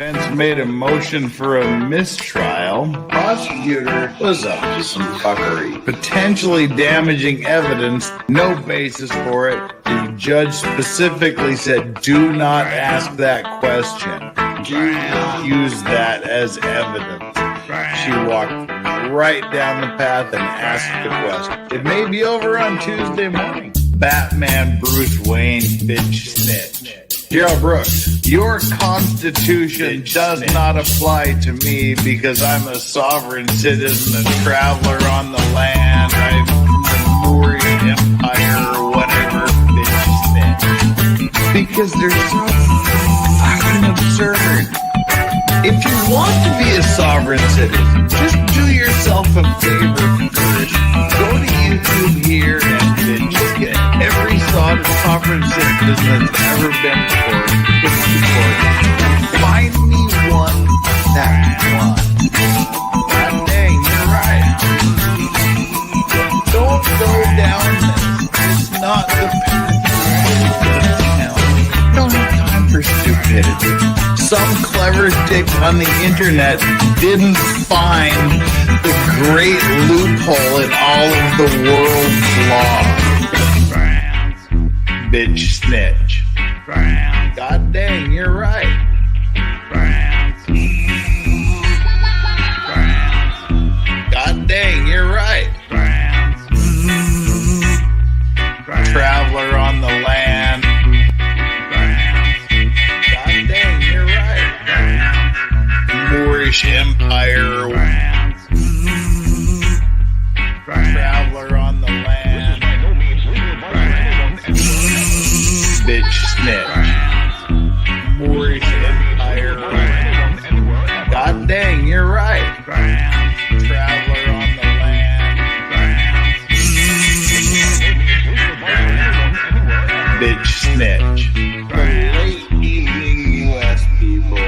Defense made a motion for a mistrial. Prosecutor was up to some fuckery. Potentially damaging evidence, no basis for it. The judge specifically said, do not ask that question. Do not use that as evidence. She walked right down the path and asked the question. It may be over on Tuesday morning. Batman Bruce Wayne bitch snitch. Gerald Brooks, your constitution does not apply to me because I'm a sovereign citizen, a traveler on the land. I'm the Moorish Empire or whatever, bitch snitch. Because they're so fucking absurd. If you want to be a sovereign citizen, just do yourself a favor first. Go to YouTube here and just get every sovereign citizen that's ever been before. Find me one that won. God dang, you're right. Don't go down this. It's not the path. Don't have time for stupidity. Some clever dick on the internet didn't find the great loophole in all of the world's law. Bitch snitch. God dang, you're right. God dang, you're right. Traveler on the land. God dang, you're right. Moorish Empire. Traveler on the land. Bitch snitch. Moorish Empire. God dang, you're right. Traveler on the land. Bitch snitch. The late evening U.S. people.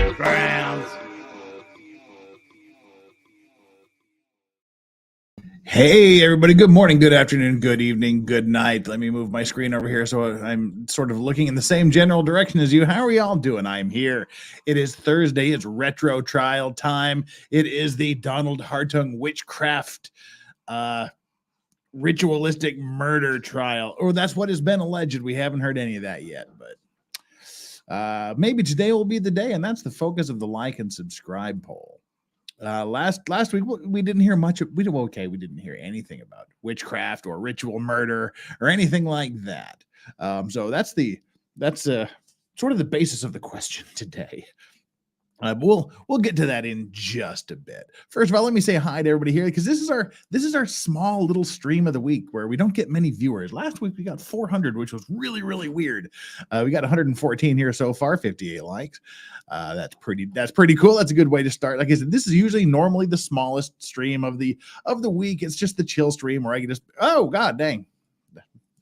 Hey, everybody. Good morning, good afternoon, good evening, good night. Let me move my screen over here so I'm sort of looking in the same general direction as you. How are y'all doing? I'm here. It is Thursday. It's retro trial time. It is the Donald Hartung Witchcraft ritualistic murder trial. Or that's what has been alleged. We haven't heard any of that yet, but maybe today will be the day, and that's the focus of the like and subscribe poll. Last week we didn't hear much. We didn't hear anything about witchcraft or ritual murder or anything like that. So that's sort of the basis of the question today. We'll get to that in just a bit. First of all, let me say hi to everybody here because this is our small little stream of the week where we don't get many viewers. Last week we got 400, which was really, really weird. We got 114 here so far, 58 likes. That's pretty cool. That's a good way to start. Like I said, this is usually normally the smallest stream of the week. It's just the chill stream where I can just, oh god dang.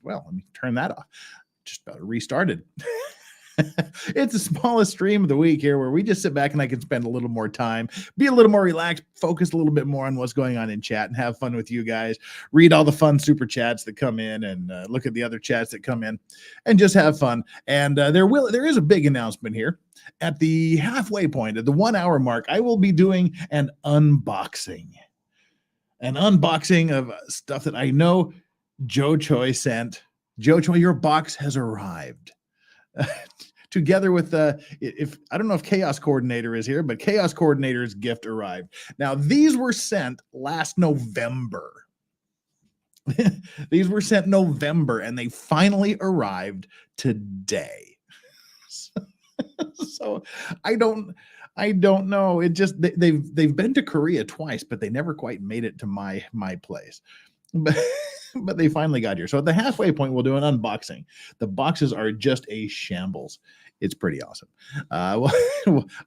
Well, let me turn that off. Just about restarted. It's the smallest stream of the week here where we just sit back and I can spend a little more time, be a little more relaxed, focus a little bit more on what's going on in chat and have fun with you guys, read all the fun super chats that come in and look at the other chats that come in and just have fun. And there is a big announcement here at the halfway point, at the 1 hour mark. I will be doing an unboxing of stuff that I know Joe Choi sent. Joe Choi, your box has arrived. Together with if I don't know if Chaos Coordinator is here, but Chaos Coordinator's gift arrived. Now, these were sent last November. These were sent November, and they finally arrived today. So I don't know. It just they've been to Korea twice, but they never quite made it to my place. But they finally got here. So at the halfway point, we'll do an unboxing. The boxes are just a shambles. It's pretty awesome. Well,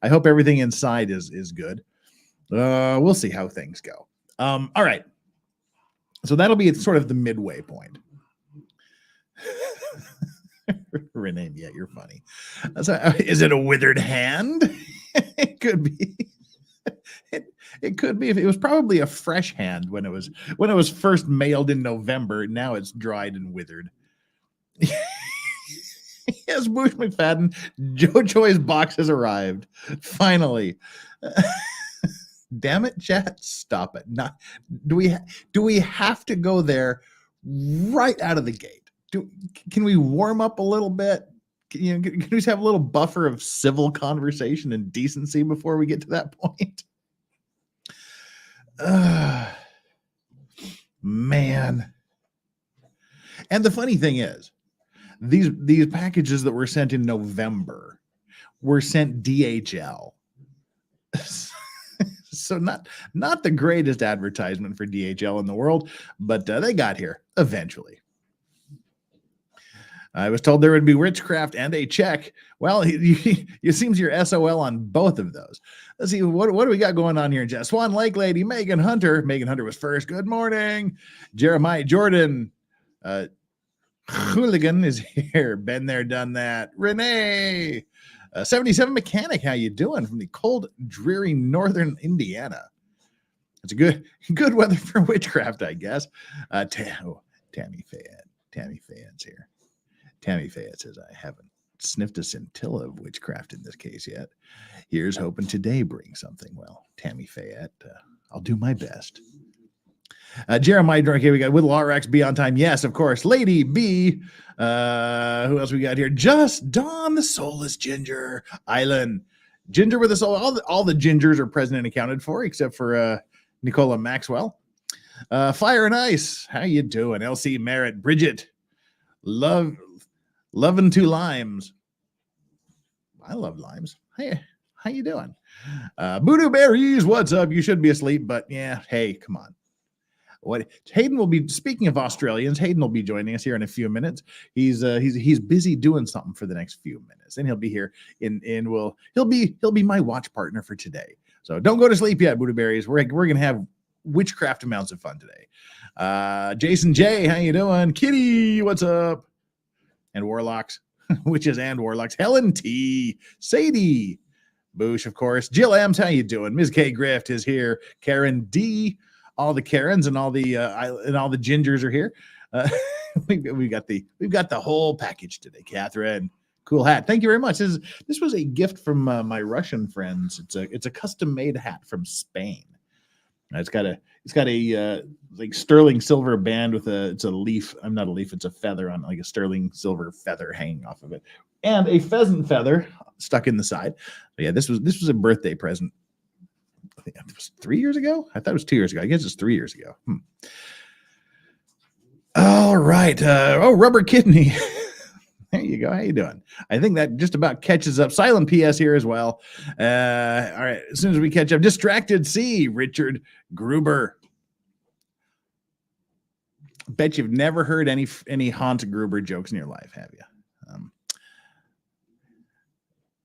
I hope everything inside is good. We'll see how things go. All right. So that'll be sort of the midway point. Renee, yeah, you're funny. Is it a withered hand? It could be. It could be. If it was probably a fresh hand when it was first mailed in November. Now it's dried and withered. Yes, Bush McFadden. Joe Choi's box has arrived. Finally. Damn it, chat. Stop it. Not do we have to go there right out of the gate? Can we warm up a little bit? Can we just have a little buffer of civil conversation and decency before we get to that point? Man. And the funny thing is, these packages that were sent in November were sent DHL. So not the greatest advertisement for DHL in the world, but they got here eventually. I was told there would be Witchcraft and a check. Well, it seems you're SOL on both of those. Let's see, what do we got going on here? Swan Lake Lady, Megan Hunter. Megan Hunter was first. Good morning. Jeremiah Jordan. Hooligan is here. Been there, done that. Renee. 77 Mechanic, how you doing? From the cold, dreary northern Indiana. It's a good weather for Witchcraft, I guess. Tammy Fayette's here. Tammy Fayette says, I haven't sniffed a scintilla of Witchcraft in this case yet. Here's hoping today brings something. Well, Tammy Fayette, I'll do my best. Jeremiah Drunk, here we got Whittle RX, be on time. Yes, of course. Lady B. Who else we got here? Just Dawn, the Soulless Ginger. Island. Ginger with a soul. All the gingers are present and accounted for, except for Nicola Maxwell. Fire and Ice. How you doing? LC Merritt. Bridget. Loving two limes. I love limes. Hey, how you doing? Voodoo Berries. What's up? You should be asleep, but yeah, hey, come on. What Hayden will be, speaking of Australians, Hayden will be joining us here in a few minutes. He's busy doing something for the next few minutes, and he'll be here he'll be my watch partner for today. So don't go to sleep yet, Buddha Berries. We're gonna have witchcraft amounts of fun today. Jason J, how you doing? Kitty, what's up? And Warlocks, witches and warlocks. Helen T, Sadie, Boosh, of course. Jill Ams, how you doing? Ms. K Grift is here. Karen D. All the Karens and all the gingers are here. We've got the whole package today, Catherine. Cool hat. Thank you very much. This was a gift from my Russian friends. It's a custom made hat from Spain. It's got a like sterling silver band with it's a leaf. I'm not a leaf. It's a feather on like a sterling silver feather hanging off of it, and a pheasant feather stuck in the side. But yeah, this was a birthday present. I think it was 3 years ago. I thought it was 2 years ago. I guess it's 3 years ago. All right. Rubber Kidney. There you go. How you doing? I think that just about catches up. Silent PS here as well. All right. As soon as we catch up, Distracted C, Richard Gruber. Bet you've never heard any Hans Gruber jokes in your life, have you?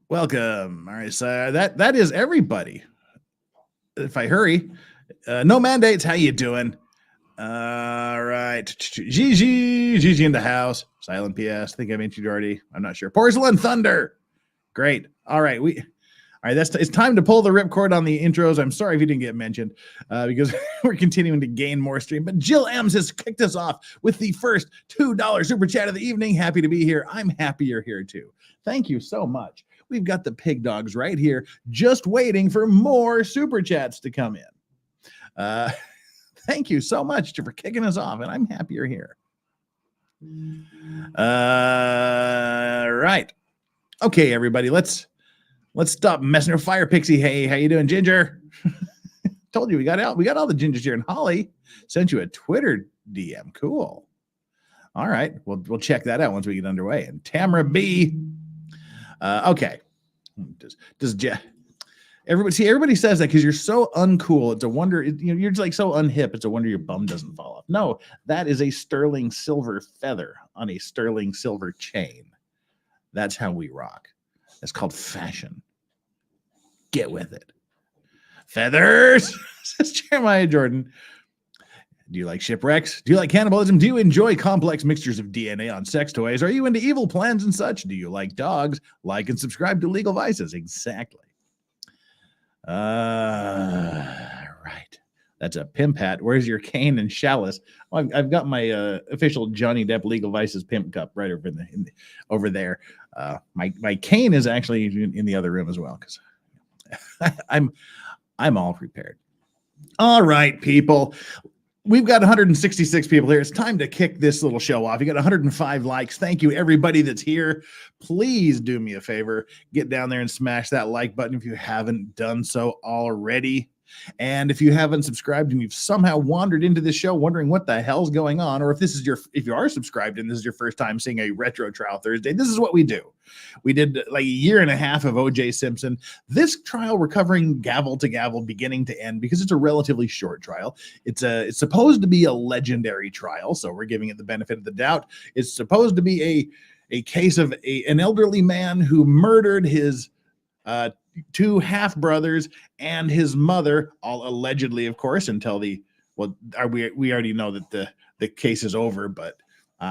Welcome. All right. So that is everybody. If I hurry, no mandates. How you doing? All right. Gigi in the house. Silent PS. I think I mentioned already. I'm not sure. Porcelain Thunder. Great. All right. All right. It's time to pull the ripcord on the intros. I'm sorry if you didn't get mentioned because we're continuing to gain more stream. But Jill Ems has kicked us off with the first $2 super chat of the evening. Happy to be here. I'm happy you're here too. Thank you so much. We've got the pig dogs right here, just waiting for more super chats to come in. Thank you so much for kicking us off, and I'm happy you're here. Right. Okay, everybody, let's stop messing with Fire Pixie. Hey, how you doing, Ginger? Told you we got all the gingers here. And Holly sent you a Twitter DM. Cool. All right, we'll check that out once we get underway. And Tamara B. Okay. Everybody says that because you're so uncool. It's a wonder. You're just like so unhip. It's a wonder your bum doesn't fall off. No, that is a sterling silver feather on a sterling silver chain. That's how we rock. That's called fashion. Get with it. Feathers, says Jeremiah Jordan. Do you like shipwrecks? Do you like cannibalism? Do you enjoy complex mixtures of DNA on sex toys? Are you into evil plans and such? Do you like dogs? Like and subscribe to Legal Vices. Exactly. Right. That's a pimp hat. Where's your cane and chalice? Well, I've got my official Johnny Depp Legal Vices pimp cup right over over there. My cane is actually in the other room as well because I'm all prepared. All right, people. We've got 166 people here. It's time to kick this little show off. You got 105 likes. Thank you, everybody that's here. Please do me a favor. Get down there and smash that like button if you haven't done so already. And if you haven't subscribed and you've somehow wandered into this show wondering what the hell's going on, or if you are subscribed and this is your first time seeing a Retro Trial Thursday, this is what we do. We did like a year and a half of O.J. Simpson. This trial we're covering gavel to gavel, beginning to end, because it's a relatively short trial. It's supposed to be a legendary trial, so we're giving it the benefit of the doubt. It's supposed to be a case of an elderly man who murdered his two half brothers and his mother, all allegedly, of course, until we already know that the case is over, but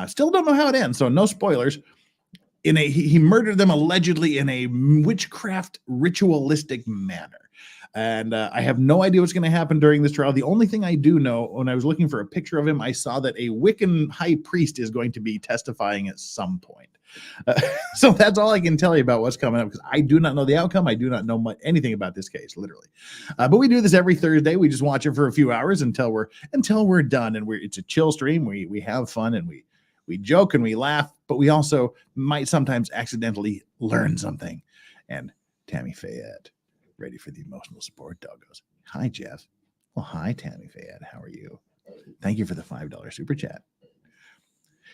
still don't know how it ends. So no spoilers. He murdered them allegedly in a witchcraft ritualistic manner. And I have no idea what's going to happen during this trial. The only thing I do know, when I was looking for a picture of him, I saw that a Wiccan high priest is going to be testifying at some point. So that's all I can tell you about what's coming up, because I do not know the outcome. I do not know anything about this case, literally. But we do this every Thursday. We just watch it for a few hours until we're done. And it's a chill stream. We have fun and we joke and we laugh, but we also might sometimes accidentally learn something. And Tammy Fayette, ready for the emotional support, doggos. Hi, Jeff. Well, hi, Tammy Fayette. How are you? Thank you for the $5 super chat.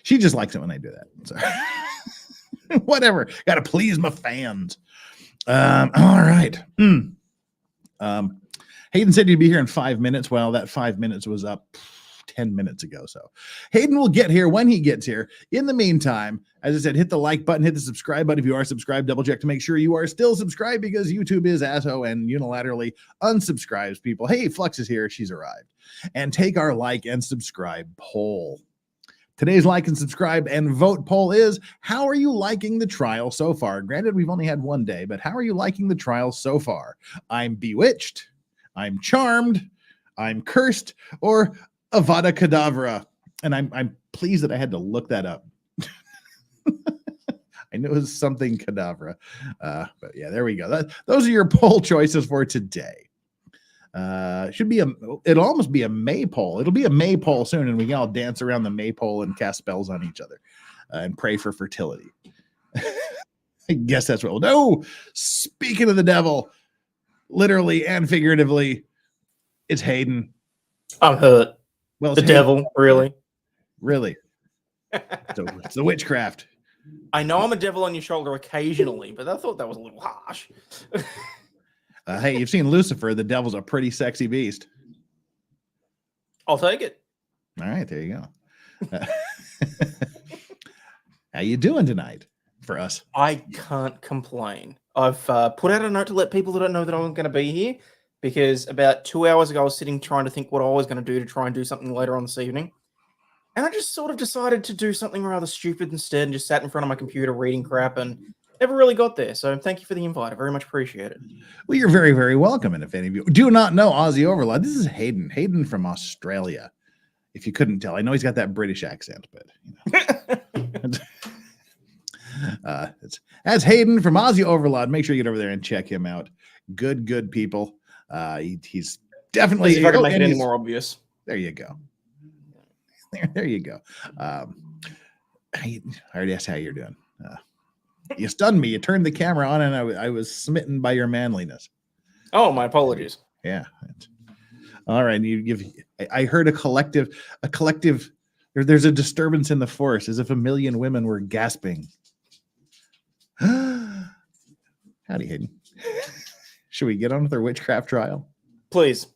She just likes it when I do that. So whatever. Got to please my fans. All right. Hayden said he'd be here in 5 minutes. Well, that 5 minutes was up 10 minutes ago. So Hayden will get here when he gets here. In the meantime, as I said, hit the like button, hit the subscribe button. If you are subscribed, double check to make sure you are still subscribed, because YouTube is asshole and unilaterally unsubscribes people. Hey, Flux is here. She's arrived. And take our like and subscribe poll. Today's like and subscribe and vote poll is, how are you liking the trial so far? Granted, we've only had one day, but how are you liking the trial so far? I'm bewitched, I'm charmed, I'm cursed, or Avada Kedavra. And I'm pleased that I had to look that up. I knew it was something Kedavra. But yeah, there we go. Those are your poll choices for today. It'll almost be a maypole. It'll be a maypole soon, and we can all dance around the maypole and cast spells on each other and pray for fertility. I guess that's what we'll do. Speaking of the devil, literally and figuratively, it's Hayden. I'm hurt. Well, the devil, really? Really? So it's the witchcraft. I know I'm a devil on your shoulder occasionally, but I thought that was a little harsh. Hey, you've seen Lucifer. The devil's a pretty sexy beast. I'll take it. All right, there you go. How you doing tonight for us? I can't complain. I've put out a note to let people that don't know that I'm going to be here, because about 2 hours ago I was sitting trying to think what I was going to do to try and do something later on this evening. And I just sort of decided to do something rather stupid instead and just sat in front of my computer reading crap and never really got there. So thank you for the invite. I very much appreciate it. Well, you're very, very welcome. And if any of you do not know Aussie Overlord, this is Hayden. Hayden from Australia. If you couldn't tell, I know he's got that British accent, but you know. That's Hayden from Aussie Overlord. Make sure you get over there and check him out. Good people. He's definitely. If I can make it any more obvious. There you go. There you go. I already asked how you're doing. You stunned me. You turned the camera on, and I was smitten by your manliness. Oh, my apologies. Yeah. All right. I heard a collective. There's a disturbance in the force, as if a million women were gasping. Howdy, Hayden. Should we get on with our witchcraft trial? Please.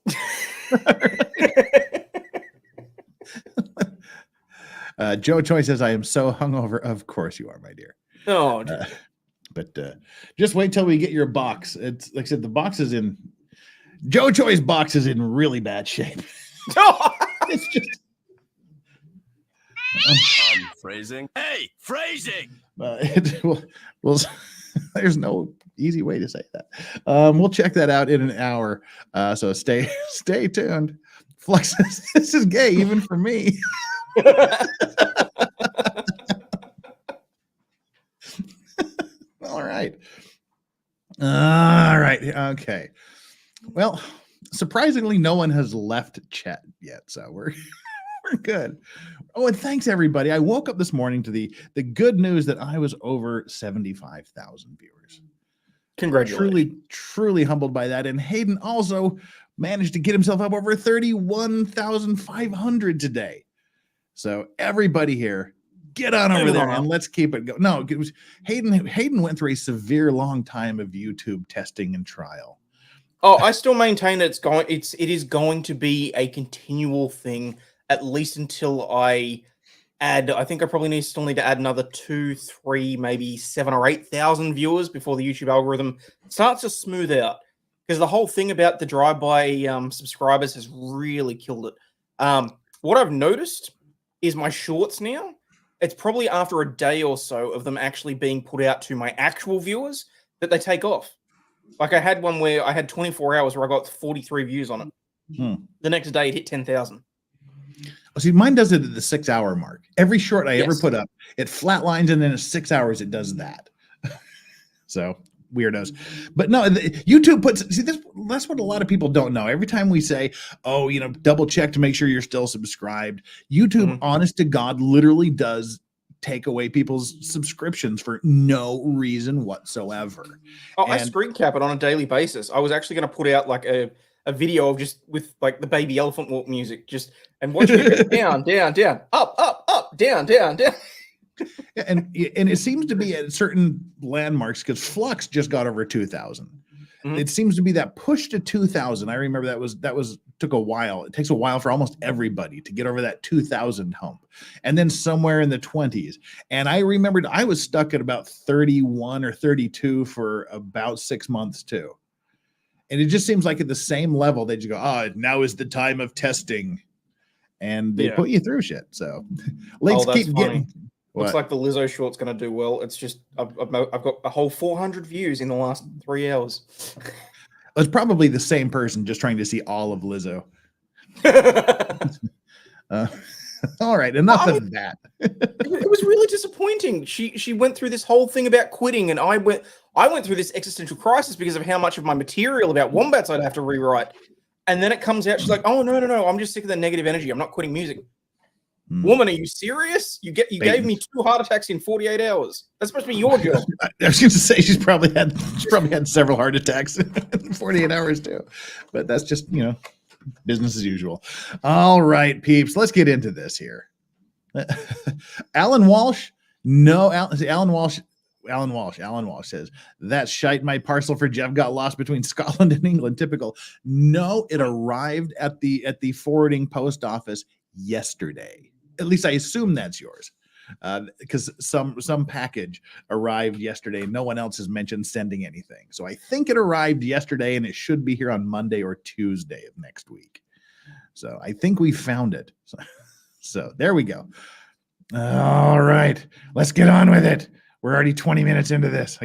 Joe Choi says, I am so hungover. Of course you are, my dear. Oh, but just wait till we get your box. It's like I said, the box is in Joe Choi's box is in really bad shape. It's just phrasing. Hey, phrasing. There's no easy way to say that. We'll check that out in an hour. So stay tuned. Flux says, this is gay even for me. All right. All right. Okay. Well, surprisingly, no one has left chat yet, so we're good. Oh, and thanks everybody. I woke up this morning to the good news that I was over 75,000 viewers. Congratulations. Truly humbled by that. And Hayden also managed to get himself up over 31,500 today. So everybody here, get on over there and let's keep it going. No, it was Hayden went through a severe long time of YouTube testing and trial. Oh, I still maintain that it is going to be a continual thing, at least until I think I probably still need to add another 2, 3, maybe 7 or 8,000 viewers before the YouTube algorithm starts to smooth out. Because the whole thing about the drive-by subscribers has really killed it. What I've noticed is my shorts now, it's probably after a day or so of them actually being put out to my actual viewers that they take off. Like I had one where I had 24 hours where I got 43 views on it. The next day it hit 10,000. See, mine does it at the 6 hour mark. Every short I ever put up, it flatlines, and then in 6 hours it does that. So weirdos. But no, YouTube that's what a lot of people don't know. Every time we say, oh, double check to make sure you're still subscribed, YouTube, honest to God, literally does take away people's subscriptions for no reason whatsoever. Oh, I screen cap it on a daily basis. I was actually going to put out like a video of just with like the baby elephant walk music, and watch it down, up, down. And it seems to be at certain landmarks, because Flux just got over 2,000. It seems to be that push to 2,000. I remember that took a while. It takes a while for almost everybody to get over that 2,000 hump, and then somewhere in the 20s. And I remembered I was stuck at about 31 or 32 for about 6 months too. And it just seems like at the same level, they just go, now is the time of testing. And they put you through shit. So let's keep getting. Looks like the Lizzo short's going to do well. It's just, I've got a whole 400 views in the last 3 hours. It's probably the same person just trying to see all of Lizzo. All right, enough of that. It was really disappointing. She went through this whole thing about quitting, and I went through this existential crisis because of how much of my material about wombats I'd have to rewrite. And then it comes out, she's like, "Oh no, I'm just sick of the negative energy. I'm not quitting music." Woman, are you serious? You gave me 2 heart attacks in 48 hours. That's supposed to be your job. I was going to say she's probably had several heart attacks in 48 hours too. But that's just, business as usual. All right, peeps, let's get into this here. Alan Walsh. No, Alan Walsh says, "That's shite. My parcel for Jeff got lost between Scotland and England. Typical." No, it arrived at the forwarding post office yesterday. At least I assume that's yours, because some package arrived yesterday. No one else has mentioned sending anything. So I think it arrived yesterday, and it should be here on Monday or Tuesday of next week. So I think we found it. So there we go. All right, let's get on with it. We're already 20 minutes into this.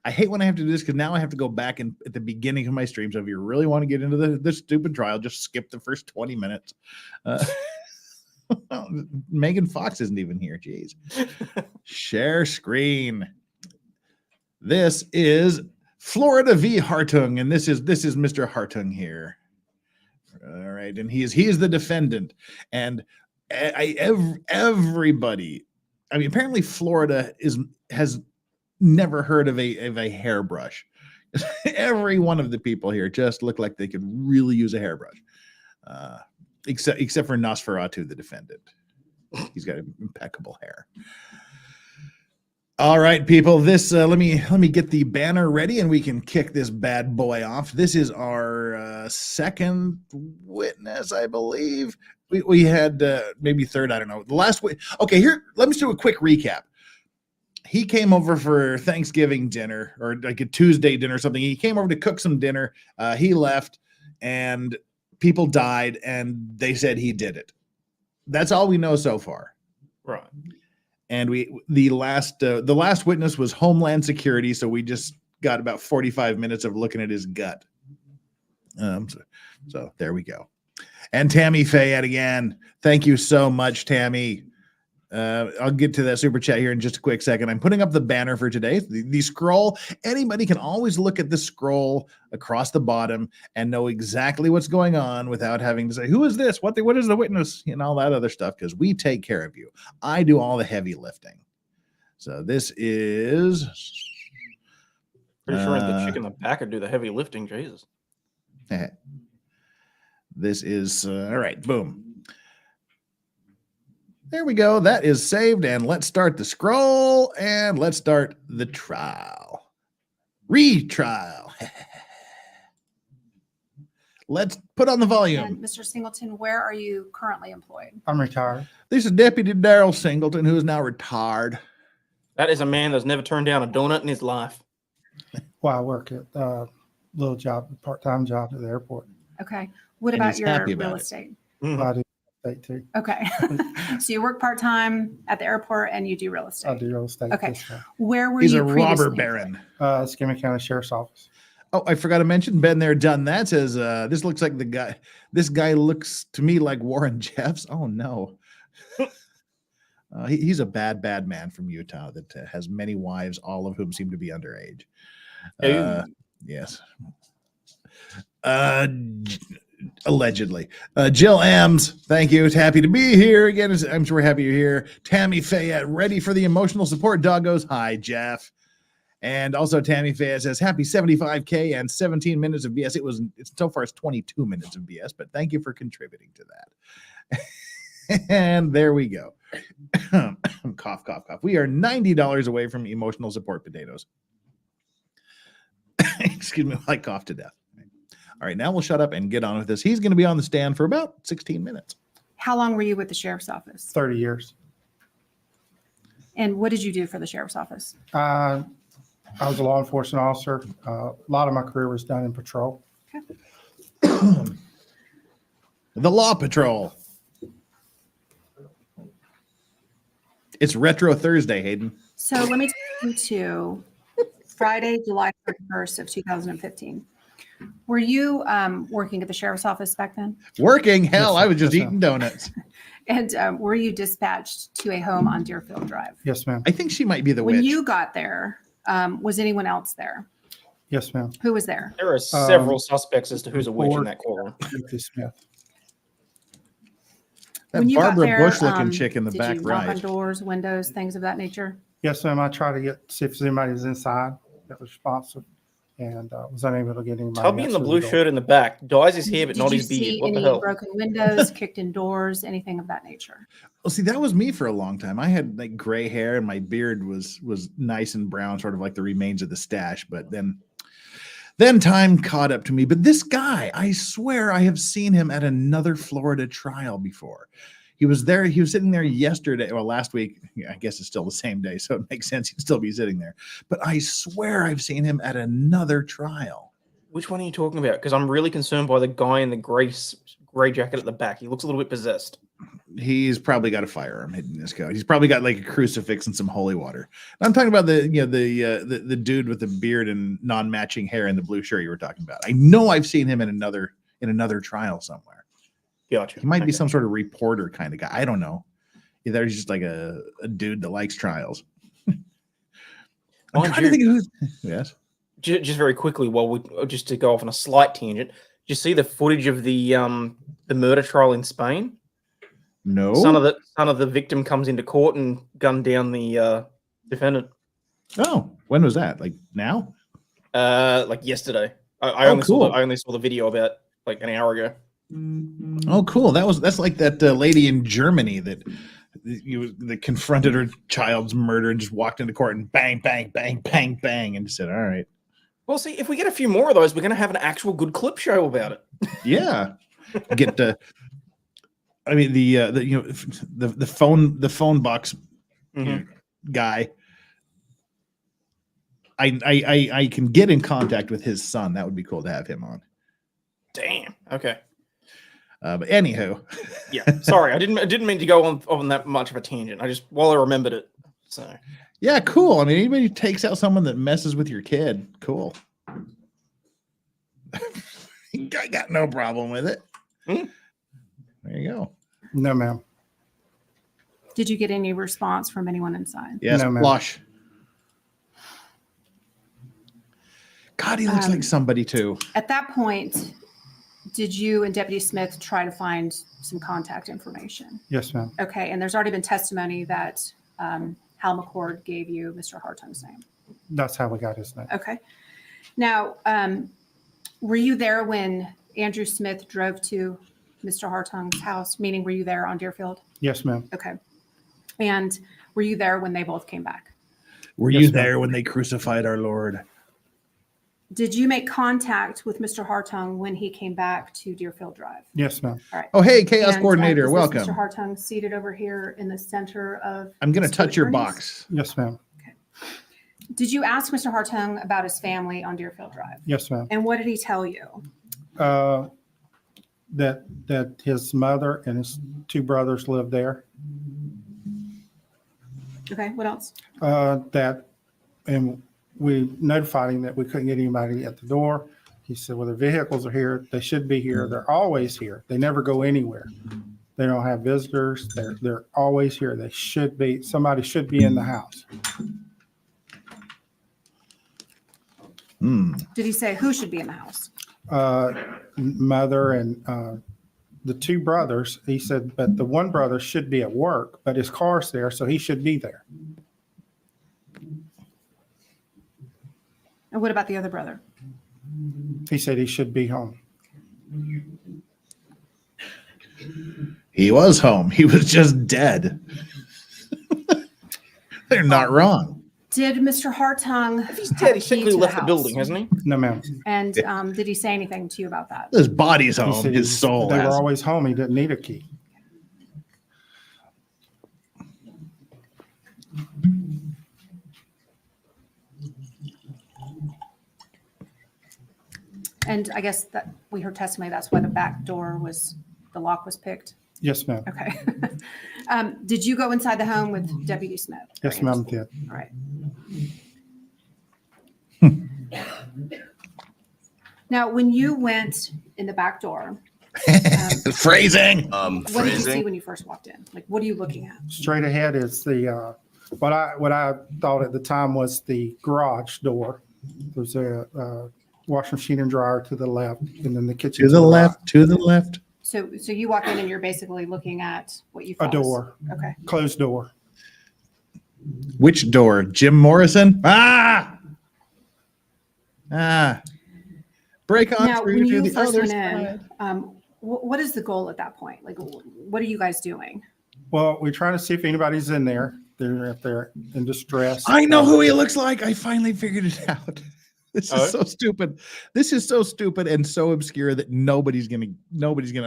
I hate when I have to do this, because now I have to go back and at the beginning of my stream. So if you really want to get into this stupid trial, just skip the first 20 minutes. Megan Fox isn't even here. Jeez. Share screen. This is Florida v. Hartung, and this is Mr. Hartung here. All right, and he is the defendant, and everybody. I mean, apparently Florida has never heard of a hairbrush. Every one of the people here just look like they could really use a hairbrush. Except for Nosferatu, the defendant. He's got impeccable hair. All right, people. This let me get the banner ready, and we can kick this bad boy off. This is our second witness, I believe. We had maybe third. I don't know. The last okay, here. Let me do a quick recap. He came over for Thanksgiving dinner, or like a Tuesday dinner or something. He came over to cook some dinner. He left, and people died, and they said he did it. That's all we know so far. Right. And the last witness was Homeland Security, so we just got about 45 minutes of looking at his gut. So there we go. And Tammy Faye again. Thank you so much, Tammy. I'll get to that super chat here in just a quick second. I'm putting up the banner for today. The scroll, anybody can always look at the scroll across the bottom and know exactly what's going on without having to say, who is this? What is the witness? And all that other stuff, because we take care of you. I do all the heavy lifting. So this is... Pretty sure the chick in the back would do the heavy lifting. Jesus. This is... all right, boom. There we go. That is saved. And let's start the scroll and let's start the trial. Retrial. Let's put on the volume. And Mr. Singleton, where are you currently employed? I'm retired. This is Deputy Daryl Singleton, who is now retired. That is a man that's never turned down a donut in his life. Well, I work at a little job, part-time job at the airport. Okay. What And about he's your happy about real it. estate? Mhm. I do real estate too. Okay. So you work part-time at the airport and you do real estate. I do real estate. Okay. Yes, ma'am. Where were He's you a previously robber baron. Escambia County Sheriff's Office. Oh, I forgot to mention, been there, done that. Says this looks like the guy. This guy looks to me like Warren Jeffs. Oh no, he's a bad man from Utah that has many wives, all of whom seem to be underage. Yes. Allegedly. Jill Ams, thank you. It's happy to be here again. I'm sure we're happy you're here. Tammy Fayette, ready for the emotional support. Doggos, hi, Jeff. And also Tammy Fayette says, happy 75K and 17 minutes of BS. It's so far it's 22 minutes of BS, but thank you for contributing to that. And there we go. Cough, cough, cough. We are $90 away from emotional support potatoes. Excuse me, I coughed to death. All right, now we'll shut up and get on with this. He's going to be on the stand for about 16 minutes. How long were you with the sheriff's office? 30 years. And what did you do for the sheriff's office? I was a law enforcement officer. A lot of my career was done in patrol. The Law Patrol. It's Retro Thursday, Hayden. So let me take you to Friday, July 31st of 2015. Were you working at the sheriff's office back then? Working? Hell, Yes, I was just yes, eating donuts. And were you dispatched to a home on Deerfield Drive? Yes, ma'am. I think she might be the When witch. you got there, was anyone else there? Yes, ma'am. Who was there? There are several suspects as to who's a witch in that courtroom. Timothy Smith. That When you got Barbara there, Bush-looking chick in the did back you knock on right. doors, windows, things of that nature? Yes, ma'am. I tried to see if anybody was inside that was responsive and was unable to get anybody. Tubby in the answer blue door. shirt in the back dyes his hair but Did not you his beard. see What the any hell? broken windows, kicked in doors, anything of that nature? Well, see, that was me for a long time. I had like gray hair and my beard was nice and brown, sort of like the remains of the stash. But then time caught up to me. But this guy, I swear I have seen him at another Florida trial before. He was there. He was sitting there yesterday or last week. I guess it's still the same day, so it makes sense he'd still be sitting there. But I swear I've seen him at another trial. Which one are you talking about? Because I'm really concerned by the guy in the gray jacket at the back. He looks a little bit possessed. He's probably got a firearm hidden in his coat. He's probably got like a crucifix and some holy water. I'm talking about the dude with the beard and non-matching hair and the blue shirt you were talking about. I know I've seen him in another trial somewhere. Gotcha. He might be some sort of reporter kind of guy. I don't know. Either he's just like a dude that likes trials. I'm Mind trying to think of who's... Yes. Just very quickly, just to go off on a slight tangent, did you see the footage of the murder trial in Spain? No. Son of the victim comes into court and gunned down the defendant. Oh, when was that? Like now? Like yesterday. I only cool. saw the video about like an hour ago. Oh, cool. That's like that lady in Germany that confronted her child's murder and just walked into court and bang, bang, bang, bang, bang, and just said, "All right." Well, see, if we get a few more of those, we're going to have an actual good clip show about it. Yeah. Get I mean the phone box guy. I can get in contact with his son. That would be cool to have him on. Damn. Okay. But anywho, Yeah. Sorry, I didn't mean to go on that much of a tangent. I remembered it. So. yeah, cool. I mean, anybody who takes out someone that messes with your kid, cool. I got no problem with it. There you go. No, ma'am. Did you get any response from anyone inside? Yes, No, ma'am. flush. God, he looks like somebody too. At that point, did you and Deputy Smith try to find some contact information? Yes, ma'am. Okay, and there's already been testimony that Hal McCord gave you Mr. Hartung's name. That's how we got his name. Okay. Now, were you there when Andrew Smith drove to Mr. Hartung's house? Meaning, were you there on Deerfield? Yes, ma'am. Okay. And were you there when they both came back? Were Yes, you ma'am. there when they crucified our Lord? Did you make contact with Mr. Hartung when he came back to Deerfield Drive? Yes, ma'am. All right. Oh, hey, chaos And, coordinator, is this welcome. Mr. Hartung seated over here in the center of. I'm going to the touch your attorneys? box. Yes, ma'am. Did you ask Mr. Hartung about his family on Deerfield Drive? Yes, ma'am. And what did he tell you? That his mother and his two brothers live there. Okay, what else? And we notified him that we couldn't get anybody at the door. He said, well, their vehicles are here. They should be here. They're always here. They never go anywhere. They don't have visitors. They're always here. They should be, somebody should be in the house. Did he say who should be in the house? Mother and the two brothers. He said, but the one brother should be at work, but his car's there, so he should be there. And what about the other brother? He said he should be home. He was home. He was just dead. They're not wrong. Did Mr. Hartung? If he's dead, he's technically left the building, hasn't he? No, ma'am. And did he say anything to you about that? His body's He home. said His soul they were has. always home. He didn't need a key. And I guess that we heard testimony. That's why the back door the lock was picked. Yes, ma'am. Okay. Did you go inside the home with Deputy Smith? Yes, ma'am, did. All right. Now, when you went in the back door, Phrasing. what did you see Phrasing. when you first walked in? Like, what are you looking at? Straight ahead is the what I thought at the time was the garage door. There's a washing machine and dryer to the left, and then the kitchen To the left. To the left. So you walk in and you're basically looking at what you A thought was- door, Okay. closed door. Which door? Jim Morrison? Ah! Break on Now, through when to you the first other went side. in, what is the goal at that point? Like, what are you guys doing? Well, we're trying to see if anybody's in there. If they're in distress. I know who he looks like. I finally figured it out. This is Oh? so stupid. This is so stupid and so obscure that nobody's gonna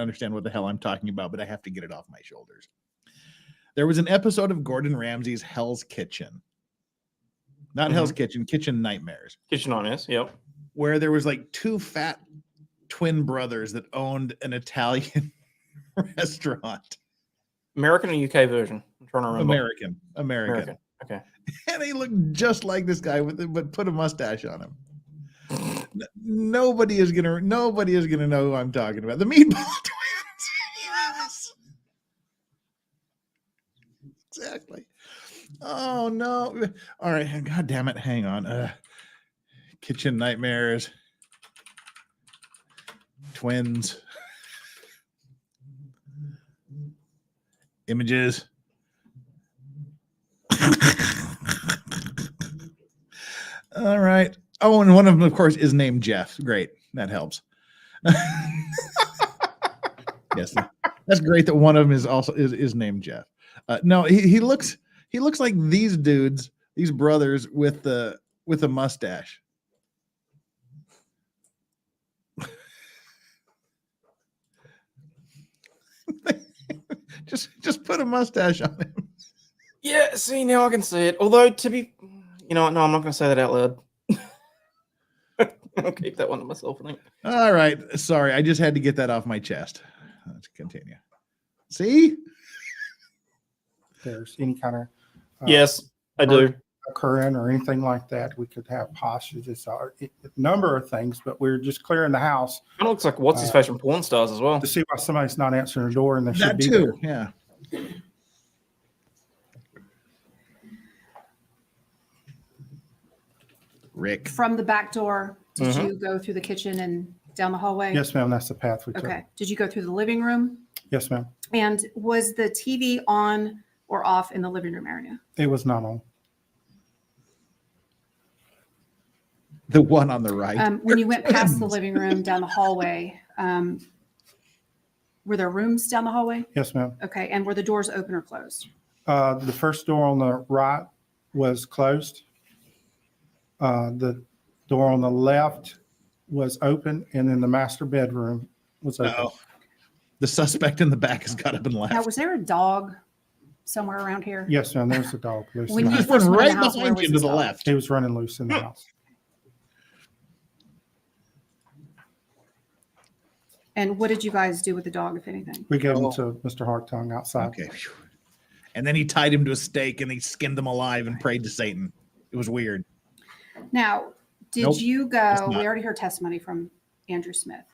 understand what the hell I'm talking about, but I have to get it off my shoulders. There was an episode of Gordon Ramsay's Hell's Kitchen. Not Hell's Kitchen, Kitchen Nightmares, Kitchen on is, yep. where there was like two fat twin brothers that owned an Italian restaurant. American or UK version? I'm trying to remember. American. Okay. And he looked just like this guy but put a mustache on him. Nobody is gonna know who I'm talking about. The Meatball Twins. Yes. Exactly. Oh no. All right. God damn it. Hang on. Kitchen Nightmares. Twins. Images. All right. Oh, and one of them, of course, is named Jeff. Great. That helps. Yes. That's great that one of them is also is named Jeff. No, he looks like these dudes, these brothers with a mustache. just put a mustache on him. Yeah, see, now I can see it. Although, to be, you know what? No, I'm not going to say that out loud. I'll keep that one to myself, I think. All right. Sorry. I just had to get that off my chest. Let's continue. See? There's any kind of Yes, I do. occurring or anything like that, we could have hostages or a number of things, but we're just clearing the house It looks like what's his face from Porn Stars as well. to see why somebody's not answering the door and they should That be too. there. Yeah. Rick. From the back door, did Mhm. you go through the kitchen and down the hallway? Yes, ma'am. That's the path we took. Okay. Did you go through the living room? Yes, ma'am. And was the TV on or off in the living room area? It was not on. The one on the right. When you went past the living room down the hallway, were there rooms down the hallway? Yes, ma'am. Okay. And were the doors open or closed? The first door on the right was closed. The door on the left was open, and then the master bedroom was open. No. The suspect in the back has got up and left. Now, was there a dog somewhere around here? Yes, ma'am. There's a dog loose. When in the you house. One first went in right the house, where behind was you to this the dog? left. He was running loose in the house. And what did you guys do with the dog, if anything? We gave him to Mr. Hartung outside. Okay. Phew. And then he tied him to a stake and he skinned him alive and prayed to Satan. It was weird. Now, did Nope, you it's go? not. We already heard testimony from Andrew Smith.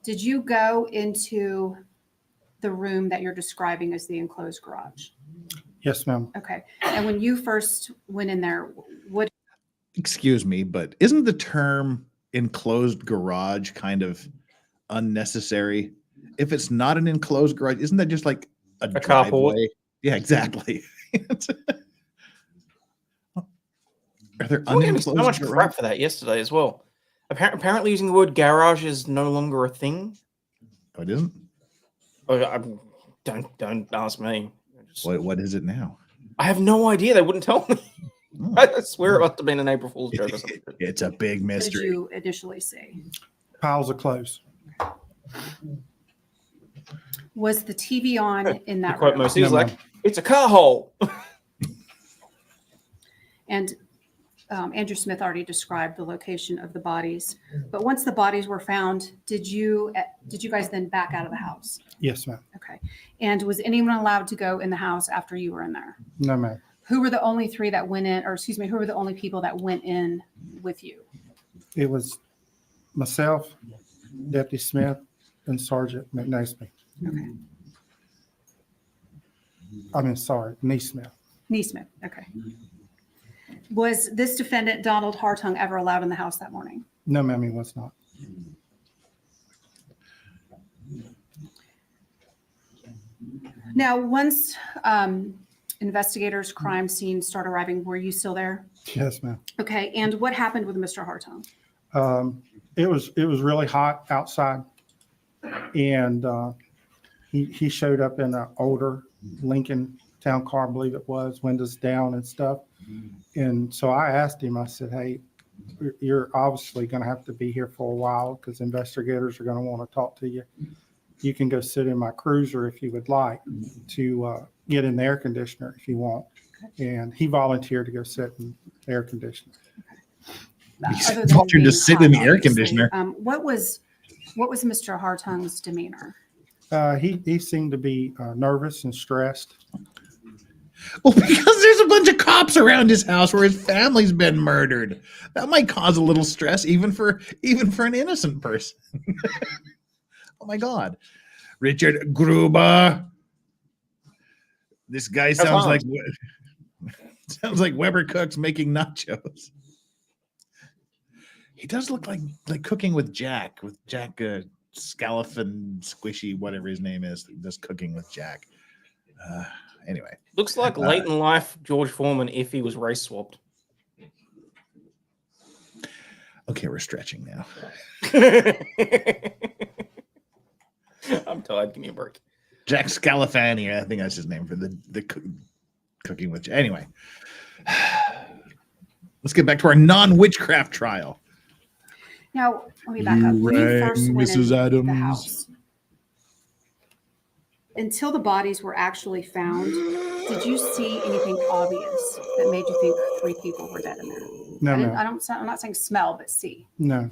Did you go into the room that you're describing as the enclosed garage? Yes, ma'am. Okay. And when you first went in there, what? Excuse me, but isn't the term enclosed garage kind of unnecessary? If it's not an enclosed garage, isn't that just like a carport? driveway? Yeah, exactly. Are there Someone gave me unenclosed so much garages? crap for that yesterday as well. Apparently, using the word garage is no longer a thing. Oh, it isn't? Don't ask me. What is it now? I have no idea. They wouldn't tell me. Oh, I swear it must have been an April Fool's joke or something. it's a big did mystery. you initially see? Piles of clothes. Was the TV on in To that quote room? Mercy, he's No, like, ma'am. "It's a car hole." And Andrew Smith already described the location of the bodies. But once the bodies were found, did you guys then back out of the house? Yes, ma'am. Okay. And was anyone allowed to go in the house after you were in there? No, ma'am. Who were the only three that went in, or excuse me, who were the only people that went in with you? It was myself, Deputy Smith, and Sergeant McNaismith. Okay. I mean, sorry, Neesmith. Neesmith. Okay. Was this defendant, Donald Hartung, ever allowed in the house that morning? No, ma'am, he was not. Now, once investigators, crime scene start arriving, were you still there? Yes, ma'am. Okay. And what happened with Mr. Hartung? It was really hot outside, and he showed up in an older Lincoln Town car, I believe it was, windows down and stuff. And so I asked him, I said, "Hey, you're obviously going to have to be here for a while because investigators are going to want to talk to you. You can go sit in my cruiser if you would like to get in the air conditioner if you want." And he volunteered to go sit in the air conditioner. He Other than volunteered to being sit hot, in the air obviously. conditioner. What was Mr. Hartung's demeanor? He seemed to be nervous and stressed. Well, because there's a bunch of cops around his house where his family's been murdered. That might cause a little stress, even for an innocent person. Oh my God, Richard Gruber. This guy sounds like Weber Cooks making nachos. He does look like cooking with Jack Scallifin Squishy, whatever his name is. Just cooking with Jack. Anyway. Looks like late in life George Foreman if he was race swapped. Okay, we're stretching now. I'm tired. Give me a break. Jack Scalifani, I think that's his name for the cooking with. Anyway, let's get back to our non-witchcraft trial. Now, let me back up. When you first went Mrs. in Adams. the house, until the bodies were actually found, did you see anything obvious that made you think three people were dead in there? No, I'm not saying smell, but see. no.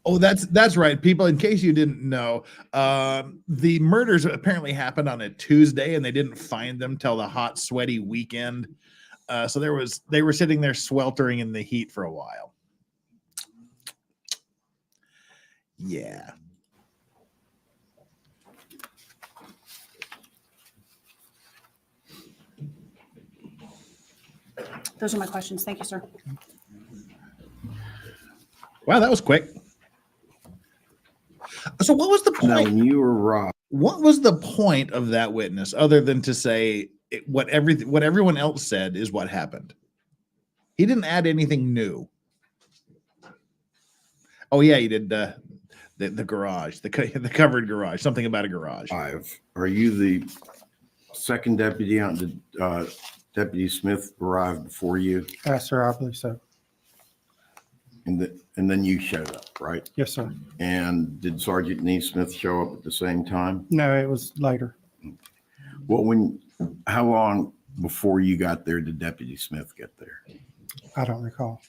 Oh, that's right, people. In case you didn't know, the murders apparently happened on a Tuesday, and they didn't find them till the hot, sweaty weekend. So they were sitting there sweltering in the heat for a while. Yeah. Those are my questions. Thank you, sir. Wow, that was quick. So what was the Now, point? when you arrived, What was the point of that witness other than to say what everyone else said is what happened? He didn't add anything new. Oh yeah, he did the garage, the covered garage, something about a garage. are you the second deputy on the Deputy Smith arrived before you, Yes, sir. I believe so. and then you showed up, right? Yes, sir. And did Sergeant Neesmith show up at the same time? No, it was later. Well, how long before you got there did Deputy Smith get there? I don't recall.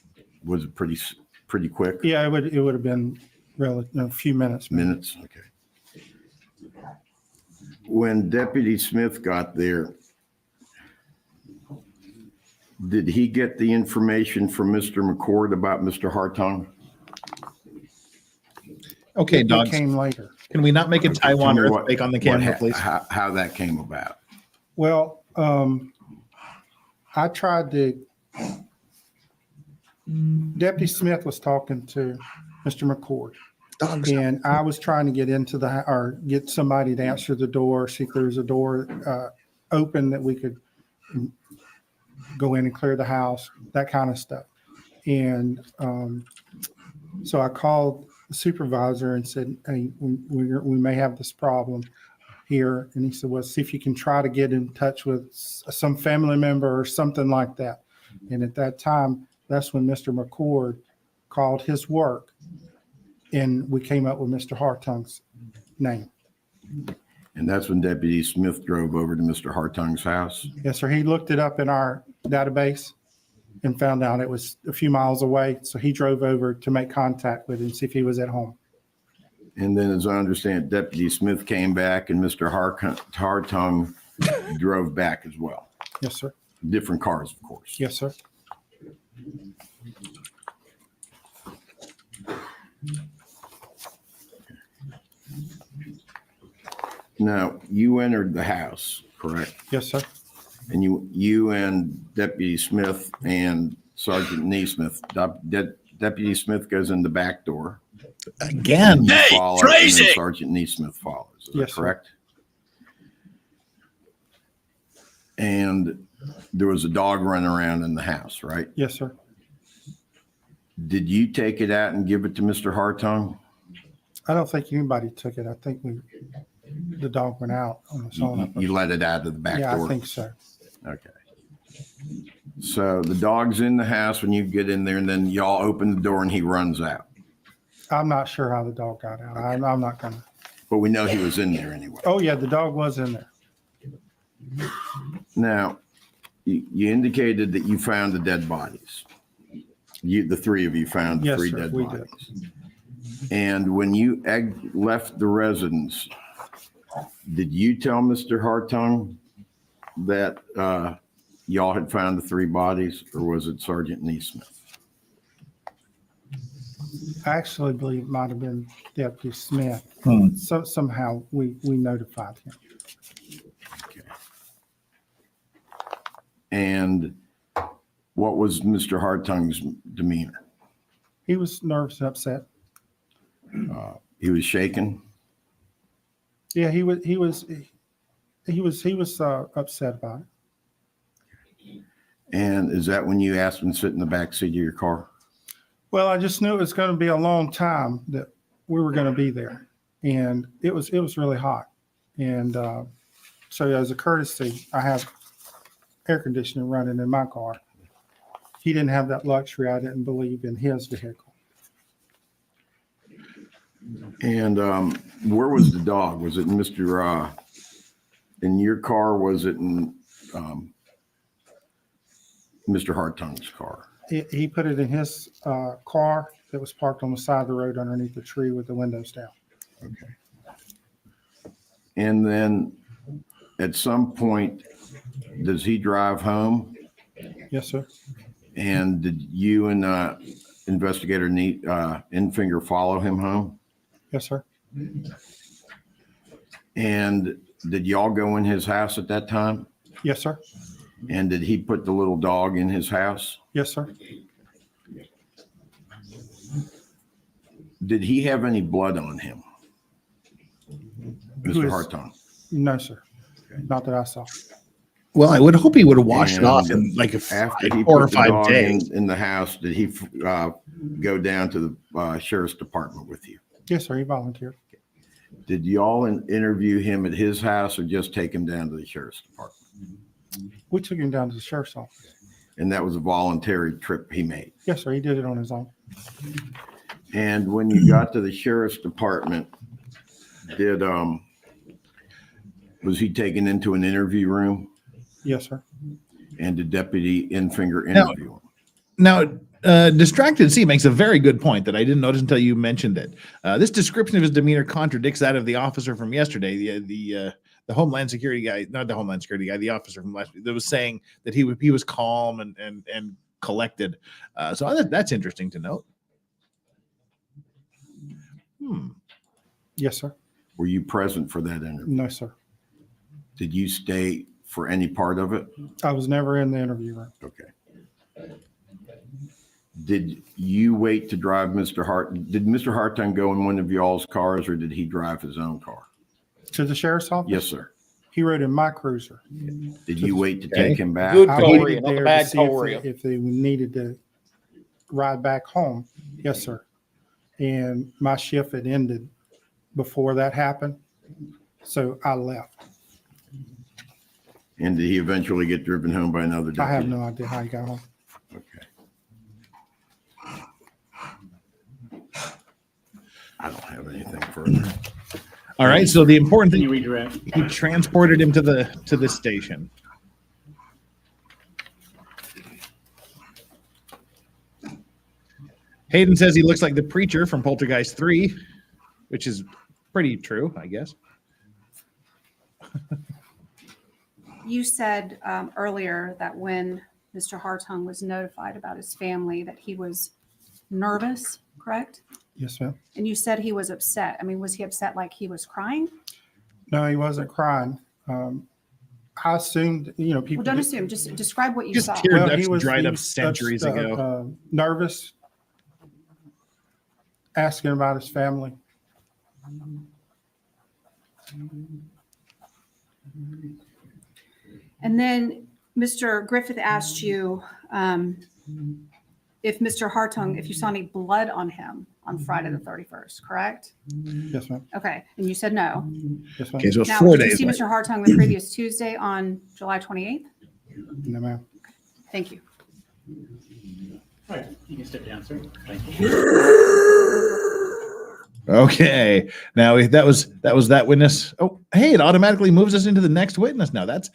Was it pretty quick? Yeah, it would have been a few minutes. maybe. Minutes? Okay. When Deputy Smith got there, did he get the information from Mr. McCord about Mr. Hartung? Okay, It dogs. came later. Can we not make a Okay, Taiwan tell me what- earthquake on the what camera, ha- please? How that came about? Well, I tried to. Deputy Smith was talking to Mr. McCord, Dogs. and I was trying to get into or get somebody to answer the door, see if there was a door open that we could go in and clear the house, that kind of stuff. And so I called the supervisor and said, "Hey, we may have this problem here." And he said, "Well, see if you can try to get in touch with some family member or something like that." And at that time, that's when Mr. McCord called his work, and we came up with Mr. Hartung's name. And that's when Deputy Smith drove over to Mr. Hartung's house? Yes, sir. He looked it up in our database and found out it was a few miles away. So he drove over to make contact with him, see if he was at home. And then, as I understand, Deputy Smith came back and Mr. Hartung drove back as well. Yes, sir. Different cars, of course. Yes, sir. Now, you entered the house, correct? Yes, sir. And you and Deputy Smith and Sergeant Neesmith, Deputy Smith goes in the back door. Again. You Hey, follow, and then phrasing! Sergeant Neesmith follows. Is that Yes, sir. correct? And there was a dog running around in the house, right? Yes, sir. Did you take it out and give it to Mr. Hartung? I don't think anybody took it. I think the dog went out on its own. You let it out of the back Yeah, door? I think so. Okay. So the dog's in the house when you get in there, and then y'all open the door and he runs out. I'm not sure how the dog got out. I'm not gonna. But we know he was in there anyway. Oh yeah, the dog was in there. Now, you indicated that you found the dead bodies. The three of you found the Yes, three sir, dead we bodies. And when you left the residence, did you tell Mr. Hartung that y'all had found the three bodies, or was it Sergeant Neesmith? I actually believe it might have been Deputy Smith. Hmm. So somehow we notified him. Okay. And what was Mr. Hartung's demeanor? He was nervous and upset. He was shaken. Yeah, he was upset about it. And is that when you asked him to sit in the back seat of your car? Well, I just knew it was going to be a long time that we were going to be there, and it was really hot. And so as a courtesy, I have air conditioning running in my car. He didn't have that luxury. I didn't believe in his vehicle. And where was the dog? Was it in in your car? Was it in Mr. Hartung's car? He put it in his car that was parked on the side of the road underneath the tree with the windows down. Okay. And then at some point, does he drive home? Yes, sir. And did you and investigator Infinger follow him home? Yes, sir. And did y'all go in his house at that time? Yes, sir. And did he put the little dog in his house? Yes, sir. Did he have any blood on him? Who Mr. is- Hartung? No, sir. Not that I saw. Well, I would hope he would have washed it off And in like After he 4 or put the 5 dog days. in the house, did he go down to the sheriff's department with you? Yes, sir. He volunteered. Did y'all interview him at his house or just take him down to the sheriff's department? We took him down to the sheriff's office. And that was a voluntary trip he made. Yes, sir. He did it on his own. And when you got to the sheriff's department, was he taken into an interview room Yes, sir. and did Deputy Infinger interview him? Now, Distracted C makes a very good point that I didn't notice until you mentioned it. This description of his demeanor contradicts that of the officer from yesterday, the Homeland Security guy, not the Homeland Security guy, the officer from last week, that was saying that he was calm and collected. So that's interesting to note. Yes, sir. Were you present for that interview? No, sir. Did you stay for any part of it? I was never in the interview room. Okay. Did you wait to drive Mr. Hart? Did Mr. Hartung go in one of y'all's cars or did he drive his own car? To the sheriff's office? Yes, sir. He rode in my cruiser. Did you wait to take him back? Good I Korea, waited not the there bad to see Korea. if they needed to ride back home. Yes, sir. And my shift had ended before that happened, so I left. And did he eventually get driven home by another deputy? I have no idea how he got home. Okay. I don't have anything further. All right. So the important Can thing, you redirect? he transported him to the station. Hayden says he looks like the preacher from Poltergeist 3, which is pretty true, I guess. You said earlier that when Mr. Hartung was notified about his family, that he was nervous, correct? Yes, ma'am. And you said he was upset. I mean, was he upset like he was crying? No, he wasn't crying. I assumed, people. Well, don't assume. Just describe what you Just saw. tear Well, ducts he was dried he up was centuries ago. Nervous, asking about his family. And then Mr. Griffith asked you if Mr. Hartung, if you saw any blood on him on Friday the 31st, correct? Yes, ma'am. Okay. And you said no. Yes, ma'am. Okay, so it's Now, 4 did you days. see later. Mr. Hartung the previous Tuesday on July 28th? No, ma'am. Thank you. All right, you can step down, sir. Thank you. Okay. Now that was that witness. Oh, hey, it automatically moves us into the next witness. Now that's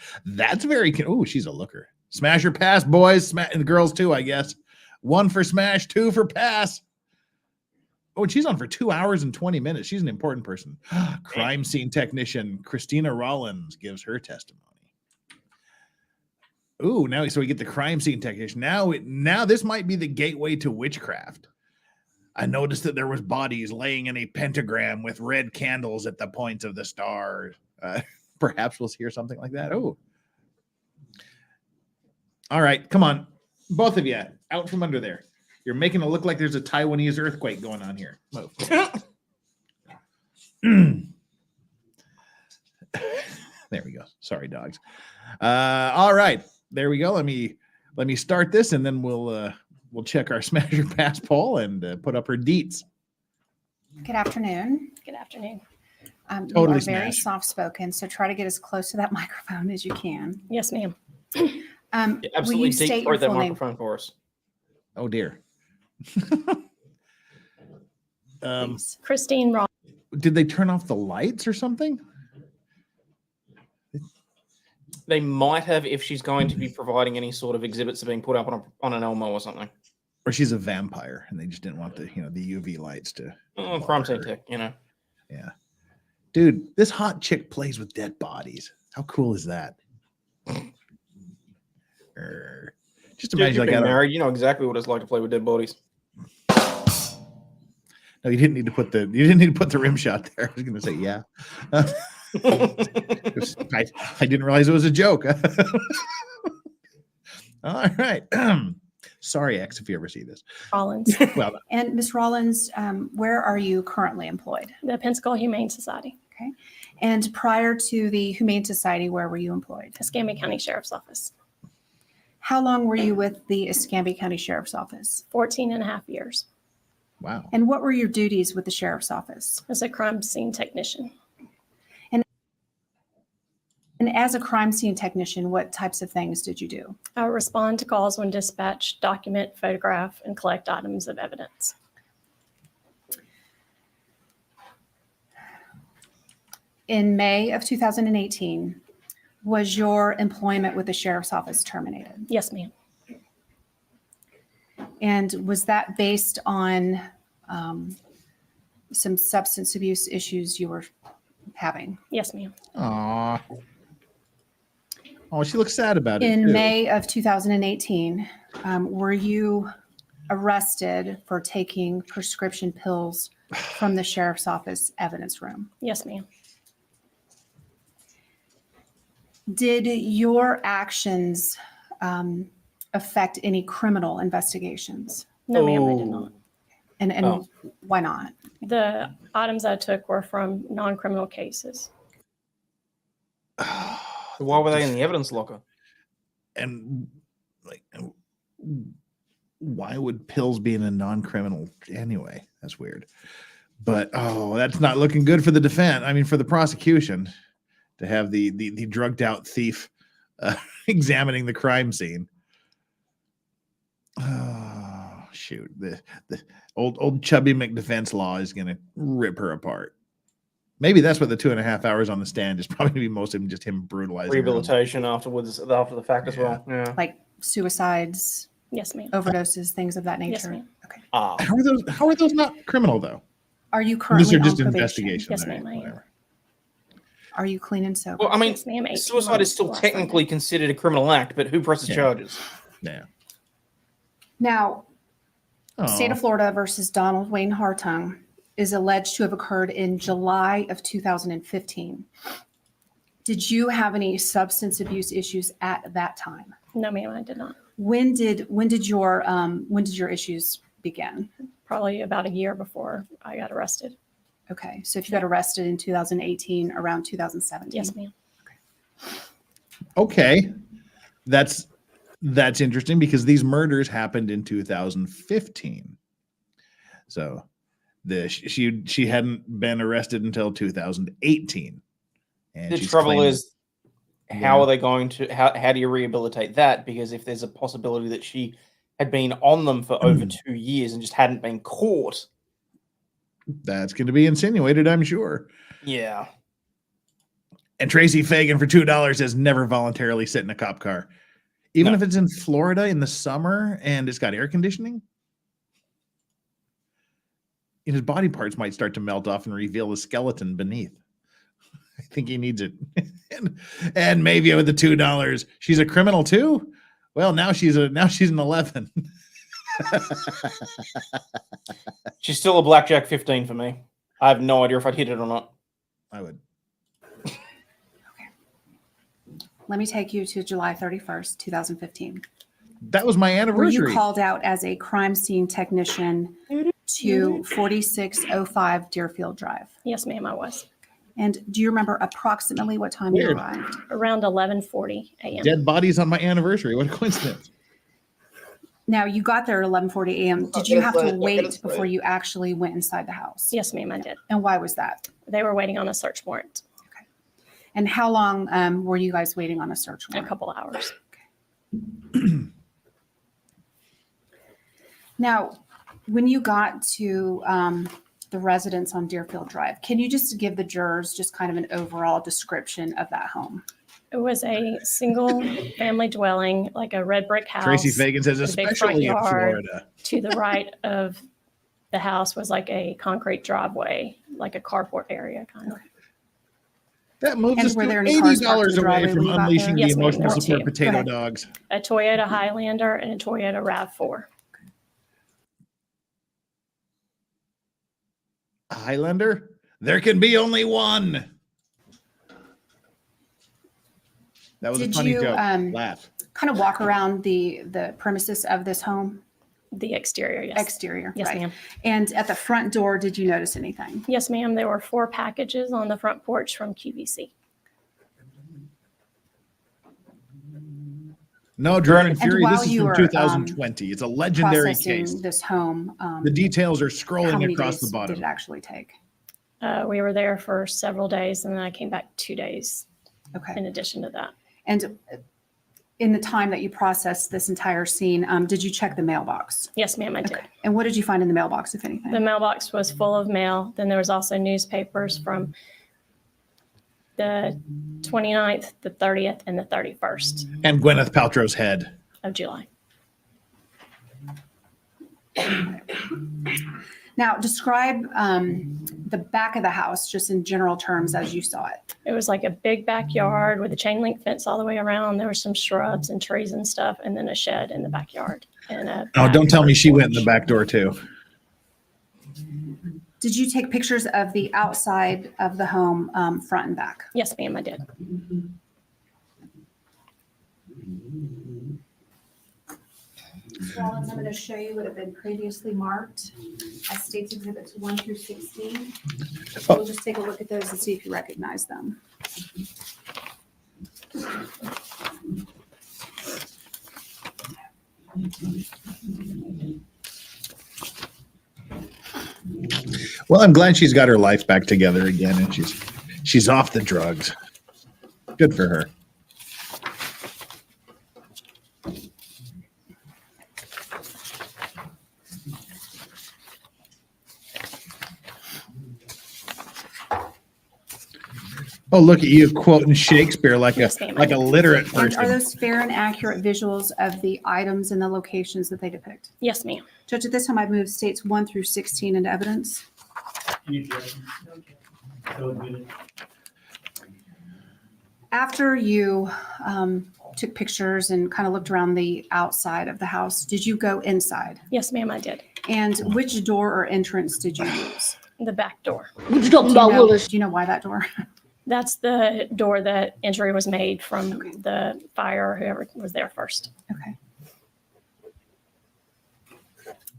very. Oh, she's a looker. Smash or pass, boys. And girls too, I guess. 1 for smash, 2 for pass. Oh, and she's on for 2 hours and 20 minutes. She's an important person. Crime scene technician Christina Rollins gives her testimony. Ooh, now so we get the crime scene technician. Now this might be the gateway to witchcraft. I noticed that there was bodies laying in a pentagram with red candles at the points of the stars. Perhaps we'll hear something like that. Oh, all right, come on, both of you, out from under there. You're making it look like there's a Taiwanese earthquake going on here. Move. There we go. Sorry, dogs. All right, there we go. Let me start this, and then we'll check our smasher pass poll and put up her deets. Good afternoon. Good afternoon. You Totally are very smash. soft-spoken, so try to get as close to that microphone as you can. Yes, ma'am. Yeah, Will absolutely you state deep your throat that full name? microphone for us. Oh dear. Please. Christine Ross. Did they turn off the lights or something? They might have if she's going to be providing any sort of exhibits that are being put up on an Elmo or something. Or she's a vampire and they just didn't want the UV lights to. Crime scene tech, Yeah. Dude, this hot chick plays with dead bodies. How cool is that? Just Dude, imagine you've like been I don't- married. You know exactly what it's like to play with dead bodies. No, you didn't need to put the rim shot there. I was gonna say yeah. I didn't realize it was a joke. All right. Sorry, X, if you ever see this. Rollins, Well, And Ms. Rollins, where are you currently employed? the Pensacola Humane Society, Okay. And prior to the Humane Society, where were you employed? Escambia County Sheriff's Office, How long were you with the Escambia County Sheriff's Office? 14 and a half years wow. And what were your duties with the Sheriff's Office? as a crime scene technician. And as a crime scene technician, what types of things did you do? I would respond to calls when dispatched, document, photograph, and collect items of evidence. In May of 2018, was your employment with the Sheriff's Office terminated? Yes, ma'am. And was that based on some substance abuse issues you were having? Yes, ma'am. Aw. Oh, she looks sad about it. In too. May of 2018, were you arrested for taking prescription pills from the Sheriff's Office evidence room? Yes, ma'am. Did your actions affect any criminal investigations? No, ma'am, I did Oh. not. And Oh. why not? The items I took were from non-criminal cases. Why were they in the evidence locker? And like, why would pills be in a non-criminal anyway? That's weird. But that's not looking good for the defense. I mean, for the prosecution to have the drugged out thief examining the crime scene. Oh shoot! The old chubby McDefense law is gonna rip her apart. Maybe that's what the 2.5 hours on the stand is probably gonna be most of him, just him brutalizing her. Rehabilitation afterwards, after the fact as well. Yeah. Like suicides, Yes, ma'am. overdoses, things of that nature? Yes, ma'am. Okay. Ah. How are those not criminal though? Are you These currently are on just probation? investigation. Yes, all right, ma'am, I am. whatever. Are you clean and sober? Well, I mean, Yes, ma'am. 18 suicide months is still last Sunday. technically considered a criminal act, but who presses Yeah. charges? Yeah. Now, State Aw. of Florida versus Donald Wayne Hartung is alleged to have occurred in July of 2015. Did you have any substance abuse issues at that time? No, ma'am, I did not. When did your issues begin? Probably about a year before I got arrested. Okay, so if you got arrested in 2018, around 2017. Yes, ma'am. Okay, that's interesting because these murders happened in 2015. So she hadn't been arrested until 2018. And The she's trouble claiming- is, how are they going to, how do you rehabilitate that? Because if there's a possibility that she had been on them for over 2 years and just hadn't been caught. that's going to be insinuated, I'm sure. Yeah. And Tracy Fagan for $2 has never voluntarily sit in a cop car, even No. if it's in Florida in the summer and it's got air conditioning. And his body parts might start to melt off and reveal the skeleton beneath. I think he needs it. and maybe with the $2, she's a criminal too. Well, now she's an 11. She's still a blackjack 15 for me. I have no idea if I'd hit it or not. I would. Let me take you to July 31st, 2015. That was my Were anniversary. you called out as a crime scene technician to 4605 Deerfield Drive? Yes, ma'am, I was. And do you remember approximately what time Weird. you arrived? Around 11:40 a.m. Dead bodies on my anniversary. What a coincidence. Now, you got there at 11:40 a.m. Did you have to wait before you actually went inside the house? Yes, ma'am, I did. And why was that? They were waiting on a search warrant. And how long were you guys waiting on a search A warrant? couple hours. Now, when you got to the residence on Deerfield Drive, can you just give the jurors just kind of an overall description of that home? It was a single family dwelling, like a red brick house. Tracy Fagan says, with a big front especially in yard. Florida. To the right of the house was like a concrete driveway, like a carport area kind of. That moves And us were to there any cars parked in $80 the away driveway from when you got unleashing there? the Yes, ma'am, emotional there were support two. potato Go ahead. dogs. A Toyota Highlander and a Toyota RAV4. A Highlander? There can be only one. That was a Did funny you joke. Laugh. kind of walk around the premises of this home? The exterior, yes. Exterior, Yes, right. ma'am. And at the front door, did you notice anything? Yes, ma'am. There were 4 packages on the front porch from QVC. No, Jordan Fury, while this is you from were, 2020. It's a legendary Processing case. this home, The details are how scrolling many across days the bottom. did it actually take? We were there for several days, and then I came back 2 days Okay. in addition to that. And in the time that you processed this entire scene, did you check the mailbox? Yes, ma'am, I did. Okay. And what did you find in the mailbox, if anything? The mailbox was full of mail. Then there was also newspapers from the 29th, the 30th, and the 31st And Gwyneth Paltrow's head. of July. Now, describe the back of the house, just in general terms, as you saw it. It was like a big backyard with a chain link fence all the way around. There were some shrubs and trees and stuff, and then a shed in the backyard. And Oh, don't tell me she went in the back door too. Did you take pictures of the outside of the home, front and back? Yes, ma'am, I did. Rollins, I'm going to show you what have been previously marked as states exhibits 1 through 16. We'll just take a look at those and see if you recognize them. Well, I'm glad she's got her life back together again, and she's off the drugs. Good for her. Oh, look at you quoting Shakespeare like Yes, ma'am. a literate And person. are those fair and accurate visuals of the items and the locations that they depict? Yes, ma'am. Judge, at this time, I've moved states 1 through 16 into evidence. Any objections? So admitted. After you took pictures and kind of looked around the outside of the house, did you go inside? Yes, ma'am, I did. And which door or entrance did you use? The back door. What you talking about, Willis? Do you know why that door? That's the door that entry was made from Okay. the fire or whoever was there first. Okay.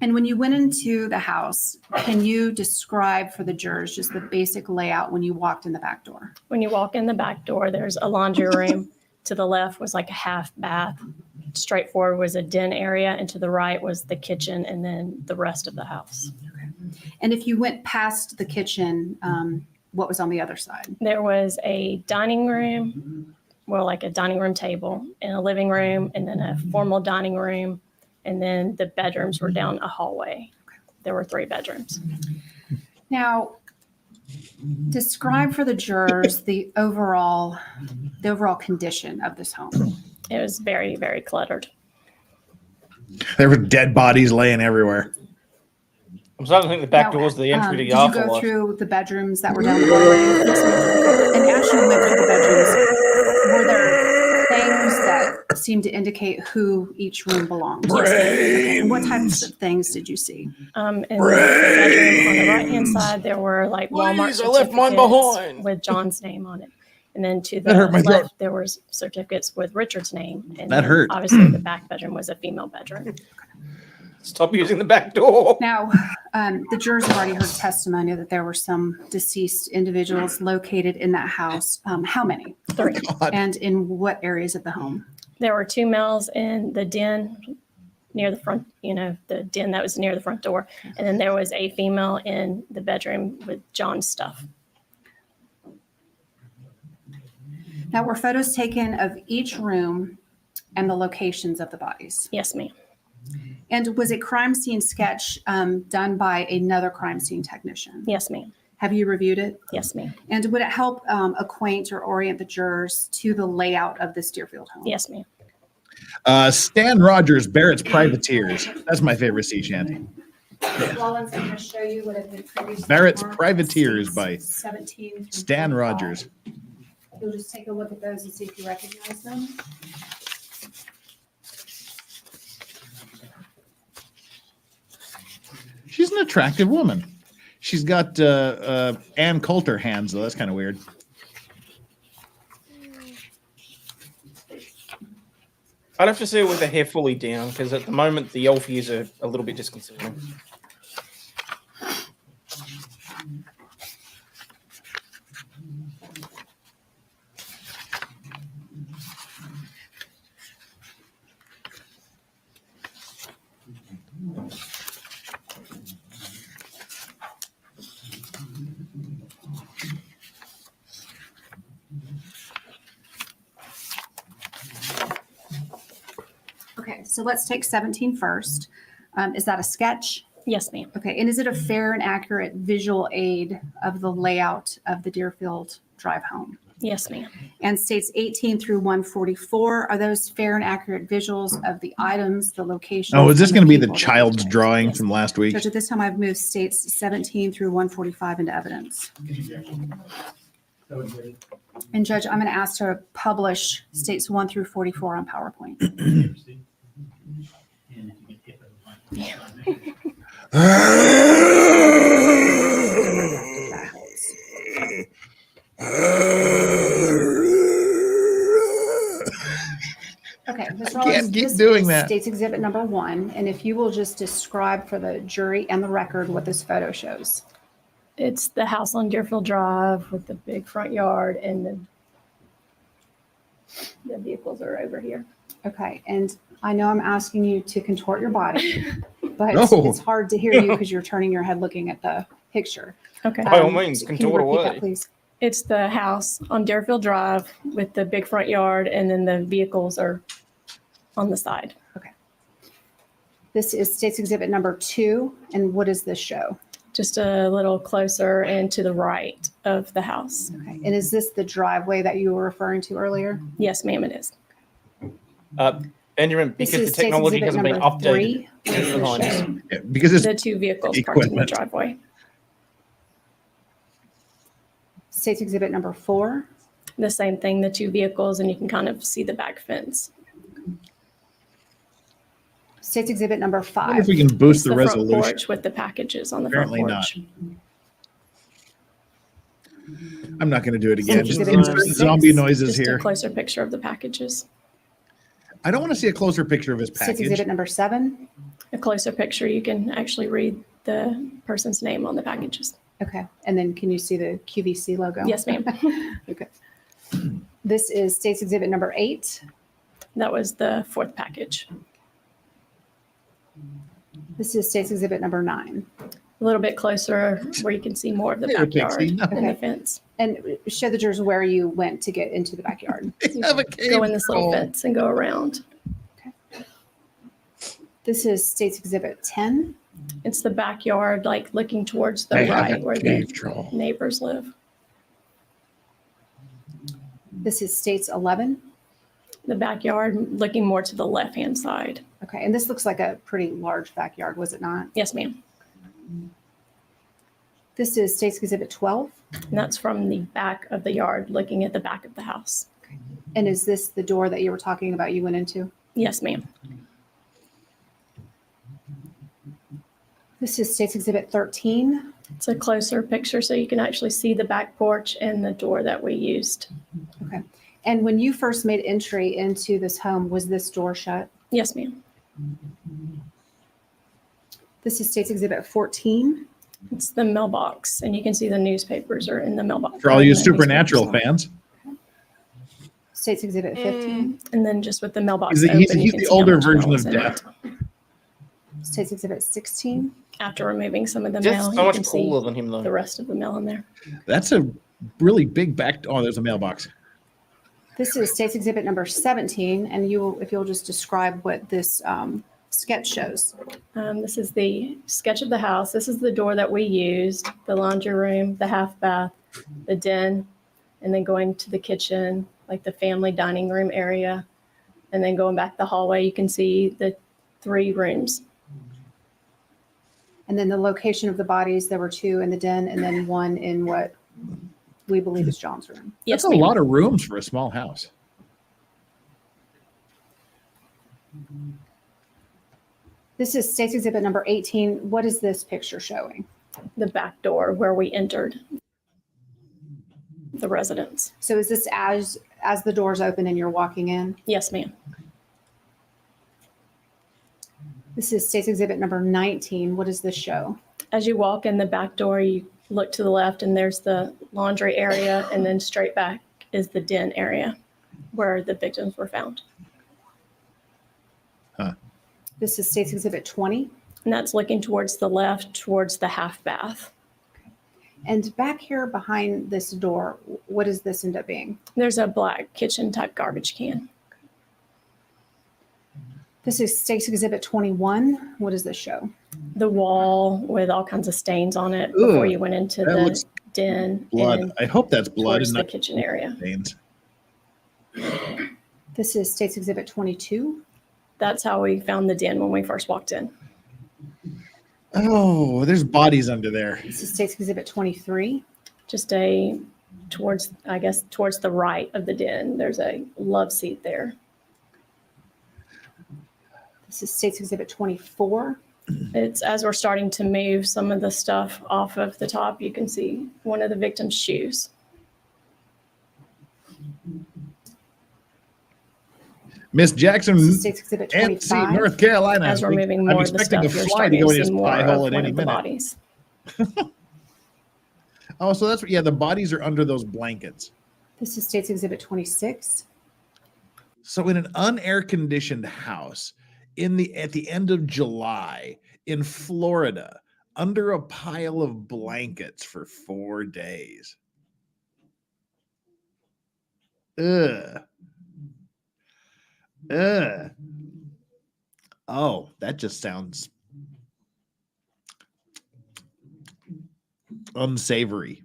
And when you went into the house, can you describe for the jurors just the basic layout when you walked in the back door? When you walk in the back door, there's a laundry room. To the left was like a half bath. Straight forward was a den area, and to the right was the kitchen, and then the rest of the house. And if you went past the kitchen, what was on the other side? There was a dining room, well, like a dining room table, and a living room, and then a formal dining room, and then the bedrooms were down a hallway. There were 3 bedrooms. Now, describe for the jurors the overall condition of this home. It was very, very cluttered. There were dead bodies laying everywhere. I'm starting to think the back Now, door's the entry to did the you go afterlife. through the bedrooms that were down the hallway? And as you went through the bedrooms, were there things that seemed to indicate who each room belonged to? Okay, and what types of things did you see? In the bedroom on the right-hand side, there were like Walmart Please, I left mine certificates behind. with John's name on it. And then to the That hurt my throat. left, there was certificates with Richard's name. And That then hurt. Obviously, the back bedroom was a female bedroom. Stop using the back door. Now, the jurors have already heard testimony that there were some deceased individuals located in that house. How many? 3. God. And in what areas of the home? There were 2 males in the den near the front, the den that was near the front door. And then there was a female in the bedroom with John's stuff. Now, were photos taken of each room and the locations of the bodies? Yes, ma'am. And was a crime scene sketch done by another crime scene technician? Yes, ma'am. Have you reviewed it? Yes, ma'am. And would it help acquaint or orient the jurors to the layout of this Deerfield home? Yes, ma'am. Stan Rogers, Barrett's Privateers. That's my favorite sea shanty. Rollins, I'm going to show you what have been previously Barrett's marked Privateers as by 17 through Stan 25. Rogers. You'll just take a look at those and see if you recognize them. She's an attractive woman. She's got Ann Coulter hands, though. That's kind of weird. I'd have to see it with the hair fully down because at the moment the elf ears are a little bit disconcerting. Okay, so let's take 17 first. Is that a sketch? Yes, ma'am. Okay, and is it a fair and accurate visual aid of the layout of the Deerfield Drive home? Yes, ma'am. And states 18 through 144, are those fair and accurate visuals of the items, the location? Oh, is this going to be the child's drawing from last week? Judge, at this time, I've moved states 17 through 145 into evidence. And Judge, I'm going to ask to publish states 1 through 44 on PowerPoint. Okay, Mr. Rollins, Can't keep this doing is that. States Exhibit number 1, and if you will just describe for the jury and the record what this photo shows. It's the house on Deerfield Drive with the big front yard, and the vehicles are over here. Okay, and I know I'm asking you to contort your body, but No. it's hard to hear you because you're turning your head looking at the picture. Okay. By all means, can you contort repeat that, away. please? It's the house on Deerfield Drive with the big front yard, and then the vehicles are on the side. This is States Exhibit number 2, and what does this show? Just a little closer and to the right of the house. Okay, and is this the driveway that you were referring to earlier? Yes, ma'am, it is. Benjamin, This because the is States technology Exhibit hasn't been number updated 3. since the 90s. Yeah, because it's The two vehicles parked in the Equipment. driveway. States Exhibit number 4. The same thing, the two vehicles, and you can kind of see the back fence. States Exhibit number I wonder 5. if we can boost It's the the front resolution. porch with the packages on the Apparently front not. porch. I'm not going to do it again. Just Exhibit insert number the zombie 6. noises Just a here. closer picture of the packages. I don't want to see a closer picture of his States package. Exhibit number 7. A closer picture, you can actually read the person's name on the packages. Okay, and then can you see the QVC logo? Yes, ma'am. Okay. This is States Exhibit number 8. That was the fourth package. This is States Exhibit number 9. A little bit closer where you can see more of the There, backyard Pixie, no. and the Okay. fence. And show the jurors where you went to get into the backyard. They have a cave Go in this little troll. fence and go around. This is States Exhibit 10. It's the backyard, like looking towards the They have right a where cave the troll. neighbors live. This is States 11. The backyard looking more to the left-hand side. Okay, and this looks like a pretty large backyard, was it not? Yes, ma'am. This is States Exhibit 12. And that's from the back of the yard, looking at the back of the house. And is this the door that you were talking about you went into? Yes, ma'am. This is States Exhibit 13. It's a closer picture so you can actually see the back porch and the door that we used. Okay. And when you first made entry into this home, was this door shut? Yes, ma'am. This is States Exhibit 14. It's the mailbox, and you can see the newspapers are in the mailbox. For all you The Supernatural newspapers. fans, States Exhibit 15. And then just with the mailbox he's, open, he's, you he's can the see how older much mail version is of in Death. it. States Exhibit 16. After removing some of the Just mail, so you much can cooler see than him, the though. rest of the mail in there. That's a really big back. Oh, there's a mailbox. This is States Exhibit number 17. And you will, if you'll just describe what this sketch shows. This is the sketch of the house. This is the door that we used, the laundry room, the half bath, the den, and then going to the kitchen, like the family dining room area. And then going back the hallway, you can see the 3 rooms. And then the location of the bodies, there were 2 in the den and then 1 in what we believe is John's room. Yes, That's a ma'am. lot of rooms for a small house. This is States Exhibit number 18. What is this picture showing? The back door where we entered the residence. So is this as the doors open and you're walking in? Yes, ma'am. This is State's Exhibit number 19. What does this show? As you walk in the back door, you look to the left and there's the laundry area, and then straight back is the den area where the victims were found. This is State's Exhibit 20. And that's looking towards the left, towards the half bath. And back here behind this door, what does this end up being? There's a black kitchen type garbage can. This is State's Exhibit 21. What does this show? The wall with all kinds of stains on it before Ugh, you went into that the looks den. Blood. And I hope that's blood towards and the not kitchen area. stains. This is State's Exhibit 22. That's how we found the den when we first walked in. Oh, there's bodies under there. This is State's Exhibit 23. Just towards the right of the den. There's a love seat there. This is State's Exhibit 24. It's as we're starting to move some of the stuff off of the top, you can see one of the victim's shoes. Miss Jackson, This is State's Exhibit and see 25. North Carolina. As we're moving I'm more of the expecting stuff, a you're fly to starting go to in his see more pie of hole at one any of the minute. bodies. Oh, so that's the bodies are under those blankets. This is State's Exhibit 26. So in an unair conditioned house at the end of July in Florida, under a pile of blankets for 4 days. Ugh. Ugh. Oh, that just sounds unsavory.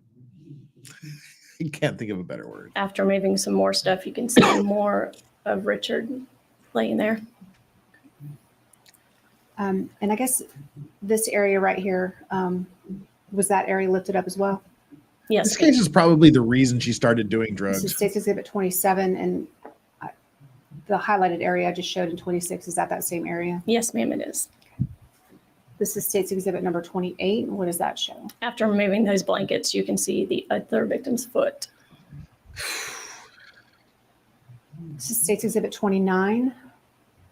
I can't think of a better word. After moving some more stuff, you can see more of Richard laying there. And I guess this area right here, was that area lifted up as well? Yes, This case is probably the reason she started doing This is drugs. State's Exhibit 27, and the highlighted area I just showed in 26, is that same area? yes, ma'am, it is. This is State's Exhibit number 28. What does that show? After removing those blankets, you can see the other victim's foot. This is State's Exhibit 29,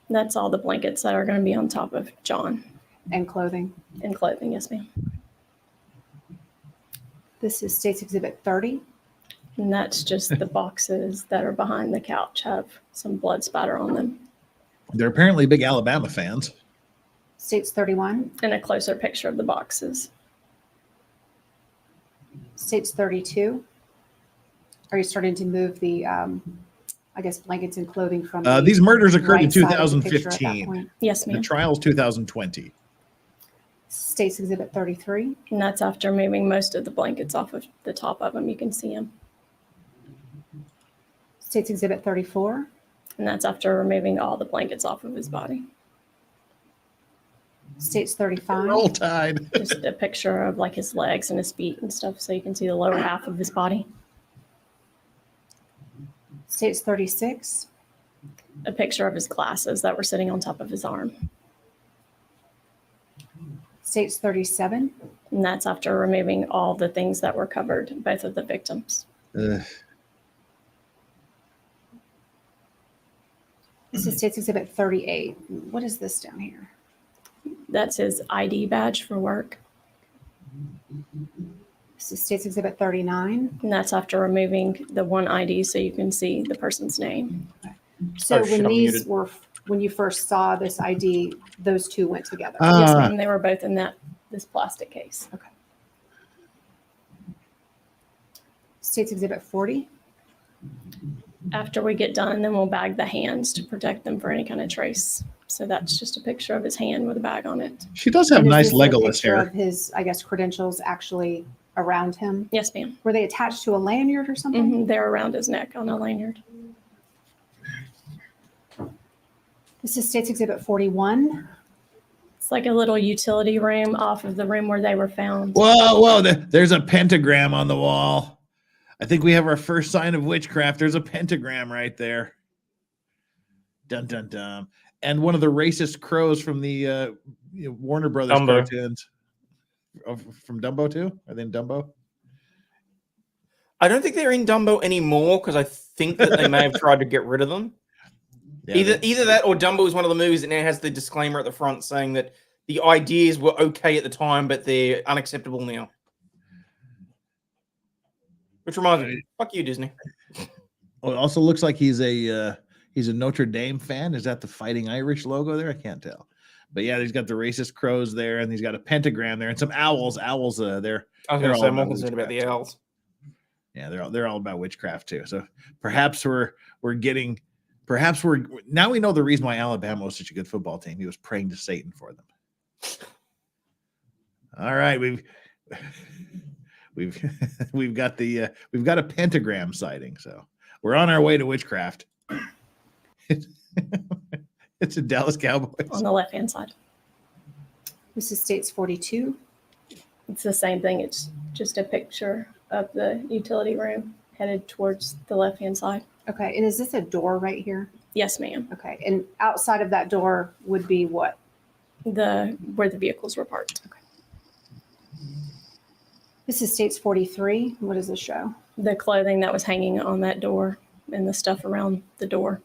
That's all the blankets that are going to be on top of John and clothing. and clothing. Yes, ma'am. This is State's Exhibit 30. And that's just the boxes that are behind the couch have some blood spatter on them. They're apparently big Alabama fans. State's 31. And a closer picture of the boxes. State's 32. Are you starting to move the, blankets and clothing from These murders occurred in right side of the picture at that 2015. point? Yes, The ma'am. trial's 2020. State's Exhibit 33. And that's after moving most of the blankets off of the top of them. You can see them. State's Exhibit 34. And that's after removing all the blankets off of his body. State's Roll 35. Tide. Just a picture of like his legs and his feet and stuff so you can see the lower half of his body. State's 36. A picture of his glasses that were sitting on top of his arm. State's 37. And that's after removing all the things that were covered, both of the victims. Ugh. This is State's Exhibit 38. What is this down here? That's his ID badge for work. This is State's Exhibit 39. And that's after removing the one ID so you can see the person's name. So Oh, shit, when I'm these muted. were, when you first saw this ID, those two went together. Yes, ma'am. They were both in this plastic case. State's Exhibit 40. After we get done, then we'll bag the hands to protect them for any kind of trace. So that's just a picture of his hand with a bag on it. She does have And is nice this a Legolas picture hair. of his, credentials actually around him. Yes, ma'am. Were they attached to a lanyard or something? They're around his neck on a lanyard. This is State's Exhibit 41. It's like a little utility room off of the room where they were found. Whoa, there's a pentagram on the wall. I think we have our first sign of witchcraft. There's a pentagram right there. Dun, dun, dun. And one of the racist crows from the Warner Brothers Dumbo. cartoons. Oh, from Dumbo too? Are they in Dumbo? I don't think they're in Dumbo anymore because I think that they may have tried to get rid of them. Yeah, Either that or Dumbo is one of the movies that now has the disclaimer at the front saying that the ideas were okay at the time, but they're unacceptable now. Which reminds me, fuck you, Disney. Oh, it also looks like he's a Notre Dame fan. Is that the Fighting Irish logo there? I can't tell. But yeah, he's got the racist crows there, and he's got a pentagram there, and some owls. Owls, they're I was going to say, I'm more concerned about the owls. Yeah, they're all about witchcraft too. So perhaps we're now we know the reason why Alabama was such a good football team. He was praying to Satan for them. All right, we've got a pentagram sighting, so we're on our way to witchcraft. It's a Dallas Cowboys On the left-hand side. This is States 42. It's the same thing. It's just a picture of the utility room headed towards the left-hand side. Okay, and is this a door right here? Yes, ma'am. Okay, and outside of that door would be what? Where the vehicles were parked. This is States 43. What does this show? The clothing that was hanging on that door and the stuff around the door.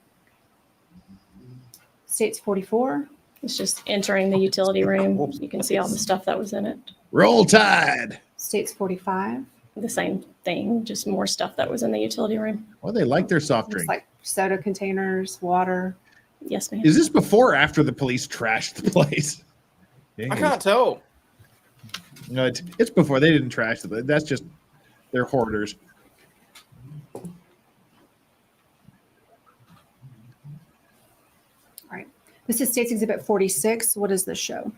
States 44. It's just entering the utility room. You can see all the stuff that was in it. Roll Tide. States 45. The same thing, just more stuff that was in the utility room. Well, they like their soft Looks drink. like soda containers, water. Yes, ma'am. Is this before or after the police trashed the place? I can't tell. No, it's before. They didn't trash the place. That's just they're hoarders. All right. This is States Exhibit 46. What does this show?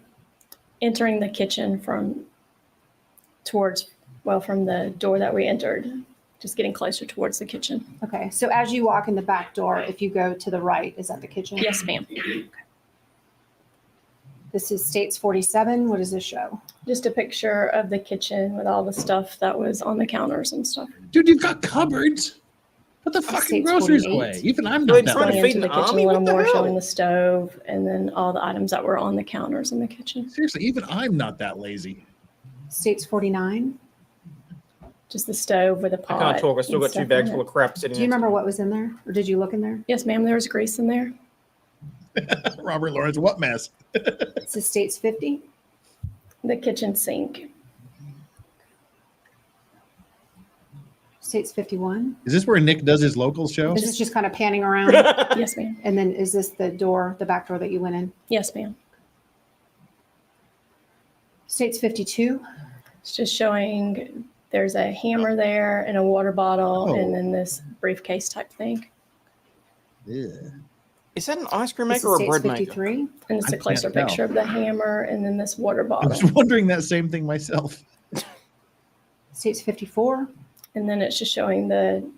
Entering the kitchen from the door that we entered, just getting closer towards the kitchen. Okay, so as you walk in the back door, if you go to the right, is that the kitchen? Yes, ma'am. This is States 47. What does this show? Just a picture of the kitchen with all the stuff that was on the counters and stuff. Dude, you've got cupboards. Put the fucking States groceries 48. away. Even I'm They're not that trying to lazy. Going feed into an the kitchen army? a little What the more, hell? showing the stove and then all the items that were on the counters in the kitchen. Seriously, even I'm not that lazy. States 49. Just the stove with a I pot. can't talk. I still and got two stuff bags in full it. of crap sitting Do you next to remember me. what was in there? Or did you look in there? Yes, ma'am. There was grease in there. Robert Lawrence, what mess? This is States 50. The kitchen sink. States 51. Is this where Nick does his local show? Is this just kind of panning around? Yes, ma'am. And then is this the door, the back door that you went in? Yes, ma'am. States 52. It's just showing there's a hammer there and a water bottle and then this briefcase type thing. Yeah. Is that an ice cream This maker is or a States bread maker? 53. And it's I a can't closer tell. picture of the hammer and then this water I bottle. was wondering that same thing myself. States 54. And then it's just showing the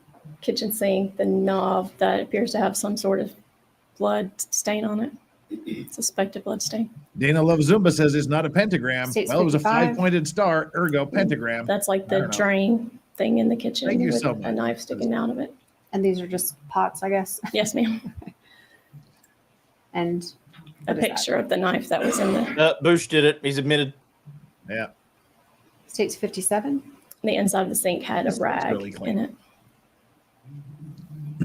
kitchen sink, the knob that appears to have some sort of blood stain on it. Suspected blood stain. Dana Love Zumba says it's not a pentagram. States Well, it was a 55. 5-pointed star, ergo pentagram. That's like I the don't know. drain thing in the kitchen Thank you with so a much. knife sticking out of it. And these are just pots, I guess. Yes, ma'am. And A what is that? picture of the knife that was in the Bush did it. He's admitted. Yeah. States 57. inside of the sink had a This looks rag really clean. in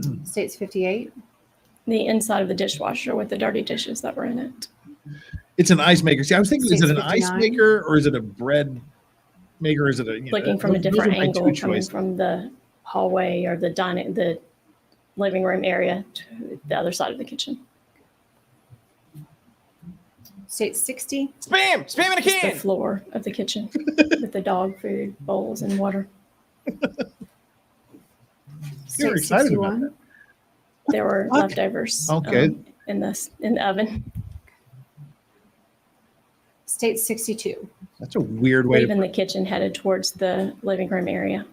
it. States 58. The inside of the dishwasher with the dirty dishes that were in it. It's an ice maker. See, I was thinking, is it an ice 659. maker or is it a bread maker? Or is it a Looking from a those are different my two angle, coming choices. from the hallway or the living room area to the other side of the kitchen. States 60. Spam! Spam in a Just the can! floor of the kitchen with the dog food, bowls, and water. You were States excited about 61. that. There were What? leftovers Okay. in the oven. States 62. That's a weird way Leaving to the kitchen headed towards the living room area.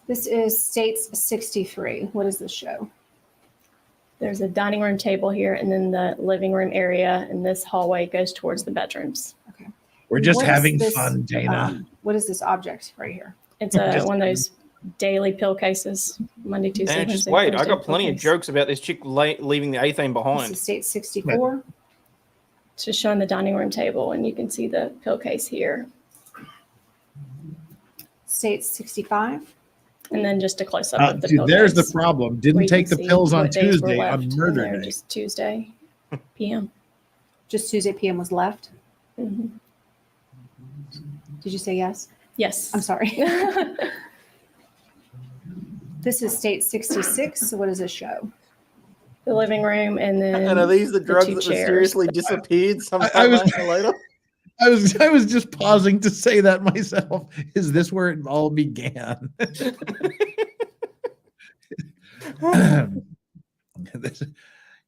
This is States 63. What does this show? There's a dining room table here, and then the living room area, and this hallway goes towards the bedrooms. We're just What is having this, fun, Dana. what is this object right here? It's Just- one of those daily pill cases, Monday, Tuesday, And just Wednesday, wait, I Thursday got plenty pill of case. jokes about this chick leaving the A-theme This behind. is States 64. It's just showing the dining room table, and you can see the pill case here. States 65. And then just a close up of the See, there's the pillowcase, problem. where Didn't you take can the see pills on what days were Tuesday left on in murder there, day. just Tuesday PM. Just Tuesday PM was left. Mhm. Did you say yes? Yes. I'm sorry. This is state 66. So what does this show? The living room, and then And are these the drugs two that chairs. mysteriously disappeared sometime I was- later? I was just pausing to say that myself. Is this where it all began?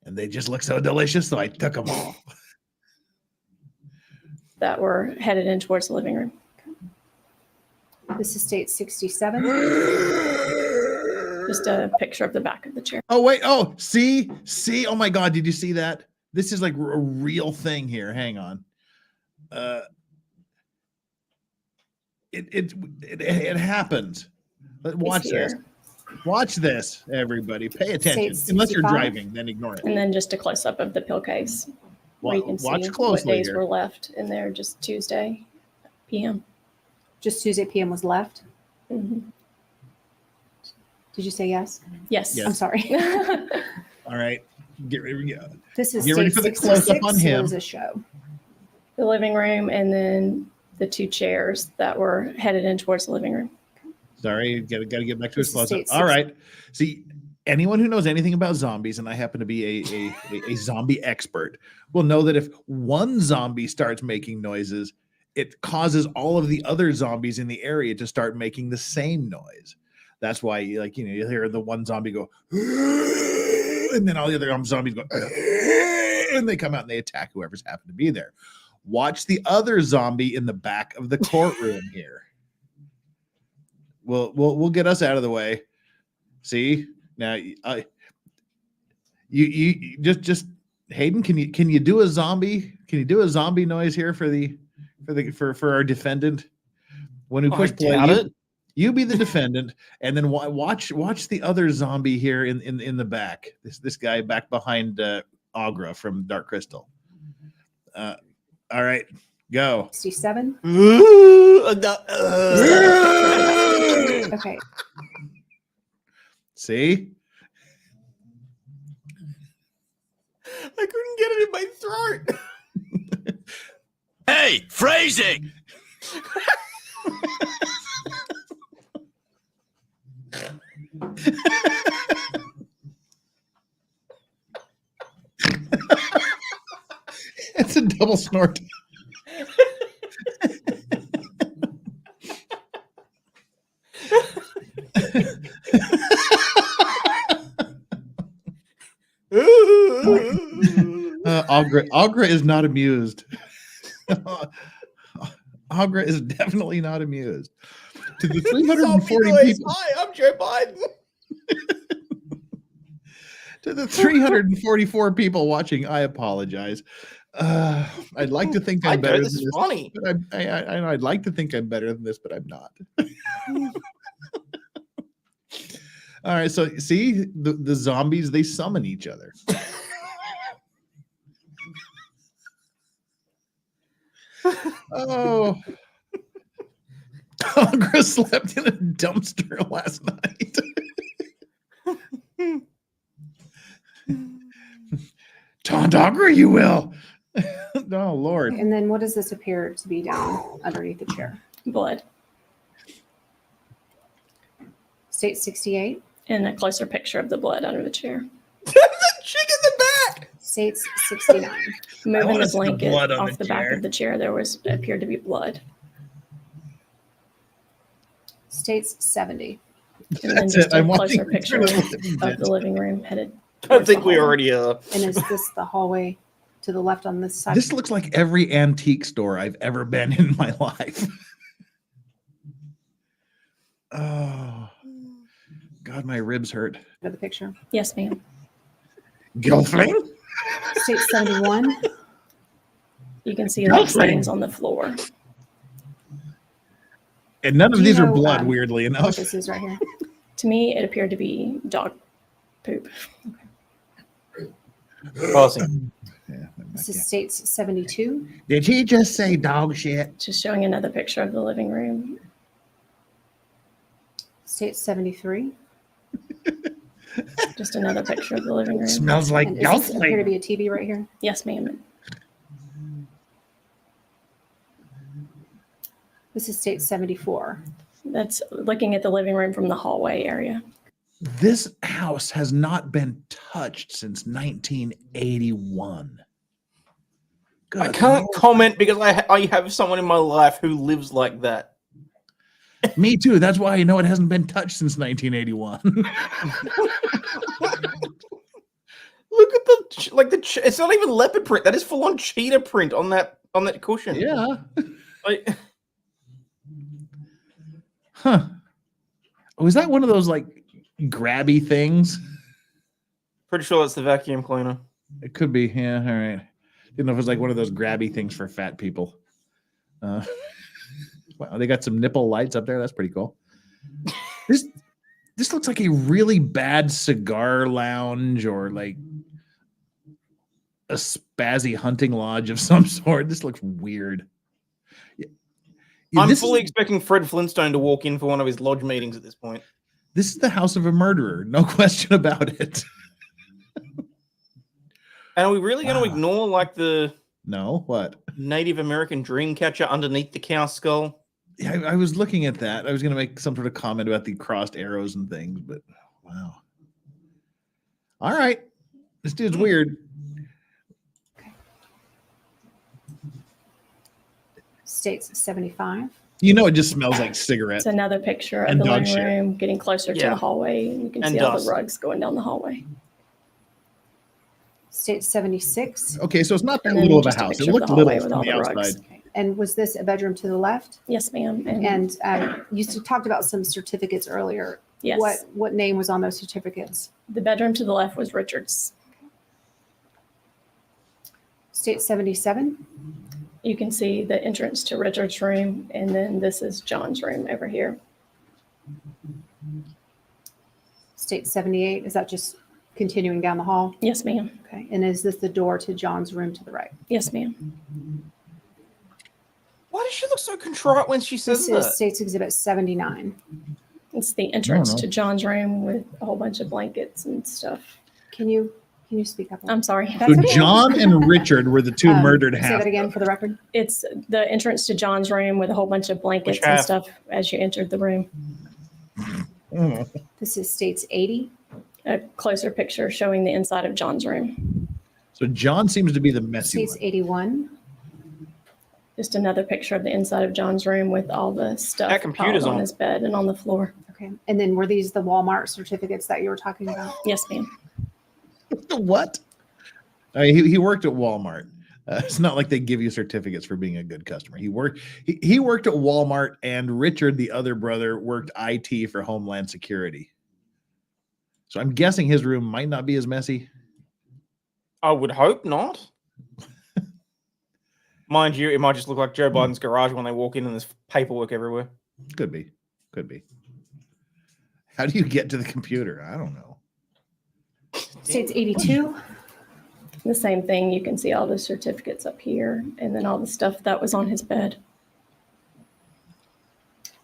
And they just look so delicious, so I took them all. that were headed in towards the living room. This is state 67. Just a picture of the back of the chair. Oh wait! Oh, see! Oh my God! Did you see that? This is like a real thing here. Hang on. It happens. But watch It's this. here. Watch this, everybody. Pay attention. State Unless you're 65. driving, then ignore it. And then just a close up of the pill case, where you can Watch see what closely days here. were left in there, just Tuesday PM. Just Tuesday PM was left. Mhm. Did you say yes? Yes. Yes. I'm sorry. All right. Get ready. This is Get ready state for the close-up 66. on So him. what does this show? The living room, and then the two chairs that were headed in towards the living room. Sorry, gotta get back to his This is close up. state All 60. right. See, anyone who knows anything about zombies, and I happen to be a zombie expert, will know that if one zombie starts making noises, it causes all of the other zombies in the area to start making the same noise. That's why, you hear the one zombie go, and then all the other zombies go, and they come out and they attack whoever's happened to be there. Watch the other zombie in the back of the courtroom here. We'll get us out of the way. See now, you just Hayden, can you do a zombie? Can you do a zombie noise here for our defendant? When we push play, doubt it. you be the defendant, and then watch the other zombie here in the back. This guy back behind Agra from Dark Crystal. All right, go. 67. Okay. See, I couldn't get it in my throat. Hey, phrasing! it's a double snort. Agra is not amused. Agra is definitely not amused. To the 340 people, Hi, I'm Joe Biden. to the 344 people watching, I apologize. I'd like to think I'm better than This is this. funny. But I know I'd like to think I'm better than this, but I'm not. All right, so see the zombies, they summon each other. Oh, Congress slept in a dumpster last night. Tondagra, you will. Oh, Lord. And then what does this appear to be down underneath the chair? Blood. State 68. And a closer picture of the blood under the chair. The chick in the back. States 69. Moving wanna the see the blanket blood on off the the back chair. of the chair, there appeared to be blood. States 70. And then That's just it. a I'm closer watching picture of the living room headed. I towards the think we hallway. already are. And is this the hallway to the left on this side? This looks like every antique store I've ever been in my life. Oh, God, my ribs hurt. of the picture. Yes, ma'am. Gelfling? State 71. You can see the stains on the floor. And none of Do you these are know, blood, weirdly What enough. this is right here. To me, it appeared to be dog poop. Passing. This is states 72. Did he just say dog shit? Just showing another picture of the living room. State 73. Just another picture of the living room. Smells like And does this appear to be a TV right here? Yes, ma'am. This is state 74. That's looking at the living room from the hallway area. This house has not been touched since 1981. I Good can't Lord. comment because I have someone in my life who lives like that. Me too. That's why I know it hasn't been touched since 1981. Look at it's not even leopard print. That is full on cheetah print on that cushion. Yeah. Like, Huh. Oh, is that one of those like grabby things? pretty sure that's the vacuum cleaner. It could be. Yeah. All right. Didn't know if it was like one of those grabby things for fat people. Wow, they got some nipple lights up there. That's pretty cool. This looks like a really bad cigar lounge or like a spazzy hunting lodge of some sort. This looks weird. Yeah, I'm this fully is, expecting Fred Flintstone to walk in for one of his lodge meetings at this point. this is the house of a murderer. No question about it. And are we really going Wow. to ignore like the No, what? Native American dream catcher underneath the cow skull? Yeah, I was looking at that. I was going to make some sort of comment about the crossed arrows and things, but wow. All right. This dude's weird. States 75. You know, it just smells like cigarette. It's another picture of And the dog living shit. room getting closer to Yeah. the hallway. And you can And see all dust. the rugs going down the hallway. State 76. Okay, so it's not that And then little of a just a house. It picture of looked the little hallway with from all the the rugs. outside. Okay. And was this a bedroom to the left? Yes, ma'am. And you talked about some certificates earlier. yes, What name was on those certificates? the bedroom to the left was Richard's. State 77. You can see the entrance to Richard's room, and then this is John's room over here. State 78. Is that just continuing down the hall? Yes, ma'am. Okay. And is this the door to John's room to the right? Yes, ma'am. Why does she look so contrite when she says This is that? States Exhibit 79. It's the entrance know. to John's room with a whole bunch of blankets and stuff. Can you speak up? I'm sorry. That's So okay. John and Richard were the two murdered Say half. that again for the record. It's the entrance to John's room with a whole bunch of blankets Which and half? stuff as you entered the room. This is States 80. A closer picture showing the inside of John's room. So John seems to be the messy States one. 81. Just another picture of the inside of John's room with all the stuff That computer's piled on on. his bed and on the floor. Okay. And then were these the Walmart certificates that you were talking about? Yes, ma'am. What? I mean, he worked at Walmart. It's not like they give you certificates for being a good customer. He worked at Walmart, and Richard, the other brother, worked IT for Homeland Security. So I'm guessing his room might not be as messy. I would hope not. Mind you, it might just look like Joe Biden's garage when they walk in and there's paperwork everywhere. Could be. How do you get to the computer? I don't know. States 82. The same thing. You can see all the certificates up here and then all the stuff that was on his bed.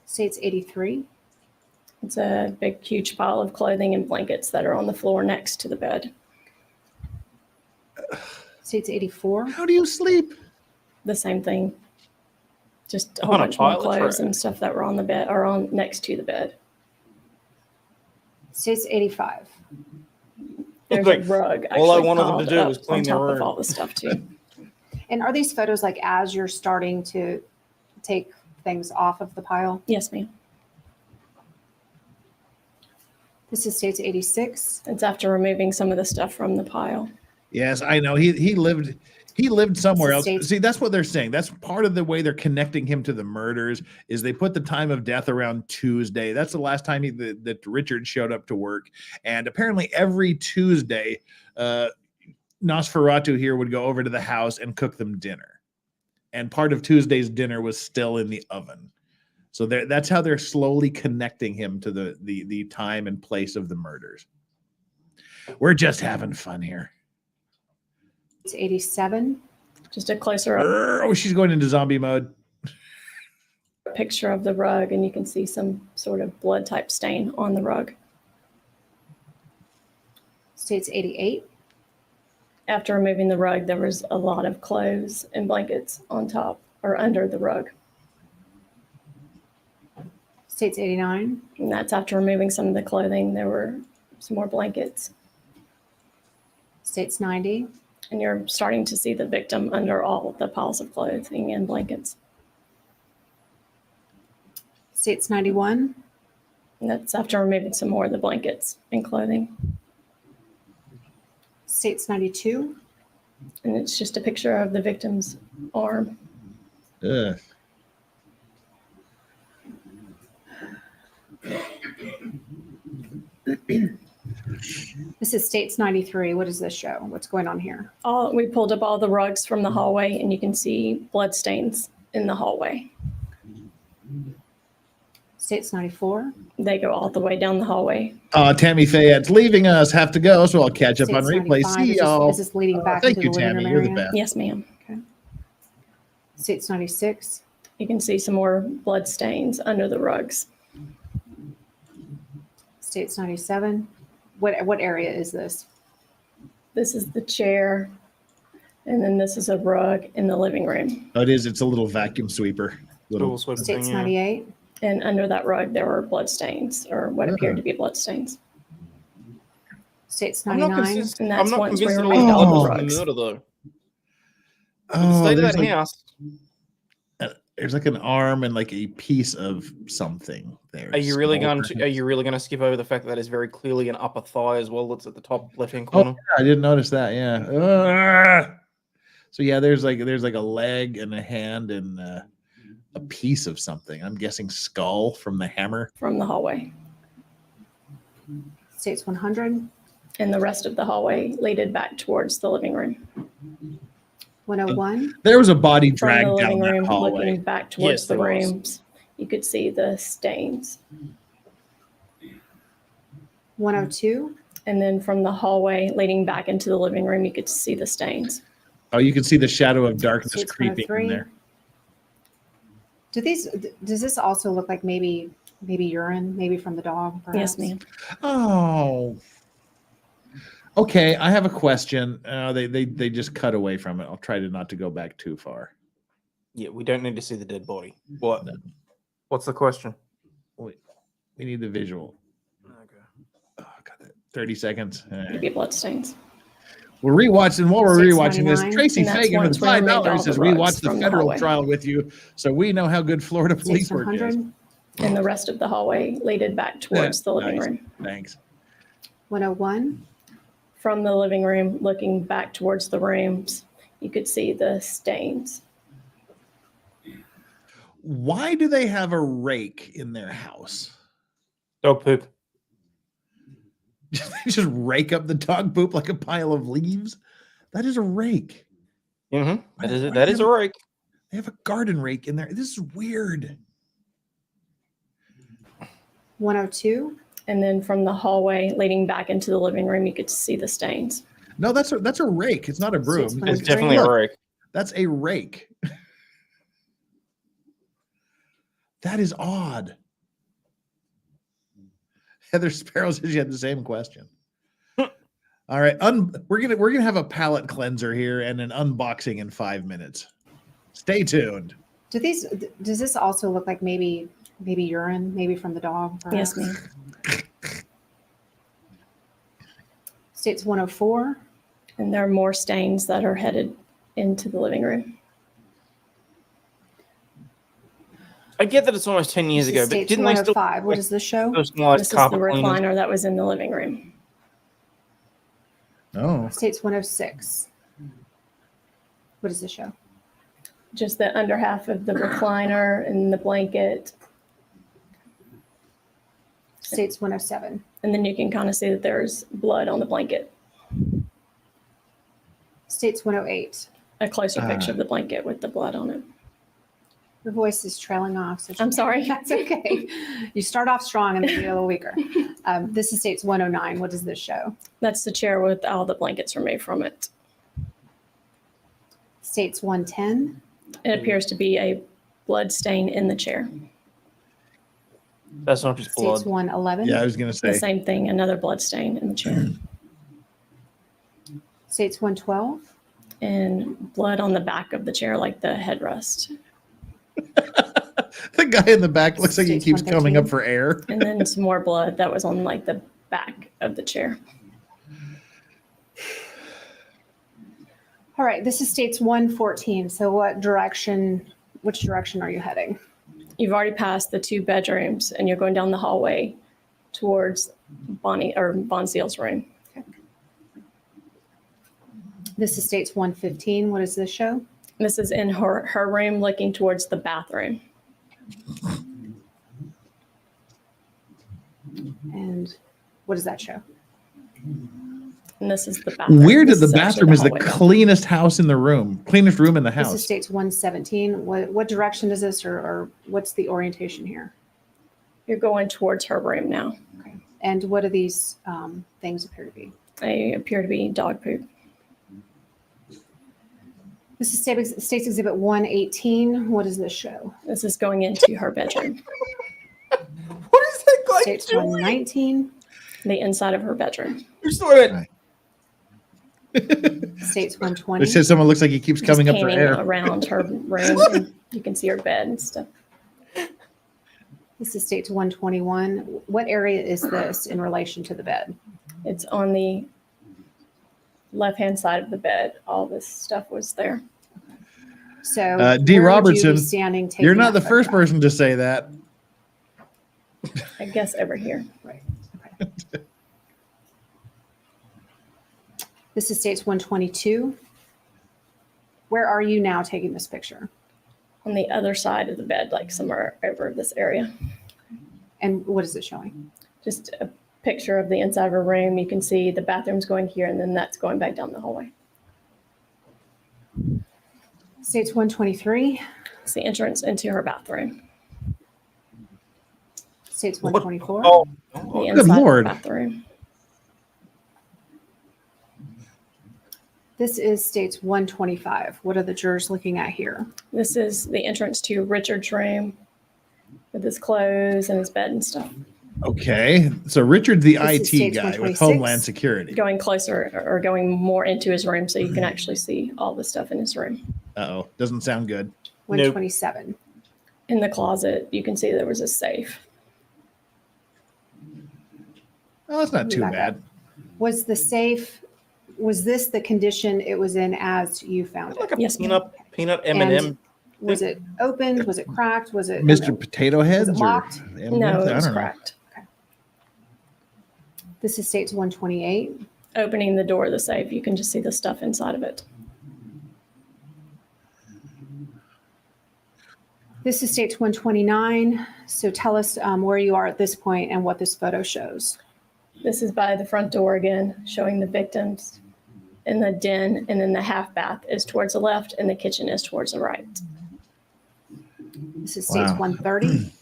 States 83. It's a big, huge pile of clothing and blankets that are on the floor next to the bed. States 84. How do you sleep? The same thing. Just a On whole a bunch more pile of clothes trash. and stuff that were on the bed or on next to the bed. States 85. There's Like, a rug. all I actually wanted them to piled do up was clean on their top of room. all the stuff too. And are these photos like as you're starting to take things off of the pile? Yes, ma'am. This is States 86. It's after removing some of the stuff from the pile. Yes, I know. He lived somewhere else. State- See, that's what they're saying. That's part of the way they're connecting him to the murders is they put the time of death around Tuesday. That's the last time that Richard showed up to work. And apparently every Tuesday, Nosferatu here would go over to the house and cook them dinner. And part of Tuesday's dinner was still in the oven. So that's how they're slowly connecting him to the time and place of the murders. We're just having fun here. It's 87. Just a closer up. Oh, she's going into zombie mode. picture of the rug, and you can see some sort of blood type stain on the rug. States 88. After removing the rug, there was a lot of clothes and blankets on top or under the rug. States 89. And that's after removing some of the clothing. There were some more blankets. States 90. And you're starting to see the victim under all of the piles of clothing and blankets. States 91. And that's after removing some more of the blankets and clothing. States 92. And it's just a picture of the victim's arm. Ugh. This is States 93. What does this show? What's going on here? We pulled up all the rugs from the hallway, and you can see blood stains in the hallway. States 94. They go all the way down the hallway. Tammy Fayette's leaving us. Have to go, so I'll catch up on States replay. 95. See y'all. Is this leading back Thank into you, the living Tammy. room You're the area? best. Yes, ma'am. States 96. You can see some more blood stains under the rugs. States 97. What area is this? This is the chair, and then this is a rug in the living room. Oh, it is. It's a little vacuum sweeper. Little. States 98. And under that rug, there were blood stains, or what appeared to be blood stains. States I'm not 99. convinced, And I'm that's not once we convinced that removed all the all was rugs. the murder, though. The Oh, state of there's that like, house. there's like an arm and like a piece of something there. Are you really Skull, going to? Are you really going to skip over the fact that that is very clearly an upper thigh as well? That's at the top left-hand Oh, corner. yeah, I didn't notice that. Yeah. Ugh. So yeah, there's like a leg and a hand and a piece of something. I'm guessing skull from the hammer. From the hallway. States 100. And the rest of the hallway leaded back towards the living room. 101. There was a body From dragged the down living that room, hallway. looking back towards Yes, the there was. rooms, you could see the stains. 102. And then from the hallway leading back into the living room, you could see the stains. Oh, you can see the shadow of darkness States creeping in 103. there. Does this also look like maybe urine, maybe from the dog? Yes, perhaps? ma'am. Oh. Okay, I have a question. They just cut away from it. I'll try to not to go back too far. Yeah, we don't need to see the dead body. What? What's the question? Wait, we need the visual. Okay. Oh, got that. 30 seconds. Could be blood stains. We're rewatching. While we're States rewatching this, 99. Tracy And that's Fagan with once we removed all $5 the says rugs rewatch the from the federal hallway. trial with you, so we know how good Florida police States work is. 100. And the rest of the hallway leaded back towards the living Nice. room. Thanks. 101. From the living room, looking back towards the rooms, you could see the stains. Why do they have a rake in their house? Dog poop. They just rake up the dog poop like a pile of leaves. That is a rake. Mm-hmm. That is Why it. That do is they a rake. They have a garden rake in there. This is weird. 102. And then from the hallway leading back into the living room, you could see the stains. No, that's a rake. It's not a broom. It's It's Agree. definitely a Look, rake. That's a rake. That is odd. Heather Sparrow says she had the same question. All right, we're gonna have a palate cleanser here and an unboxing in 5 minutes. Stay tuned. Does this also look like maybe urine, maybe from the dog? Yes, perhaps? ma'am. States 104. And there are more stains that are headed into the living room. I get that it's almost 10 years This ago, is but States didn't they still 105. What is this show? personalized This is the carpet cleaners? recliner that was in the living room. Oh, States 106. What is this show? Just the under half of the recliner and the blanket. States 107. And then you can kind of see that there's blood on the blanket. States 108. A closer picture of the blanket with the blood on it. Your voice is trailing off. So I'm sorry. That's okay. You start off strong and then you get a little weaker. This is States 109. What does this show? That's the chair with all the blankets removed from it. States 110. It appears to be a blood stain in the chair. That's not just blood. States 111. Yeah, I was gonna The say. same thing, another blood stain in the chair. States 112. And blood on the back of the chair, like the headrest. The guy in the back looks like he States keeps coming 113. up for air. And then some more blood that was on like the back of the chair. All right, this is states 114. So which direction are you heading? You've already passed the 2 bedrooms and you're going down the hallway towards Von Seal's room. This is states 115. What does this show? This is in her room looking towards the bathroom. And what does that show? And this is the bathroom. Weird that This the actually bathroom is the hallway. cleanest house in the room, cleanest room in the This is house. states 117. What direction is this, or what's the orientation here? You're going towards her room now. Okay. And what do these things appear to be? They appear to be dog poop. This is states exhibit 118. What does this show? This is going into her bedroom, What is that guy States doing? 119. the inside of her bedroom. You saw it. States 120. It says someone looks like he keeps coming Just up for panning air. around her room, and you can see her bed and stuff. This is states 121. What area is this in relation to the bed? It's on the left-hand side of the bed. All this stuff was there. So, D. where would you be Robertson, standing taking You're not the that first photograph? person to say that. I guess over here. Right. Okay. This is states 122. Where are you now taking this picture? On the other side of the bed, like somewhere over this area. And what is it showing? Just a picture of the inside of her room. You can see the bathroom's going here, and then that's going back down the hallway. States 123. It's the entrance into her bathroom. States 124. Oh, The inside Lord. of the bathroom. This is states 125. What are the jurors looking at here? This is the entrance to Richard's room with his clothes and his bed and stuff. Okay. So Richard's the This is IT states guy with 126. Homeland Security. Going closer or going more into his room so you can actually see all the stuff in his room. Uh-oh. Doesn't sound good. 127. In the closet, you can see there was a safe. Oh, that's not too Back bad. up. Was the safe, was this the condition it was in as you found like it? a Yes, peanut M&M. Was it opened? Was it cracked? Was it Mr. Potato Heads? Was it locked? No, it I was don't know. cracked. This is states 128. Opening the door of the safe, you can just see the stuff inside of it. This is states 129. So tell us where you are at this point and what this photo shows. This is by the front door again, showing the victims in the den, and then the half bath is towards the left and the kitchen is towards the right. This is states Wow. 130.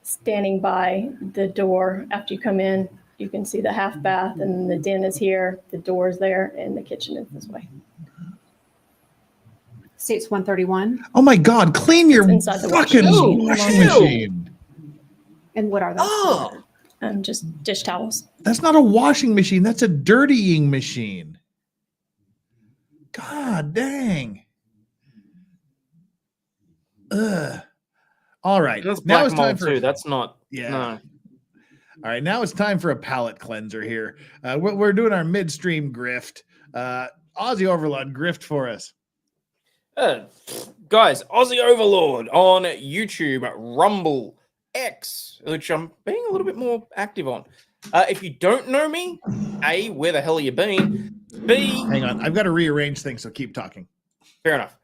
Standing by the door after you come in, you can see the half bath, and then the den is here, the door is there, and the kitchen is this way. States 131. Oh my God! Clean your It's inside the fucking washing machine. washing Ew. machine. And what are those? Oh, Just dish towels. That's not a washing machine. That's a dirtying machine. God dang. Ugh. All right. that's Now black it's time mold for too. That's not. Yeah. No. All right, now it's time for a palate cleanser here. We're doing our midstream grift. Aussie Overlord, grift for us. Guys, Aussie Overlord on YouTube, Rumble, X, which I'm being a little bit more active on. If you don't know me, A, where the hell are you been? B, Hang on, I've got to rearrange things, so keep talking. fair enough.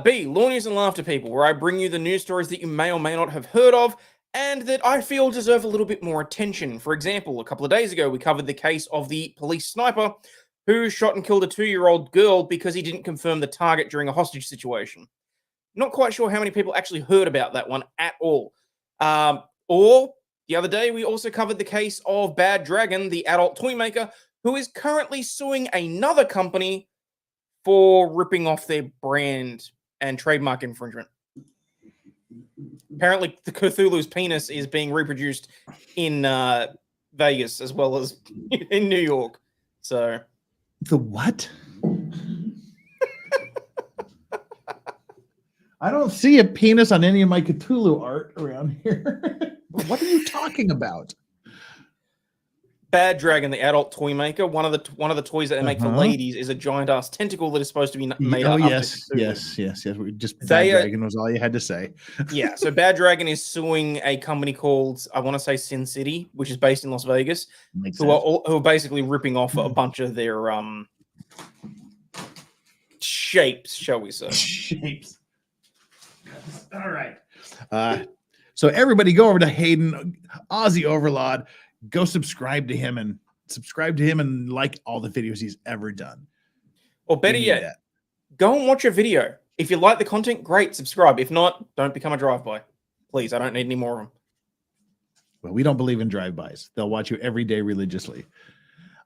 B, Law News and Laughter People, where I bring you the news stories that you may or may not have heard of and that I feel deserve a little bit more attention. For example, a couple of days ago, we covered the case of the police sniper who shot and killed a 2-year-old girl because he didn't confirm the target during a hostage situation. Not quite sure how many people actually heard about that one at all. Or the other day, we also covered the case of Bad Dragon, the adult toy maker, who is currently suing another company for ripping off their brand and trademark infringement. Apparently, the Cthulhu's penis is being reproduced in Vegas as well as in New York. So The what? I don't see a penis on any of my Cthulhu art around here. What are you talking about? Bad Dragon, the adult toy maker, one of the toys that they make for Uh-huh. ladies is a giant ass tentacle that is supposed to be made Oh up. yes, yes. We just Bad They, Dragon was all you had to say. Yeah, so Bad Dragon is suing a company called, I want to say, Sin City, which is based in Las Vegas, Makes who are basically ripping off a bunch of their shapes, shall we say? Shapes. All right. So everybody go over to Hayden, Aussie Overlord. Go subscribe to him and like all the videos he's ever done. Or better We need yet, that. go and watch a video. If you like the content, great, subscribe. If not, don't become a drive-by. Please, I don't need any more of them. Well, we don't believe in drive-bys. They'll watch you every day religiously.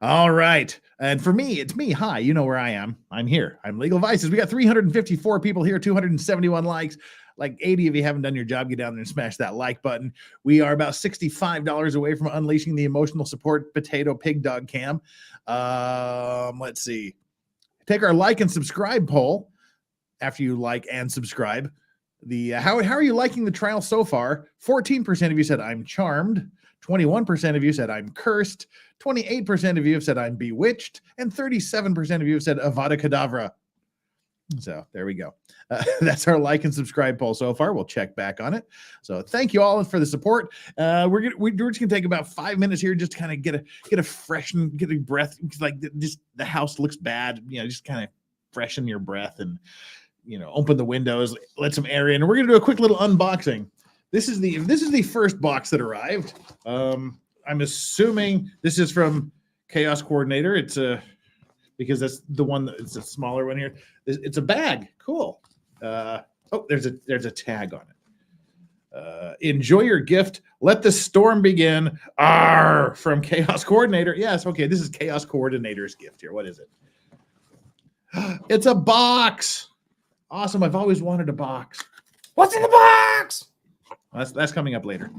All right. And for me, it's me. Hi, you know where I am. I'm here. I'm Legal Vices. We got 354 people here, 271 likes. Like 80 of you haven't done your job, get down there and smash that like button. We are about $65 away from unleashing the emotional support potato pig dog cam. Let's see. Take our like and subscribe poll after you like and subscribe. The how are you liking the trial so far? 14% of you said I'm charmed. 21% of you said I'm cursed. 28% of you have said I'm bewitched. And 37% of you have said Avada Kedavra. So there we go. That's our like and subscribe poll so far. We'll check back on it. So thank you all for the support. We're just gonna take about 5 minutes here, just to kind of get a freshen, get a breath. Like just the house looks bad, just kind of freshen your breath and open the windows, let some air in. And we're gonna do a quick little unboxing. This is the first box that arrived. I'm assuming this is from Chaos Coordinator. It's because that's the one it's a smaller one here. It's a bag. Cool. There's a tag on it. Enjoy your gift. Let the storm begin. Arr, from Chaos Coordinator. Yes, okay. This is Chaos Coordinator's gift here. What is it? It's a box. Awesome. I've always wanted a box. What's in the box? That's coming up later.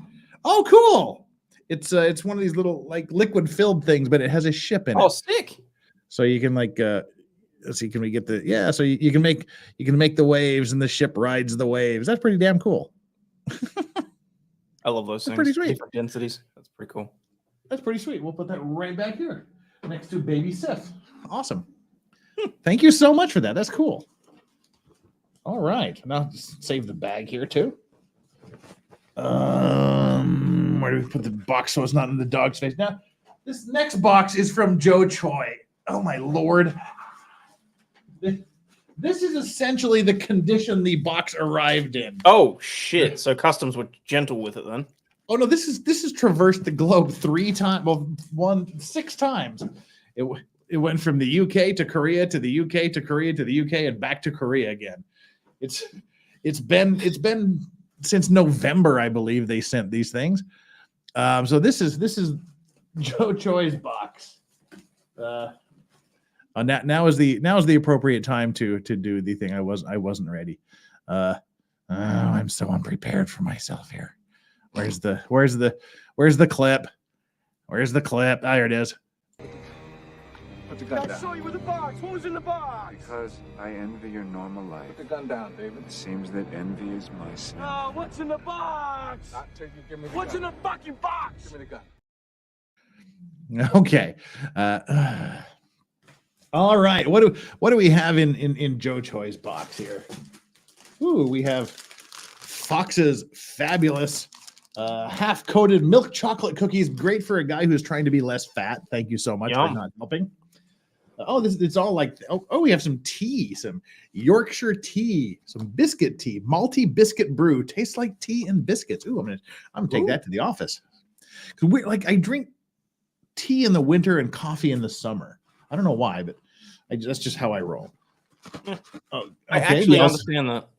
Oh, cool. It's one of these little like liquid filled things, but it has a ship in it. Oh, sick. So you can let's see, can we get so you can make the waves and the ship rides the waves. That's pretty damn cool. I love those things. Pretty sweet. Different densities. That's pretty cool. That's pretty sweet. We'll put that right back here next to baby Sif. Awesome. Thank you so much for that. That's cool. All right. Now just save the bag here too. Where do we put the box so it's not in the dog's face? Now, this next box is from Joe Choi. Oh my Lord. This is essentially the condition the box arrived in. Oh shit! So customs were gentle with it then. Oh no, this is traversed the globe 3 times. Well, 6 times. It went from the UK to Korea to the UK to Korea to the UK and back to Korea again. It's been since November, I believe they sent these things. So this is Joe Choi's box. Now is the appropriate time to do the thing. I wasn't ready. I'm so unprepared for myself here. Where's the clip? Where's the clip? There it is. Put the gun down. I saw you with the box. What was in the box? Because I envy your normal life. Put the gun down, David. It seems that envy is my sin. Oh, what's in the box? Not till you give me the what's gun. In the fucking box? Give me the gun. Okay. All right. What do we have in Joe Choi's box here? Ooh, we have Fox's fabulous half-coated milk chocolate cookies. Great for a guy who's trying to be less fat. Thank you so much for not helping. It's all like we have some tea, some Yorkshire tea, some biscuit tea, malty biscuit brew. Tastes like tea and biscuits. Ooh, I'm gonna take that to the office. Because I drink tea in the winter and coffee in the summer. I don't know why, but that's just how I roll. I actually understand that.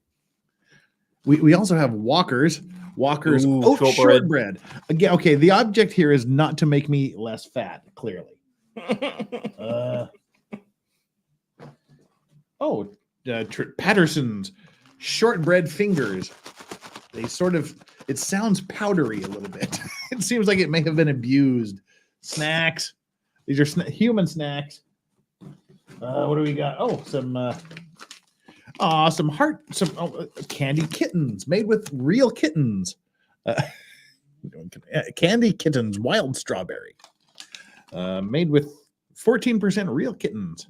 We also have Walker's oat shortbread. Again, okay, the object here is not to make me less fat, clearly. Patterson's shortbread fingers. it sounds powdery a little bit. It seems like it may have been abused. Snacks. These are human snacks. What do we got? Oh, some candy kittens made with real kittens. Candy kittens, wild strawberry. Made with 14% real kittens.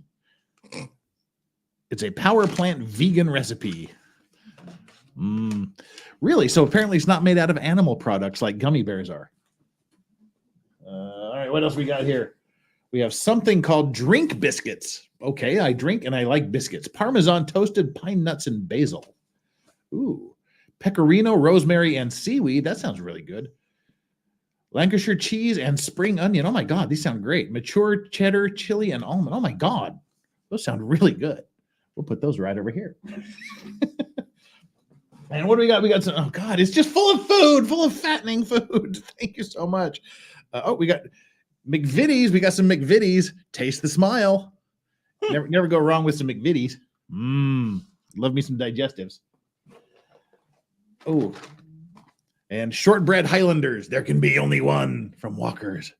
It's a power plant vegan recipe. Really? So apparently it's not made out of animal products like gummy bears are. All right, what else we got here? We have something called drink biscuits. Okay, I drink and I like biscuits. Parmesan toasted pine nuts and basil. Ooh. Pecorino, rosemary, and seaweed. That sounds really good. Lancashire cheese and spring onion. Oh my God, these sound great. Mature cheddar, chili, and almond. Oh my God, those sound really good. We'll put those right over here. And what do we got? We got some, oh God, it's just full of food, full of fattening food. Thank you so much. We got McVitie's. We got some McVitie's. Taste the smile. Never go wrong with some McVitie's. Love me some digestives. Oh, and shortbread Highlanders. There can be only one from Walker's.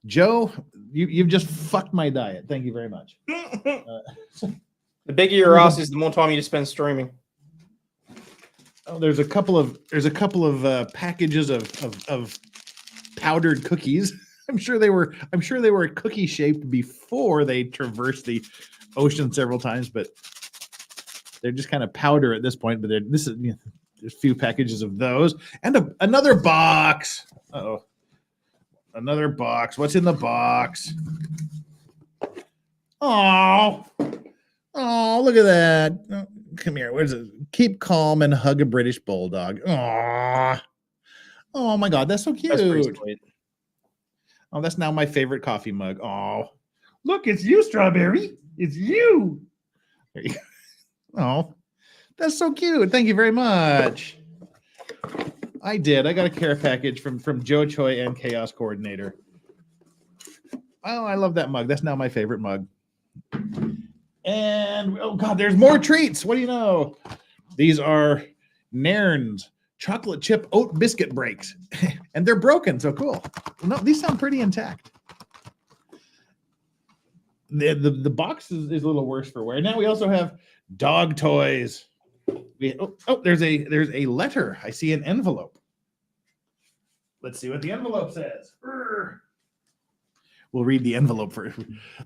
Joe, you've just fucked my diet. Thank you very much. The bigger your ass is, the more time you spend streaming. Oh, there's a couple of packages of powdered cookies. I'm sure they were cookie shaped before they traversed the ocean several times, but they're just kind of powder at this point. But there's a few packages of those and another box. Uh-oh. Another box. What's in the box? Oh, look at that. Oh, come here. Where's it? Keep calm and hug a British bulldog. Oh my God, that's so cute. That's pretty sweet. Oh, that's now my favorite coffee mug. Oh, look, it's you, Strawberry. It's you. There you go. Oh, that's so cute. Thank you very much. I got a care package from Joe Choi and Chaos Coordinator. Oh, I love that mug. That's now my favorite mug. And oh God, there's more treats. What do you know? These are Nairn's chocolate chip oat biscuit breaks, and they're broken. So cool. No, these sound pretty intact. The box is a little worse for wear. Now we also have dog toys. There's a letter. I see an envelope. Let's see what the envelope says. We'll read the envelope first.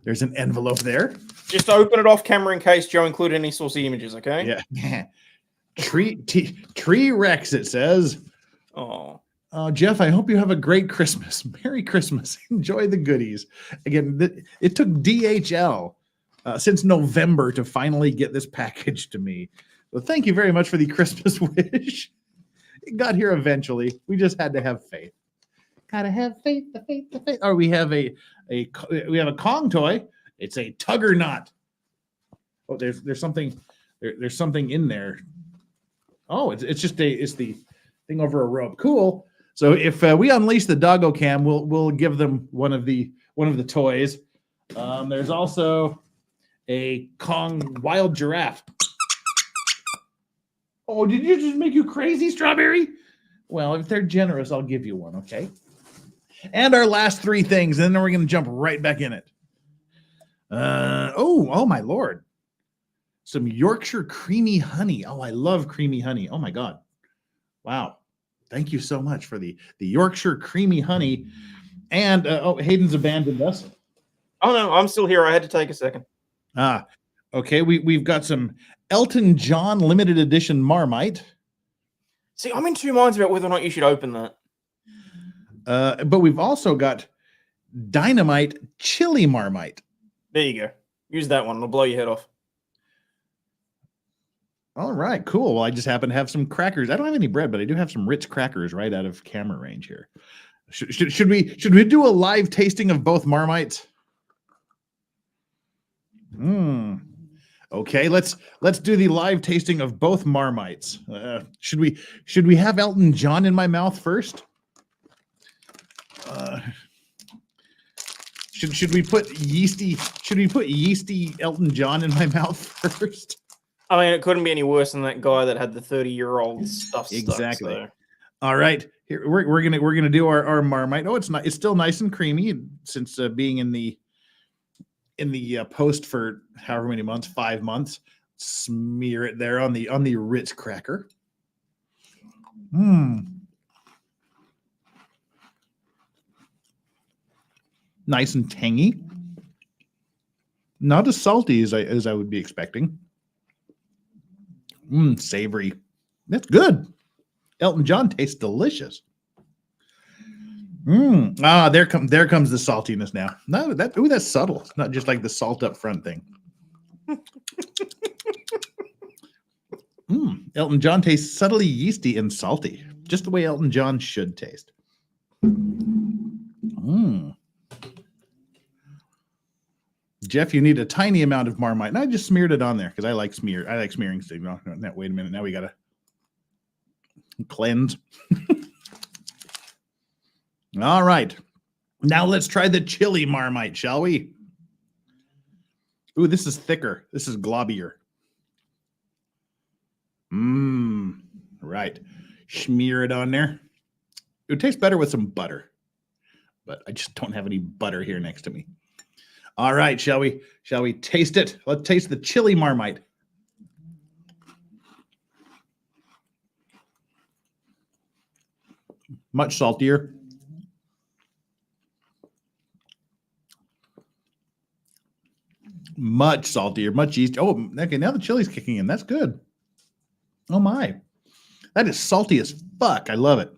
There's an envelope there. Just open it off camera in case Joe included any saucy images, okay? Yeah. Tree Rex, it says. Oh, Jeff, I hope you have a great Christmas. Merry Christmas. Enjoy the goodies. Again, it took DHL since November to finally get this package to me. Well, thank you very much for the Christmas wish. It got here eventually. We just had to have faith. Gotta have faith, the faith. Oh, we have a Kong toy. It's a tugger knot. Oh, there's something in there. Oh, it's the thing over a rope. Cool. So if we unleash the doggo cam, we'll give them one of the toys. There's also a Kong wild giraffe. Oh, did you just make you crazy, Strawberry? Well, if they're generous, I'll give you one, okay? And our last three things, and then we're going to jump right back in it. Oh my Lord. Some Yorkshire creamy honey. Oh, I love creamy honey. Oh my God. Wow. Thank you so much for the Yorkshire creamy honey. And Hayden's abandoned us. Oh no, I'm still here. I had to take a second. Okay. We've got some Elton John limited edition Marmite. See, I'm in two minds about whether or not you should open that. But we've also got Dynamite chili Marmite. There you go. Use that one. It'll blow your head off. All right, cool. Well, I just happen to have some crackers. I don't have any bread, but I do have some rich crackers right out of camera range here. Should we do a live tasting of both Marmites? Okay, let's do the live tasting of both Marmites. Should we have Elton John in my mouth first? Should we put yeasty Elton John in my mouth first? I mean, it couldn't be any worse than that guy that had the 30-year-old stuff Exactly. stuck. So. All right, here we're gonna do our Marmite. Oh, it's not. It's still nice and creamy since being in the post for however many months, 5 months. Smear it there on the Ritz cracker. Nice and tangy. Not as salty as I would be expecting. Savory. That's good. Elton John tastes delicious. There comes the saltiness now. No, that's subtle. It's not just like the salt up front thing. Elton John tastes subtly yeasty and salty, just the way Elton John should taste. Jeff, you need a tiny amount of Marmite. And I just smeared it on there because I like smearing things. No, wait a minute. Now we gotta cleanse. All right. Now let's try the chili Marmite, shall we? Ooh, this is thicker. This is globbier. Right. Smear it on there. It would taste better with some butter, but I just don't have any butter here next to me. All right, shall we taste it? Let's taste the chili Marmite. Much saltier. Much saltier, much yeast. Oh, okay, now the chili's kicking in. That's good. Oh my. That is salty as fuck. I love it.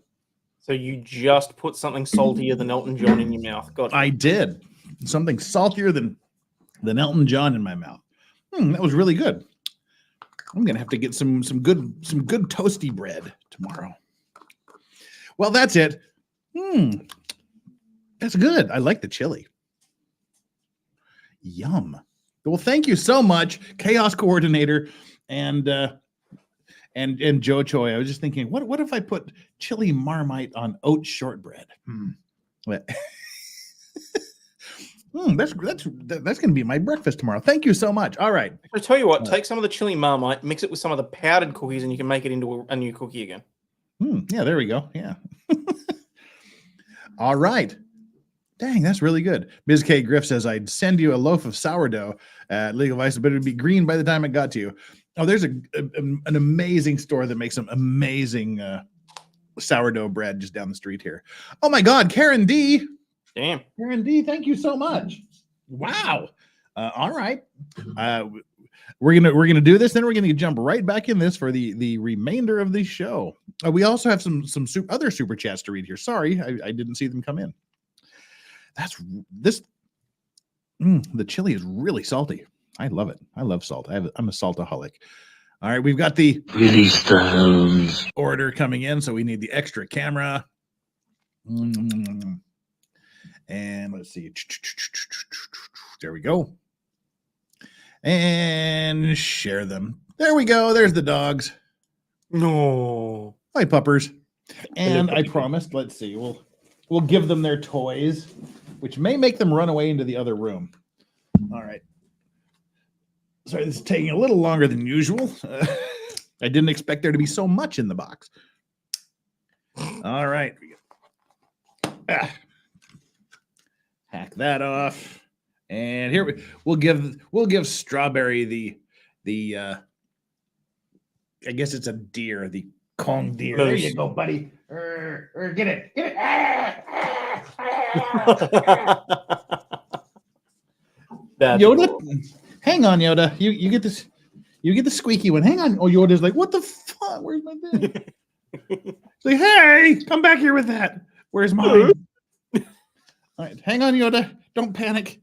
So you just put something saltier than Elton John in your mouth. Gotcha. I did. Something saltier than Elton John in my mouth. That was really good. I'm gonna have to get some good toasty bread tomorrow. Well, that's it. That's good. I like the chili. Yum. Well, thank you so much, Chaos Coordinator and Joe Choi. I was just thinking, what if I put chili Marmite on oat shortbread? That's gonna be my breakfast tomorrow. Thank you so much. All right. I tell you what, take some of the chili Marmite, mix it with some of the powdered cookies, and you can make it into a new cookie again. Yeah, there we go. Yeah. All right. Dang, that's really good. Ms. K. Griff says, I'd send you a loaf of sourdough at Legal Vice, but it would be green by the time it got to you. Oh, there's an amazing store that makes some amazing sourdough bread just down the street here. Oh my God, Karen D. Damn. Karen D, thank you so much. Wow. All right. We're gonna do this, then we're gonna jump right back in this for the remainder of the show. We also have some other super chats to read here. Sorry, I didn't see them come in. The chili is really salty. I love it. I love salt. I'm a saltaholic. All right, we've got the release the order coming in, so we need the extra camera. And let's see. There we go. And share them. There we go. There's the dogs. No. Hi, puppers. And I promised, let's see, we'll give them their toys, which may make them run away into the other room. All right. Sorry, this is taking a little longer than usual. I didn't expect there to be so much in the box. All right. Hack that off. And here we'll give Strawberry the I guess it's a deer, the Kong deer. There you go, buddy. Get it. Yoda, cool. Hang on, Yoda. You get this. You get the squeaky one. Hang on. Oh, Yoda's like, what the fuck? Where's my thing? It's like, hey, come back here with that. Where's mine? All right, hang on, Yoda. Don't panic.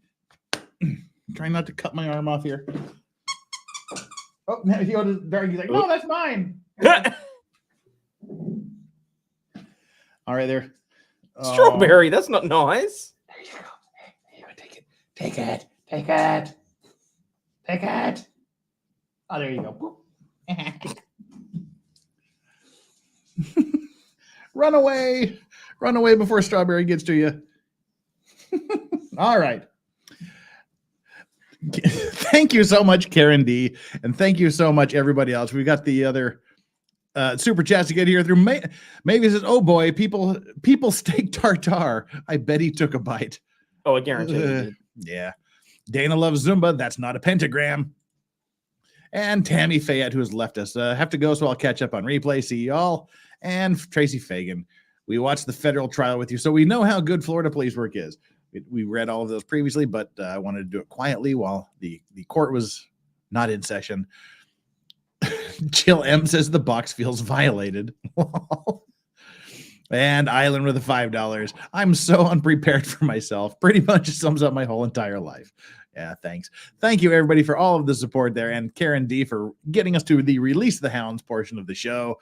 Trying not to cut my arm off here. Oh, now Yoda's dark. He's like, no, that's mine. All right, there. Strawberry, that's not nice. There you go. Here, take it. Take it. Take it. Take it. Oh, there you go. Run away. Run away before Strawberry gets to you. All right. Thank you so much, Karen D. And thank you so much, everybody else. We got the other super chats to get here through. Maybe it says, oh boy, people steak tartare. I bet he took a bite. Oh, I guarantee you did. Yeah. Dana loves Zumba. That's not a pentagram. And Tammy Fayette, who has left us. Have to go, so I'll catch up on replay. See y'all. And Tracy Fagan. We watched the federal trial with you, so we know how good Florida police work is. We read all of those previously, but I wanted to do it quietly while the court was not in session. Jill M says the box feels violated. And Island with the $5. I'm so unprepared for myself. Pretty much sums up my whole entire life. Yeah, thanks. Thank you, everybody, for all of the support there. And Karen D for getting us to the Release the Hounds portion of the show.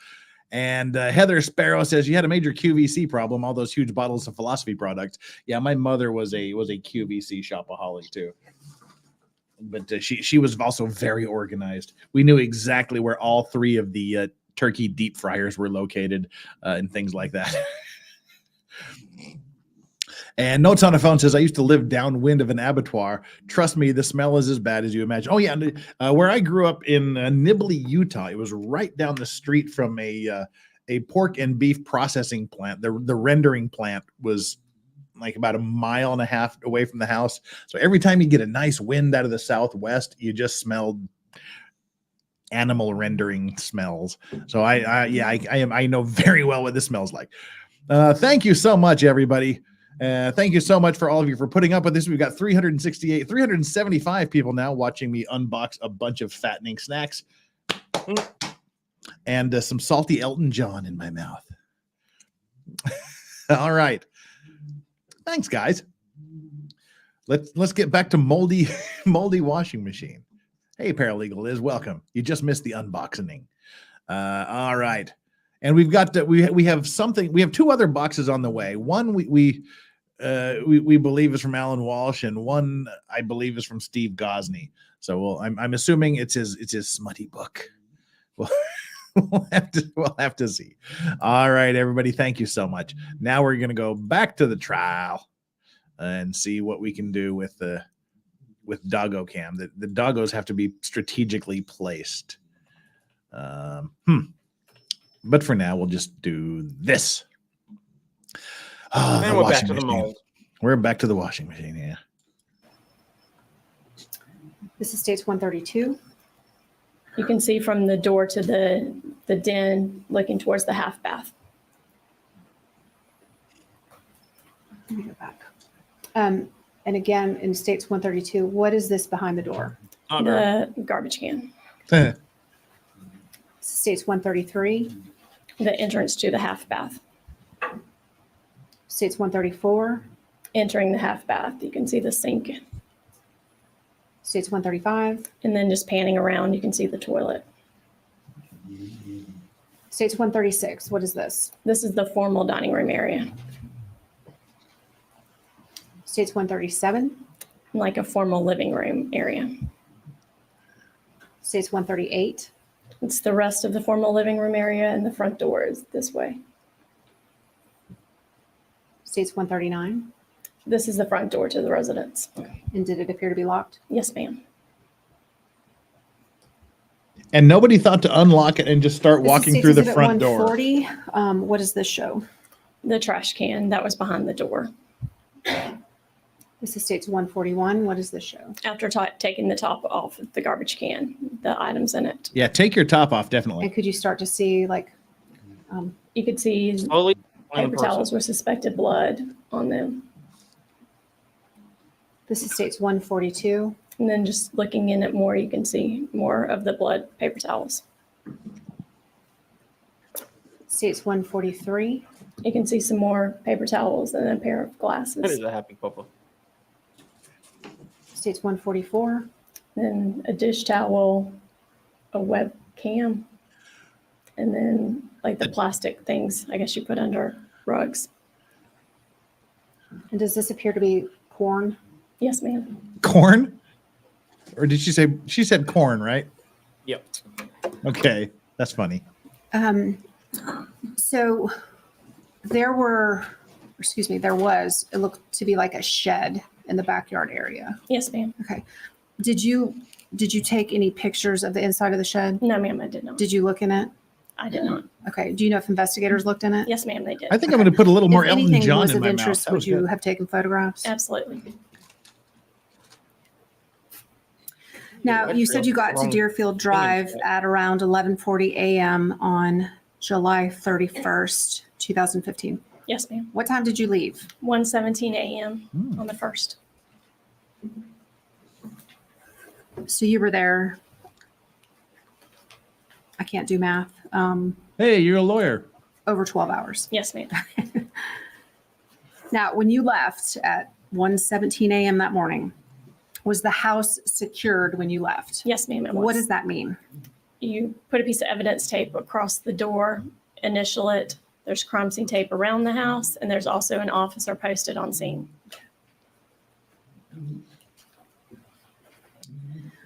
And Heather Sparrow says, you had a major QVC problem, all those huge bottles of philosophy products. Yeah, my mother was a QVC shopaholic too. But she was also very organized. We knew exactly where all three of the turkey deep fryers were located and things like that. And Notes on a Phone says, I used to live downwind of an abattoir. Trust me, the smell is as bad as you imagine. Oh, yeah. Where I grew up in Nibley, Utah, it was right down the street from a pork and beef processing plant. The rendering plant was like about 1.5 miles away from the house. So every time you get a nice wind out of the southwest, you just smelled animal rendering smells. So I know very well what this smells like. Thank you so much, everybody. Thank you so much for all of you for putting up with this. We've got 375 people now watching me unbox a bunch of fattening snacks and some salty Elton John in my mouth. All right. Thanks, guys. Let's get back to moldy washing machine. Hey, Paralegal Liz, welcome. You just missed the unboxing. All right. And we've got we have something. We have two other boxes on the way. One we believe is from Alan Walsh, and one I believe is from Steve Gosney. So I'm assuming it's his smutty book. We'll have to see. All right, everybody. Thank you so much. Now we're gonna go back to the trial and see what we can do with Doggo Cam. The doggos have to be strategically placed. But for now, we'll just do this. And we're back to the mold. We're back to the washing machine, yeah. This is States 132. You can see from the door to the den looking towards the half bath. Let me go back. And again, in States 132, what is this behind the door? The garbage can. States 133. The entrance to the half bath. States 134. Entering the half bath, you can see the sink. States 135. And then just panning around, you can see the toilet. States 136. What is this? This is the formal dining room area. States 137. Like a formal living room area. States 138. It's the rest of the formal living room area, and the front door is this way. States 139. This is the front door to the residence. And did it appear to be locked? Yes, ma'am. And nobody thought to unlock it and just start This is walking States through the Exhibit front door. 140. What does this show? The trash can that was behind the door. This is States 141. What does this show? After taking the top off of the garbage can, the items in it. Yeah, take your top off, definitely. And could you start to see like You could see Slowly. paper towels with suspected blood on them. this is States 142. And then just looking in it more, you can see more of the blood paper towels. States 143. You can see some more paper towels and a pair of That glasses. is a happy papa. States 144. Then a dish towel, a webcam, and then like the plastic things, I guess you put under rugs. And does this appear to be corn? Yes, ma'am. Corn? Or did she said corn, right? Yep. Okay, that's funny. So there was, it looked to be like a shed in the backyard area. Yes, ma'am. Okay. Did you Did you take any pictures of the inside of the shed? No, ma'am, I did not. Did you look in it? I did not. Okay. Do you know if investigators looked in it? Yes, ma'am, they did. I think I'm going to put a little more If Elton anything John was in of my interest, mouth. That would was you good. have taken photographs? Absolutely. Now, you said you got to Wrong Deerfield opinion Drive to it. at around 11:40 a.m. on July 31st, 2015. Yes, ma'am. What time did you leave? 1:17 a.m. on the 1st. So you were there. I can't do math. Hey, you're a lawyer. Over 12 hours. Yes, ma'am. Now, when you left at 1:17 a.m. that morning, was the house secured when you left? Yes, ma'am, it was. What does that mean? You put a piece of evidence tape across the door, initial it. There's crime scene tape around the house, and there's also an officer posted on scene.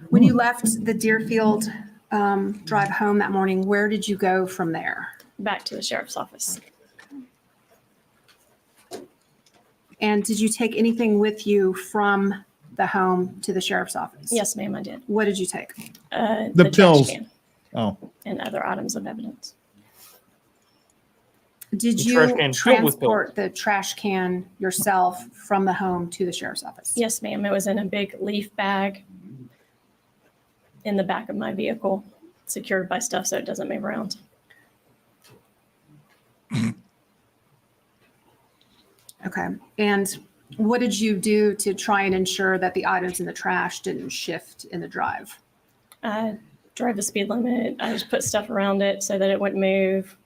When you left the Deerfield drive home that morning, where did you go from there? Back to the sheriff's office. And did you take anything with you from the home to the sheriff's office? Yes, ma'am, I did. What did you take? The trash pills. can Oh, and other items of evidence. Did The you trash can filled with transport the trash can yourself from the home to the sheriff's office? Yes, ma'am. It was in a big leaf bag in the back of my vehicle, secured by stuff so it doesn't move around. Okay. And what did you do to try and ensure that the items in the trash didn't shift in the drive? I drove the speed limit. I just put stuff around it so that it wouldn't move.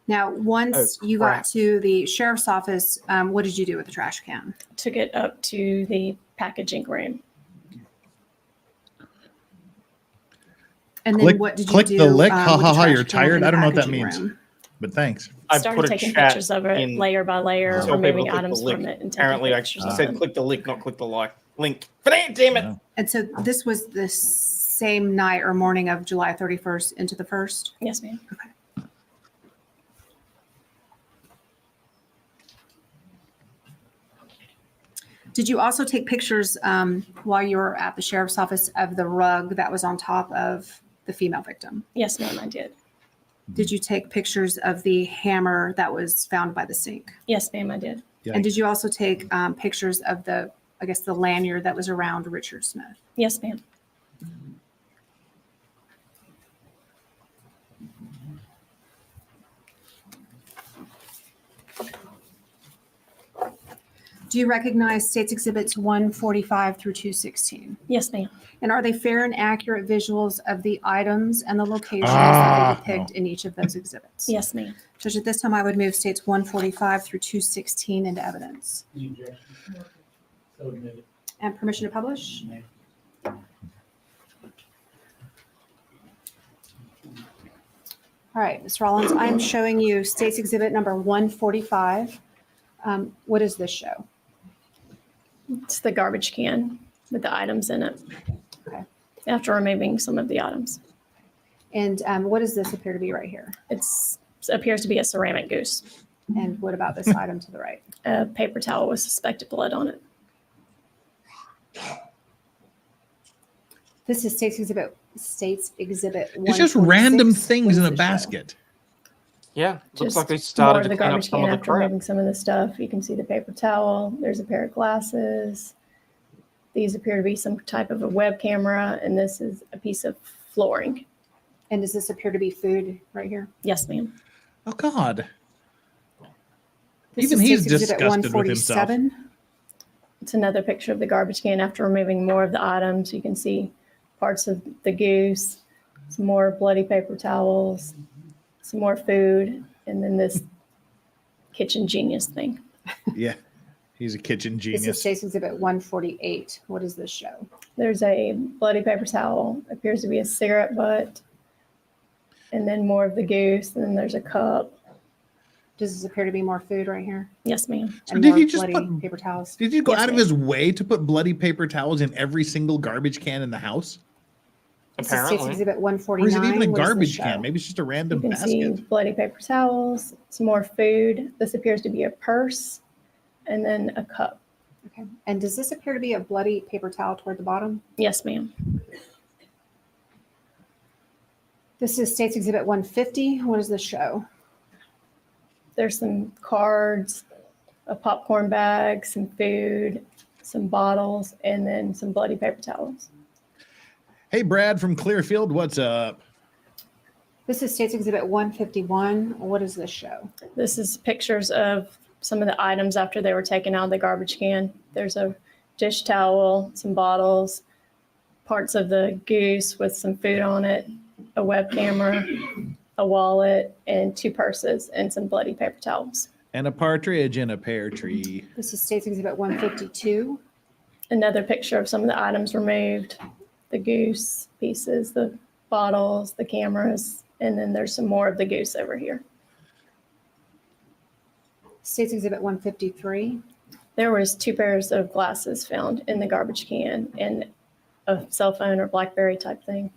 Now, once Oh, you crap. got to the sheriff's office, what did you do with the trash can? Took it up to the packaging room. And then Click- what did you click do? the lick. with Ha, the ha, ha, trash you're can in tired? the I don't know what that packaging means. room? but thanks. I Started put a taking chat pictures of it in- layer by layer, Tell people removing to click items the link. from it, and taking Apparently, I pictures of said them. click the link, not click the like link. But damn it! Wow. And so this was the same night or morning of July 31st into the 1st? Yes, ma'am. Did you also take pictures while you were at the sheriff's office of the rug that was on top of the female victim? Yes, ma'am, I did. Did you take pictures of the hammer that was found by the sink? Yes, ma'am, I did. And did you also take pictures of the, I guess, the lanyard that was around Richard Smith? Yes, ma'am. Do you recognize States Exhibits 145 through 216? Yes, ma'am. And are they fair and accurate visuals of the items and the locations that they depict no. in each of those exhibits? Yes, ma'am. Judge, at this time, I would move States 145 through 216 into evidence. Any objection? So admitted. And permission to publish? Nay. All right, Ms. Rollins, I'm showing you States Exhibit number 145. What does this show? It's the garbage can with the items in it. Okay. After removing some of the items. And what does this appear to be right here? It appears to be a ceramic goose. And what about this item to the right? A paper towel with suspected blood on it. This is States Exhibit 146. It's just random What things does in a this show? basket. Yeah, looks Just like they more started of to the clean up garbage some can of the after crap. removing some of the stuff. You can see the paper towel. There's a pair of glasses. These appear to be some type of a web camera, and this is a piece of flooring. And does this appear to be food right here? Yes, ma'am. Oh God. This Even is he's States Exhibit disgusted with himself. 147. It's another picture of the garbage can after removing more of the items. You can see parts of the goose, some more bloody paper towels, some more food, and then this kitchen genius thing. Yeah, he's a kitchen This is genius. States Exhibit 148. What does this show? There's a bloody paper towel, appears to be a cigarette butt, and then more of the goose, and then there's a cup. Does this appear to be more food right here? Yes, ma'am. So And did more he just bloody put- paper towels? Did you go Yes, out of ma'am. his way to put bloody paper towels in every single garbage can in the house? This is States Apparently, Exhibit Or 149. is it even a What does this garbage show? can? Maybe it's just a You random can see basket. bloody paper towels, some more food. This appears to be a purse, and then a cup. Okay. And does this appear to be a bloody paper towel toward the bottom? Yes, ma'am. This is State's Exhibit 150. What does this show? There's some cards, a popcorn bag, some food, some bottles, and then some bloody paper towels. Hey, Brad from Clearfield, what's up? This is State's Exhibit 151. What does this show? This is pictures of some of the items after they were taken out of the garbage can. There's a dish towel, some bottles, parts of the goose with some food on it, a web camera, a wallet, and 2 purses and some bloody paper towels. And a partridge in a pear tree. This is State's Exhibit 152. Another picture of some of the items removed, the goose pieces, the bottles, the cameras, and then there's some more of the goose over here. State's Exhibit 153. There was 2 pairs of glasses found in the garbage can and a cell phone or BlackBerry type thing.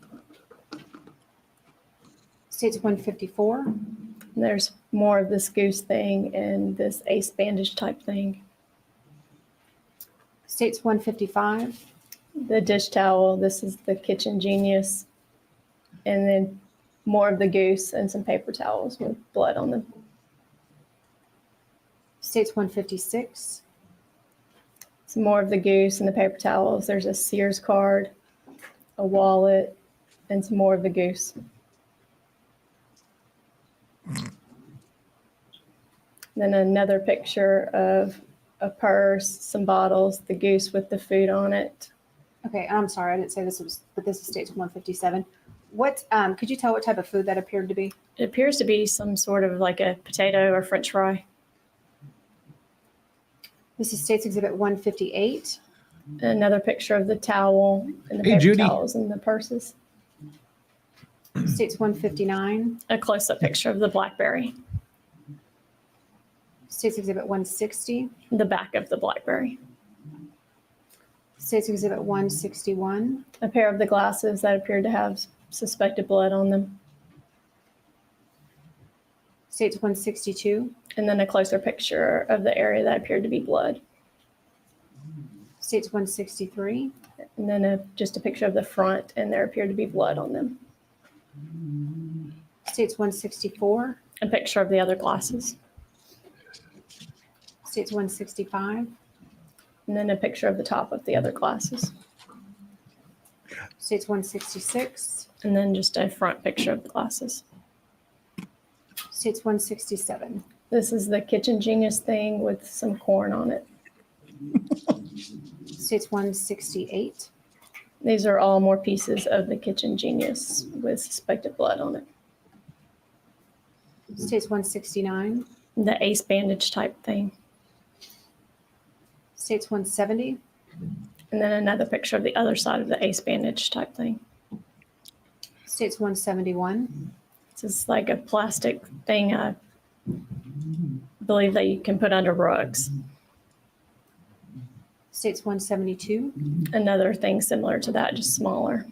State's 154. And there's more of this goose thing and this ace bandage type thing. State's 155. The dish towel, this is the Kitchen Genius, and then more of the goose and some paper towels with blood on them. State's 156. Some more of the goose and the paper towels. There's a Sears card, a wallet, and some more of the goose. Then another picture of a purse, some bottles, the goose with the food on it. Okay, I'm sorry, I didn't say this was, but this is State's 157. What, could you tell what type of food that appeared to be? It appears to be some sort of like a potato or French fry. This is State's Exhibit 158. Another picture of the towel and the Hey, paper Judy. towels and the purses. State's 159. A close-up picture of the BlackBerry, State's Exhibit 160. the back of the BlackBerry. State's Exhibit 161. A pair of the glasses that appeared to have suspected blood on them. State's 162. And then a closer picture of the area that appeared to be blood. State's 163. And then just a picture of the front, and there appeared to be blood on them. State's 164. A picture of the other glasses. State's 165. And then a picture of the top of the other glasses. State's 166. And then just a front picture of the glasses. State's 167. This is the Kitchen Genius thing with some corn on it. State's 168. These are all more pieces of the Kitchen Genius with suspected blood on it. State's 169. The ace bandage type thing. State's 170. And then another picture of the other side of the ace bandage type thing. State's 171. This is like a plastic thing, I believe that you can put under rugs. State's 172. Another thing similar to that, just smaller,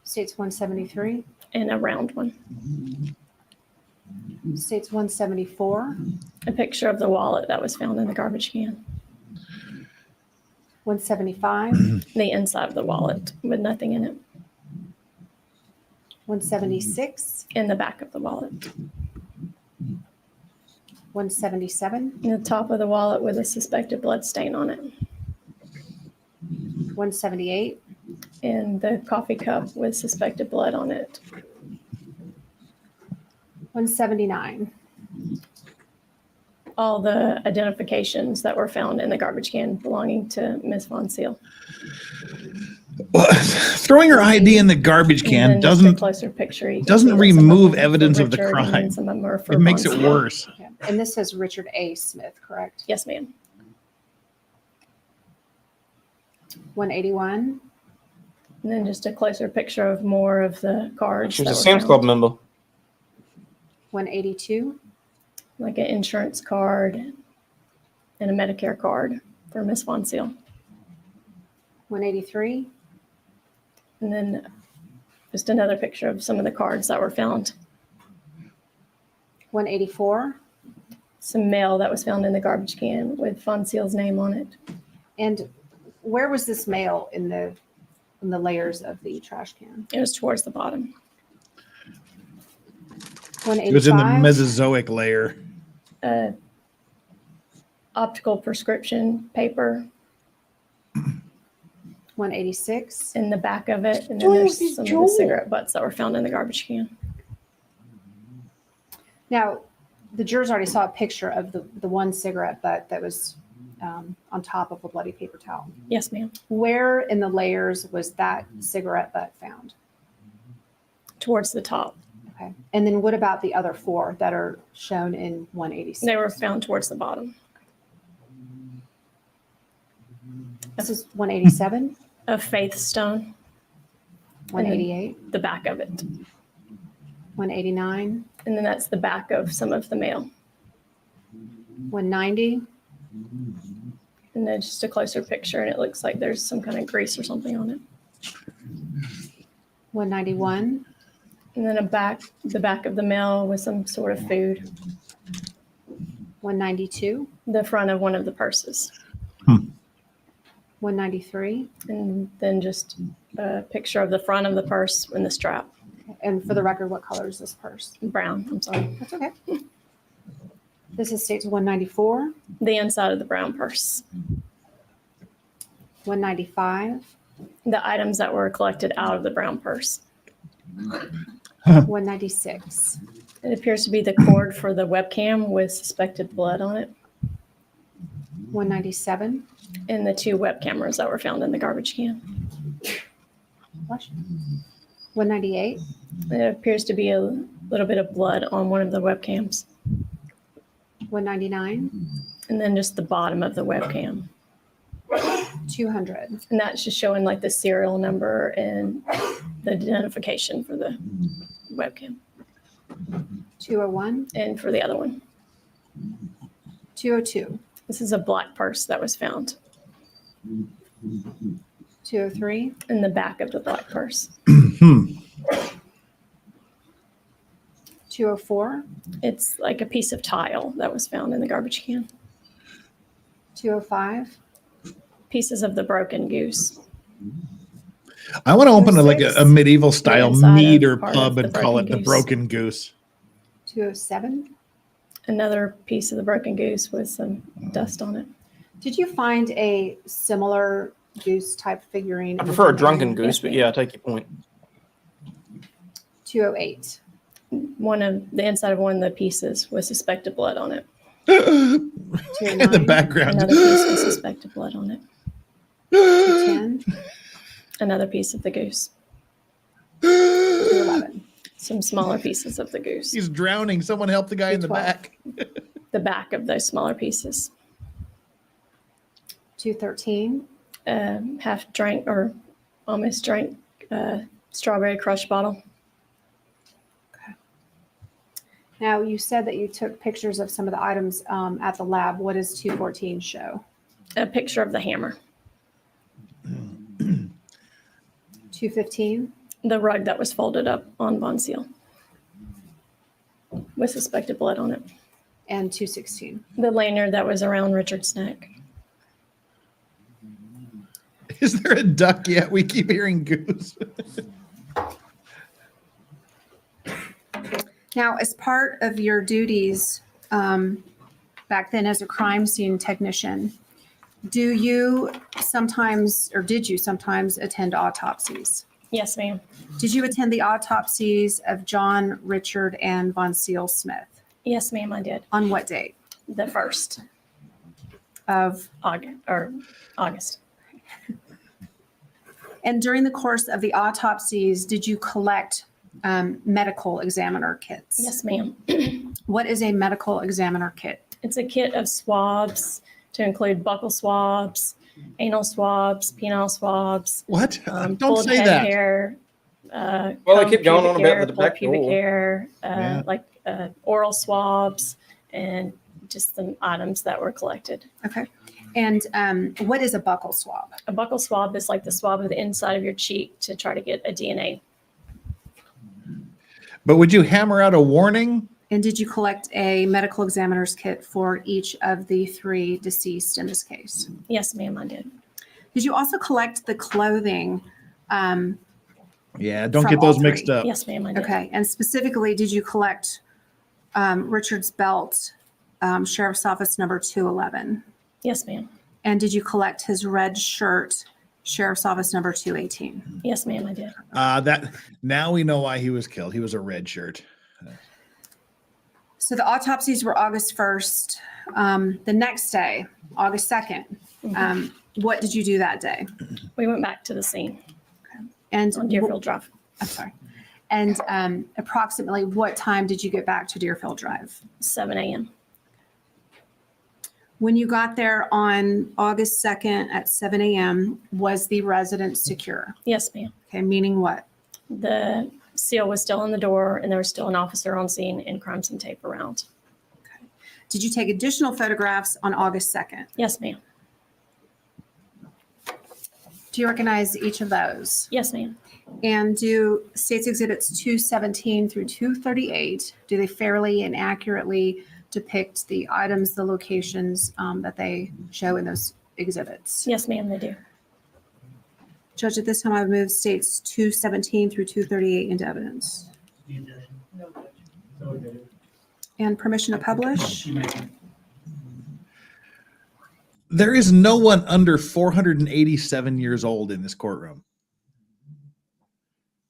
State's 173. and a round one. State's 174. A picture of the wallet that was found in the garbage can. 175. The inside of the wallet with nothing in it. 176. In the back of the wallet. 177. In the top of the wallet with a suspected blood stain on it. 178. And the coffee cup with suspected blood on it. 179. All the identifications that were found in the garbage can belonging to Miss Von Seal. Throwing her ID in the garbage And can then just a doesn't closer picture. You can doesn't see that some of remove them are for evidence of the Richard, and then crime. some of them are for it makes Von it Seal. worse. Okay. And this says Richard A. Smith, correct? Yes, ma'am. 181. And then just a closer picture of more of the cards. She's that a were Sam's found. Club member. 182. Like an insurance card and a Medicare card for Miss Von Seal. 183. And then just another picture of some of the cards that were found. 184. some mail that was found in the garbage can with Von Seal's name on it. And where was this mail in the layers of the trash can? It was towards the bottom. It was in the 185. Mesozoic layer. Optical prescription paper 186. in the back of it. And then there's some of the cigarette butts that were found in the garbage can. Now, the jurors already saw a picture of the one cigarette butt that was on top of a bloody paper towel. Yes, ma'am. Where in the layers was that cigarette butt found? Towards the top. Okay. And then what about the other 4 that are shown in 186? They were found towards the bottom. This is 187, A faith stone, 188, the back of it. 189, And then that's the back of some of the mail. 190, And then just a closer picture, and it looks like there's some kind of grease or something on it. 191, And then the back of the mail with some sort of food. 192, The front of one of the purses. 193. And then just a picture of the front of the purse and the strap. And for the record, what color is this purse? Brown, I'm sorry. That's okay. This is states 194, The inside of the brown purse. 195, The items that were collected out of the brown purse. 196, It appears to be the cord for the webcam with suspected blood on it. 197, And the 2 web cameras that were found in the garbage can. 198, It appears to be a little bit of blood on one of the webcams. 199, And then just the bottom of the webcam. 200, And that's just showing like the serial number and the identification for the webcam 201, and for the other one. 202, This is a black purse that was found 203, in the back of the black purse. 204, It's like a piece of tile that was found in the garbage can. 205, Pieces of the broken goose. I want to open a medieval style inside of mead or part pub of the and call it broken the goose. Broken Goose. 207. Another piece of the broken goose with some dust on it. Did you find a similar goose type figurine? I in the prefer a dungeon? drunken goose, but yeah, I take your point. 208. One of the inside of one of the pieces with suspected blood on it. In the 209. background. Another piece with suspected blood on it. 210. Another piece of the goose. 211. Some smaller pieces of the goose. He's drowning. Someone help the guy in the 212. back. The back of those smaller pieces. 213. Half drank or almost drank strawberry crush bottle. Now, you said that you took pictures of some of the items at the lab. What does 214 show? A picture of the hammer. 215. The rug that was folded up on Von Seal with suspected blood on it. And 216. The lanyard that was around Richard's neck. Is there a duck yet? We keep hearing goose. Now, as part of your duties back then as a crime scene technician, do you sometimes, or did you sometimes attend autopsies? Yes, ma'am. Did you attend the autopsies of John, Richard, and Von Seal Smith? Yes, ma'am, I did. On what date? The 1st Of, August. and during the course of the autopsies, did you collect medical examiner kits? Yes, ma'am. What is a medical examiner kit? It's a kit of swabs to include buccal swabs, anal swabs, penile swabs. What? Don't pulled say head that. Hair, Well, they combed keep going on pubic about hair, the pulled back pubic door. hair, Yeah. like oral swabs, and just some items that were collected. Okay. And what is a buccal swab? A buccal swab is like the swab of the inside of your cheek to try to get a DNA. But would you hammer out a warning And did you collect a medical examiner's kit for each of the 3 deceased in this case? Yes, ma'am, I did. Did you also collect the clothing? Yeah, don't From get those all mixed three. up. Yes, ma'am, I did. Okay, and specifically, did you collect Richard's belt, Sheriff's Office number 211? Yes, ma'am. And did you collect his red shirt, Sheriff's Office number 218? Yes, ma'am, I did. That now we know why he was killed. He was a red shirt. So the autopsies were August 1st. The next day, August 2nd, what did you do that day? We went back to the scene And on Deerfield Drive. I'm sorry. And approximately what time did you get back to Deerfield Drive? 7 a.m. When you got there on August 2nd at 7 a.m., was the residence secure? Yes, ma'am. Okay, meaning what? The seal was still on the door, and there was still an officer on scene and crime scene tape around. Did you take additional photographs on August 2nd? Yes, ma'am. Do you recognize each of those? Yes, ma'am. And do States Exhibits 217 through 238, do they fairly and accurately depict the items, the locations that they show in those exhibits? Yes, ma'am, they do. Judge, at this time, I would move States 217 through 238 into evidence. And permission to publish? There is no one under 487 years old in this courtroom.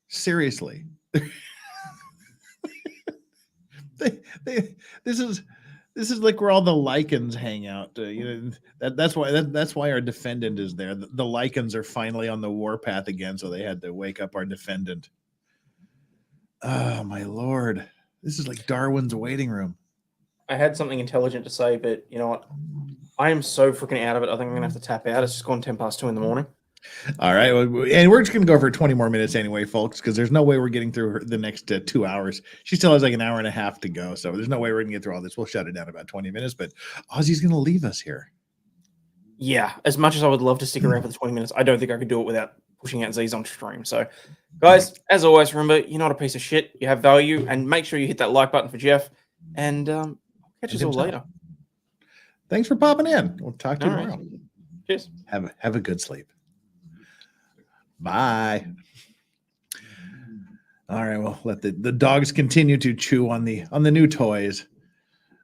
Seriously. This is like where all the lichens hang out. That's why our defendant is there. The lichens are finally on the warpath again, so they had to wake up our defendant. Oh my Lord. This is like Darwin's waiting room. I had something intelligent to say, but you know what? I am so freaking out of it. I think I'm going to have to tap out. It's just gone 10 past 2 in the morning. All right. And we're just going to go for 20 more minutes anyway, folks, because there's no way we're getting through the next 2 hours. She still has like an hour and a half to go. So there's no way we're going to get through all this. We'll shut it down about 20 minutes, but Ozzy's going to leave us here. Yeah, as much as I would love to stick around for the 20 minutes, I don't think I could do it without pushing out Z's on stream. So, guys, as always, remember, you're not a piece of shit. You have value, and make sure you hit that like button for Jeff. And catch us all later. Thanks for popping in. We'll talk to you tomorrow. Cheers. Have a good sleep. Bye. All right, well, let the dogs continue to chew on the new toys.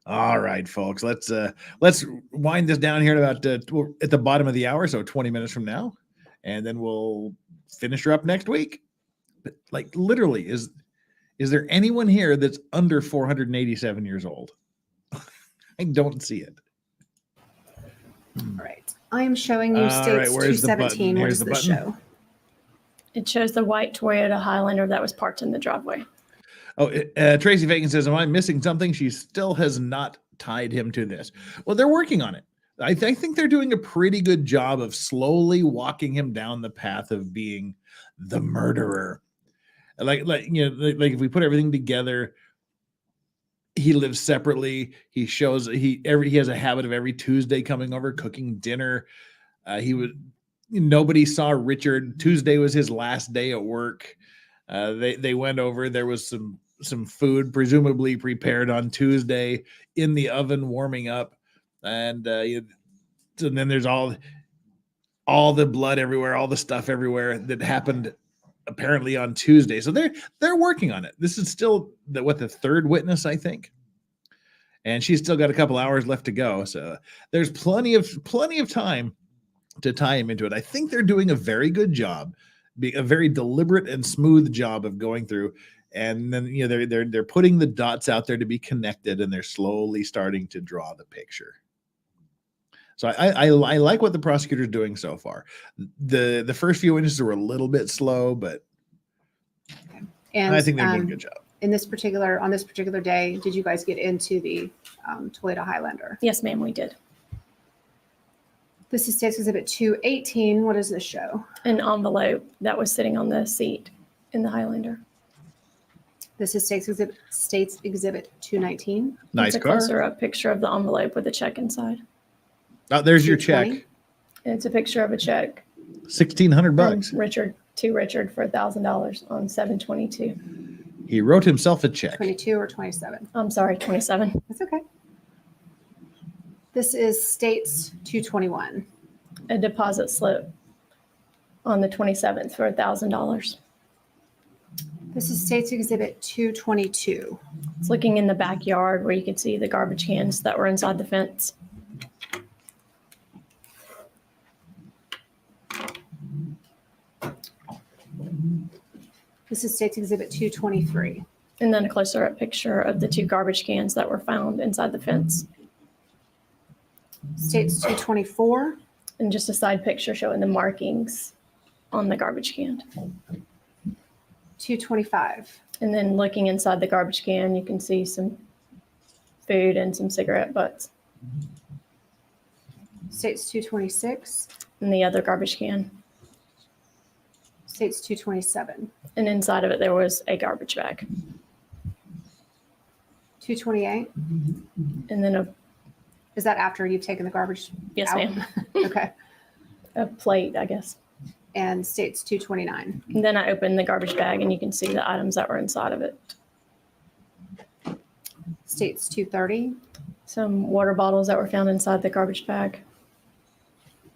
All right, folks, let's wind this down here at about at the bottom of the hour, so 20 minutes from now, and then we'll finish her up next week. But like literally, is there anyone here that's under 487 years old? I don't see it. All right. I am showing you All States right, where's the button? 217. What Here's does the this button. show? It shows the white Toyota Highlander that was parked in the driveway. Oh, Tracy Fagan says, am I missing something? She still has not tied him to this. Well, they're working on it. I think they're doing a pretty good job of slowly walking him down the path of being the murderer. Like if we put everything together, he lives separately. He shows he has a habit of every Tuesday coming over, cooking dinner. Nobody saw Richard. Tuesday was his last day at work. They went over. There was some food presumably prepared on Tuesday in the oven warming up, and then there's all the blood everywhere, all the stuff everywhere that happened apparently on Tuesday. So they're working on it. This is still the third witness, I think, and she's still got a couple hours left to go. So there's plenty of time to tie him into it. I think they're doing a very good job, a very deliberate and smooth job of going through. And then they're putting the dots out there to be connected, and they're slowly starting to draw the picture. So I like what the prosecutor's doing so far. The first few witnesses were a little bit slow, but And I think they're doing a good job. on this particular day, did you guys get into the Toyota Highlander? Yes, ma'am, we did. This is States Exhibit 218. What does this show? An envelope that was sitting on the seat in the Highlander. This is States Exhibit 219. Nice It's a car. closer up picture of the envelope with a check inside. Oh, there's your check. 220. And it's a picture of a check $1,600. from Richard for $1,000 on 7/22. He wrote himself a check. 22 or 27? I'm sorry, 27. That's okay. This is States 221. A deposit slip on the 27th for $1,000. This is States Exhibit 222. It's looking in the backyard where you can see the garbage cans that were inside the fence. This is States Exhibit 223. And then a closer up picture of the 2 garbage cans that were found inside the fence. States 224. And just a side picture showing the markings on the garbage can. 225. And then looking inside the garbage can, you can see some food and some cigarette butts. States 226. And the other garbage can. States 227. And inside of it, there was a garbage bag. 228. And then Is that after you've taken the garbage yes, out? ma'am. Okay. A plate, I guess. And States 229. And then I opened the garbage bag and you can see the items that were inside of it. States 230. Some water bottles that were found inside the garbage bag.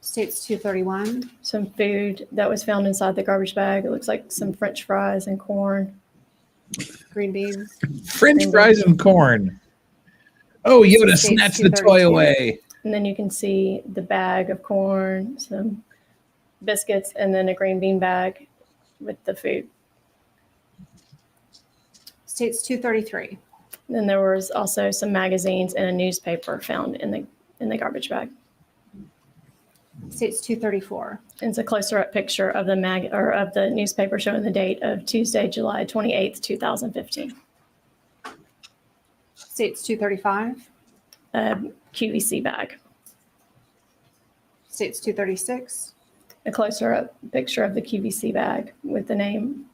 States 231. Some food that was found inside the garbage bag. It looks like some French fries and corn. Green beans. French fries and corn. Oh, Yoda States snatched the toy 232. away. And then you can see the bag of corn, some biscuits, and then a green bean bag with the food. States 233. Then there was also some magazines and a newspaper found in the garbage bag. States 234. And it's a closer up picture of the newspaper showing the date of Tuesday, July 28th, 2015. States 235. A QVC bag. States 236. A closer up picture of the QVC bag with the name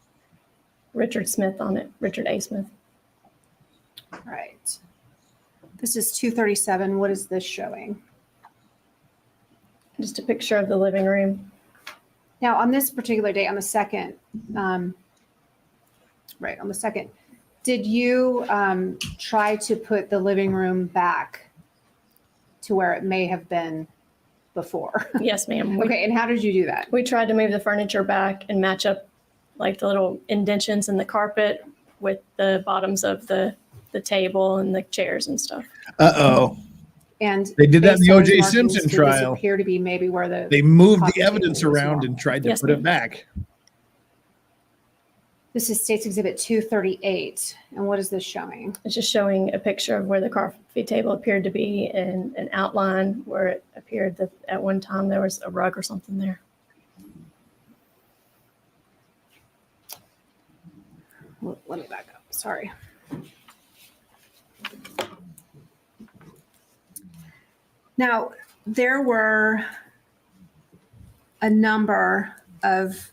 Richard Smith on it, Richard A. Smith. All right. This is 237. What is this showing? Just a picture of the living room. Now, on this particular day, on the 2nd, right, on the 2nd, did you try to put the living room back to where it may have been before? Yes, ma'am. Okay, and how did you do that? We tried to move the furniture back and match up like the little indentions in the carpet with the bottoms of the table and the chairs and stuff. Uh-oh. And They did that in based the on O.J. those markings, Simpson did this trial. appear to be maybe where the They moved coffee the evidence table was around wrong. and tried to Yes, put it ma'am. back. This is States Exhibit 238. And what is this showing? It's just showing a picture of where the coffee table appeared to be and an outline where it appeared that at one time there was a rug or something there. Let me back up. Sorry. Now, there were a number of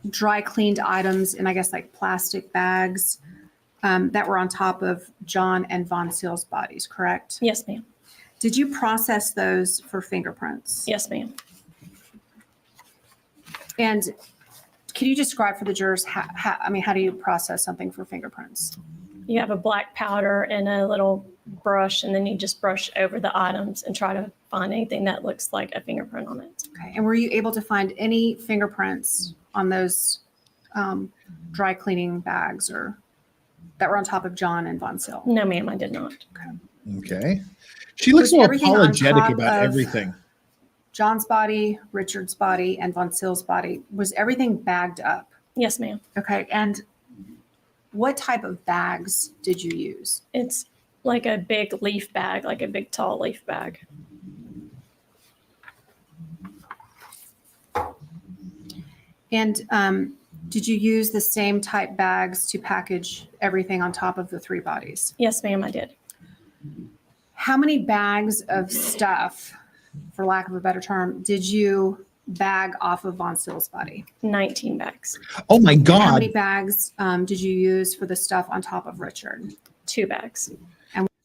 dry cleaned items in, I guess, like plastic bags that were on top of John and Von Seal's bodies, correct? Yes, ma'am. Did you process those for fingerprints? Yes, ma'am. And can you describe for the jurors how do you process something for fingerprints? You have a black powder and a little brush, and then you just brush over the items and try to find anything that looks like a fingerprint on it. Okay. And were you able to find any fingerprints on those dry cleaning bags or that were on top of John and Von Seal? No, ma'am, I did not. Okay. She looks Was so everything on apologetic top about of- everything. John's body, Richard's body, and Von Seal's body, was everything bagged up? Yes, ma'am. Okay. And what type of bags did you use? It's like a big leaf bag, like a big tall leaf bag. And did you use the same type bags to package everything on top of the 3 bodies? Yes, ma'am, I did. How many bags of stuff, for lack of a better term, did you bag off of Von Seal's body? 19 bags, Oh my How many God. bags did you use for the stuff on top of Richard? 2 bags.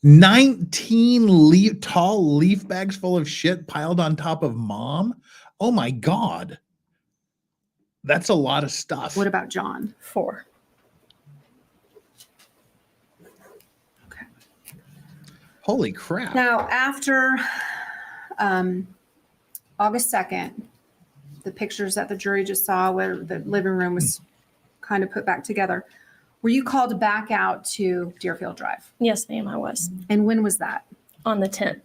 19 tall leaf bags full of shit piled on top of mom. Oh my God. That's a lot of stuff. What about John? 4. Holy crap. Now, after August 2nd, the pictures that the jury just saw where the living room was kind of put back together, were you called back out to Deerfield Drive? Yes, ma'am, I was. And when was that? On the 10th.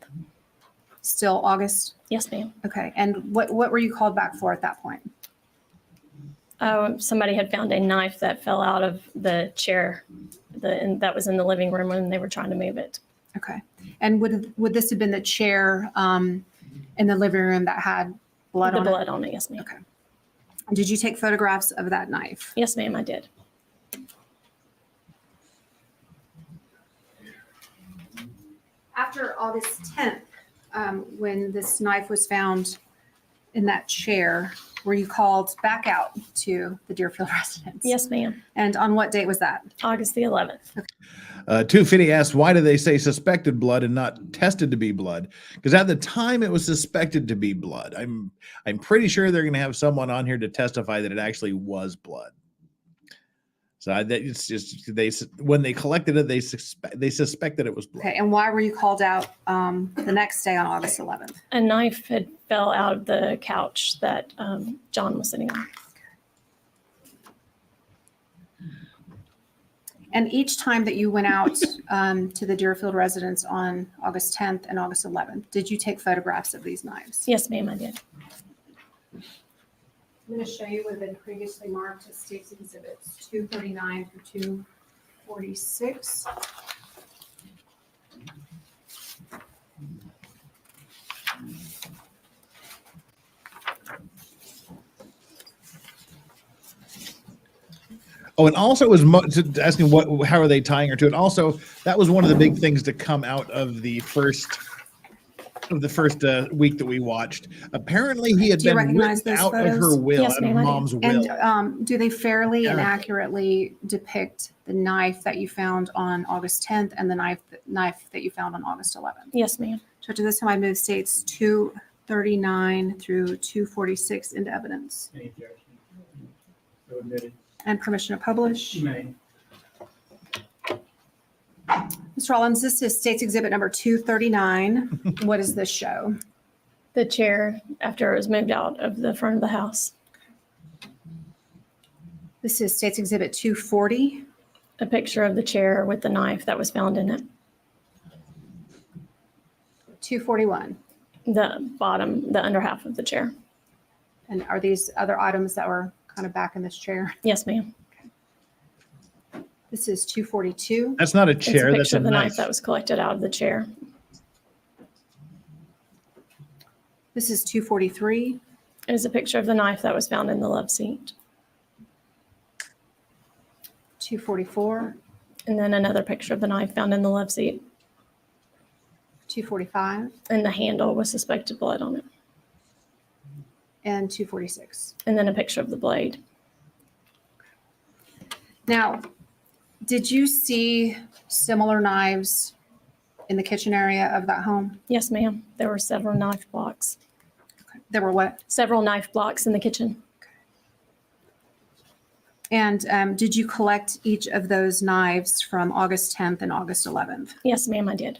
Still August? Yes, ma'am. Okay. And what were you called back for at that point? Somebody had found a knife that fell out of the chair and that was in the living room when they were trying to move it. Okay. And would this have been the chair in the living room that had blood on it? The blood on it, yes, ma'am. Okay. Did you take photographs of that knife? Yes, ma'am, I did. After August 10th, when this knife was found in that chair, were you called back out to the Deerfield residence? Yes, ma'am. And on what date was that? August the 11th. 250 asks, why do they say suspected blood and not tested to be blood? Because at the time it was suspected to be blood. I'm pretty sure they're going to have someone on here to testify that it actually was blood. So it's just when they collected it, they suspected it was blood. Okay. And why were you called out the next day on August 11th? A knife had fell out of the couch that John was sitting on. And each time that you went out to the Deerfield residence on August 10th and August 11th, did you take photographs of these knives? Yes, ma'am, I did. I'm going to show you what had been previously marked as State's Exhibits 239 through 246. Oh, and also was asking how are they tying her to it. Also, that was one of the big things to come out of the first week that we watched. Apparently, he had Do you been recognize ripped those out of photos? her will, Yes, out ma'am, of I do. mom's will. And do they fairly and Yeah. accurately depict the knife that you found on August 10th and the knife that you found on August 11th? Yes, ma'am. So to this time, I move States 239 through 246 into evidence. Any objection? So admitted. And permission to publish. You may. Mr. Rollins, this is State's Exhibit number 239. What does this show? The chair after it was moved out of the front of the house. This is State's Exhibit 240. A picture of the chair with the knife that was found in it. 241. The bottom, the under half of the chair. And are these other items that were kind of back in this chair? Yes, ma'am. This is 242. That's not a It's a chair. picture That's a of the knife. knife that was collected out of the chair. This is 243. It is a picture of the knife that was found in the love seat. 244. And then another picture of the knife found in the love seat. 245. And the handle with suspected blood on it. And 246. And then a picture of the blade. Now, did you see similar knives in the kitchen area of that home? Yes, ma'am. There were several knife blocks. There were what? Several knife blocks in the kitchen. And did you collect each of those knives from August 10th and August 11th? Yes, ma'am, I did.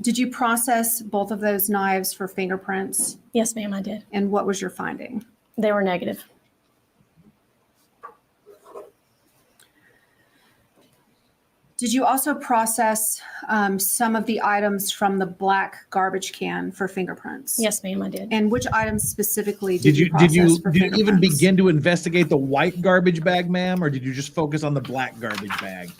Did you process both of those knives for fingerprints? Yes, ma'am, I did. And what was your finding? They were negative. Did you also process some of the items from the black garbage can for fingerprints? Yes, ma'am, I did. And which items specifically Did you process for even fingerprints? begin to investigate the white garbage bag, ma'am, or did you just focus on the black garbage bag?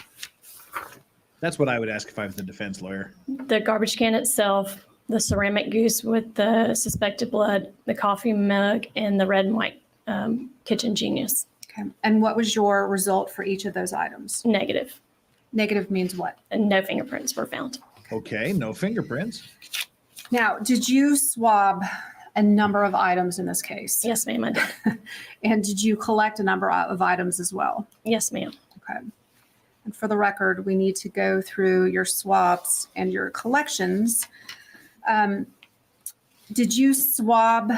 That's what I would ask if I was the defense lawyer. The garbage can itself, the ceramic goose with the suspected blood, the coffee mug, and the red and white kitchen genius. Okay. And what was your result for each of those items? Negative. Negative means what? And no fingerprints were found. Okay, no fingerprints. Now, did you swab a number of items in this case? Yes, ma'am, I did. And did you collect a number of items as well? Yes, ma'am. Okay. And for the record, we need to go through your swabs and your collections. Did you swab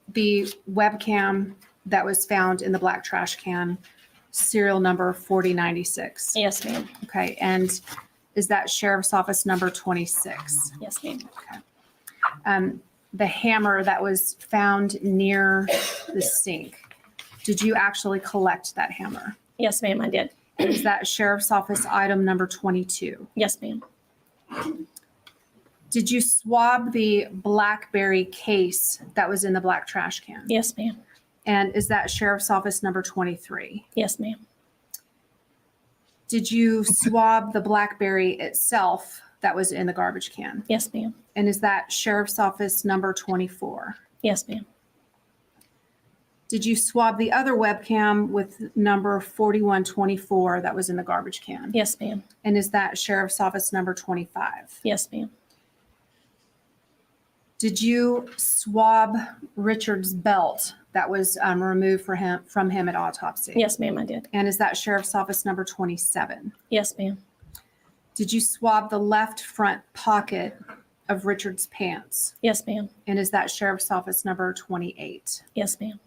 the webcam that was found in the black trash can, serial number 4096? Yes, ma'am. Okay, and is that sheriff's office number 26? Yes, ma'am. The hammer that was found near the sink, did you actually collect that hammer? Yes, ma'am, I did. Is that sheriff's office item number 22? Yes, ma'am. Did you swab the BlackBerry case that was in the black trash can? Yes, ma'am. And is that sheriff's office number 23? Yes, ma'am. Did you swab the BlackBerry itself that was in the garbage can? Yes, ma'am. And is that sheriff's office number 24? Yes, ma'am. Did you swab the other webcam with number 4124 that was in the garbage can? Yes, ma'am. And is that sheriff's office number 25? Yes, ma'am. Did you swab Richard's belt that was removed from him at autopsy? Yes, ma'am, I did. And is that sheriff's office number 27? Yes, ma'am. Did you swab the left front pocket of Richard's pants? Yes, ma'am. And is that sheriff's office number 28? Yes, ma'am.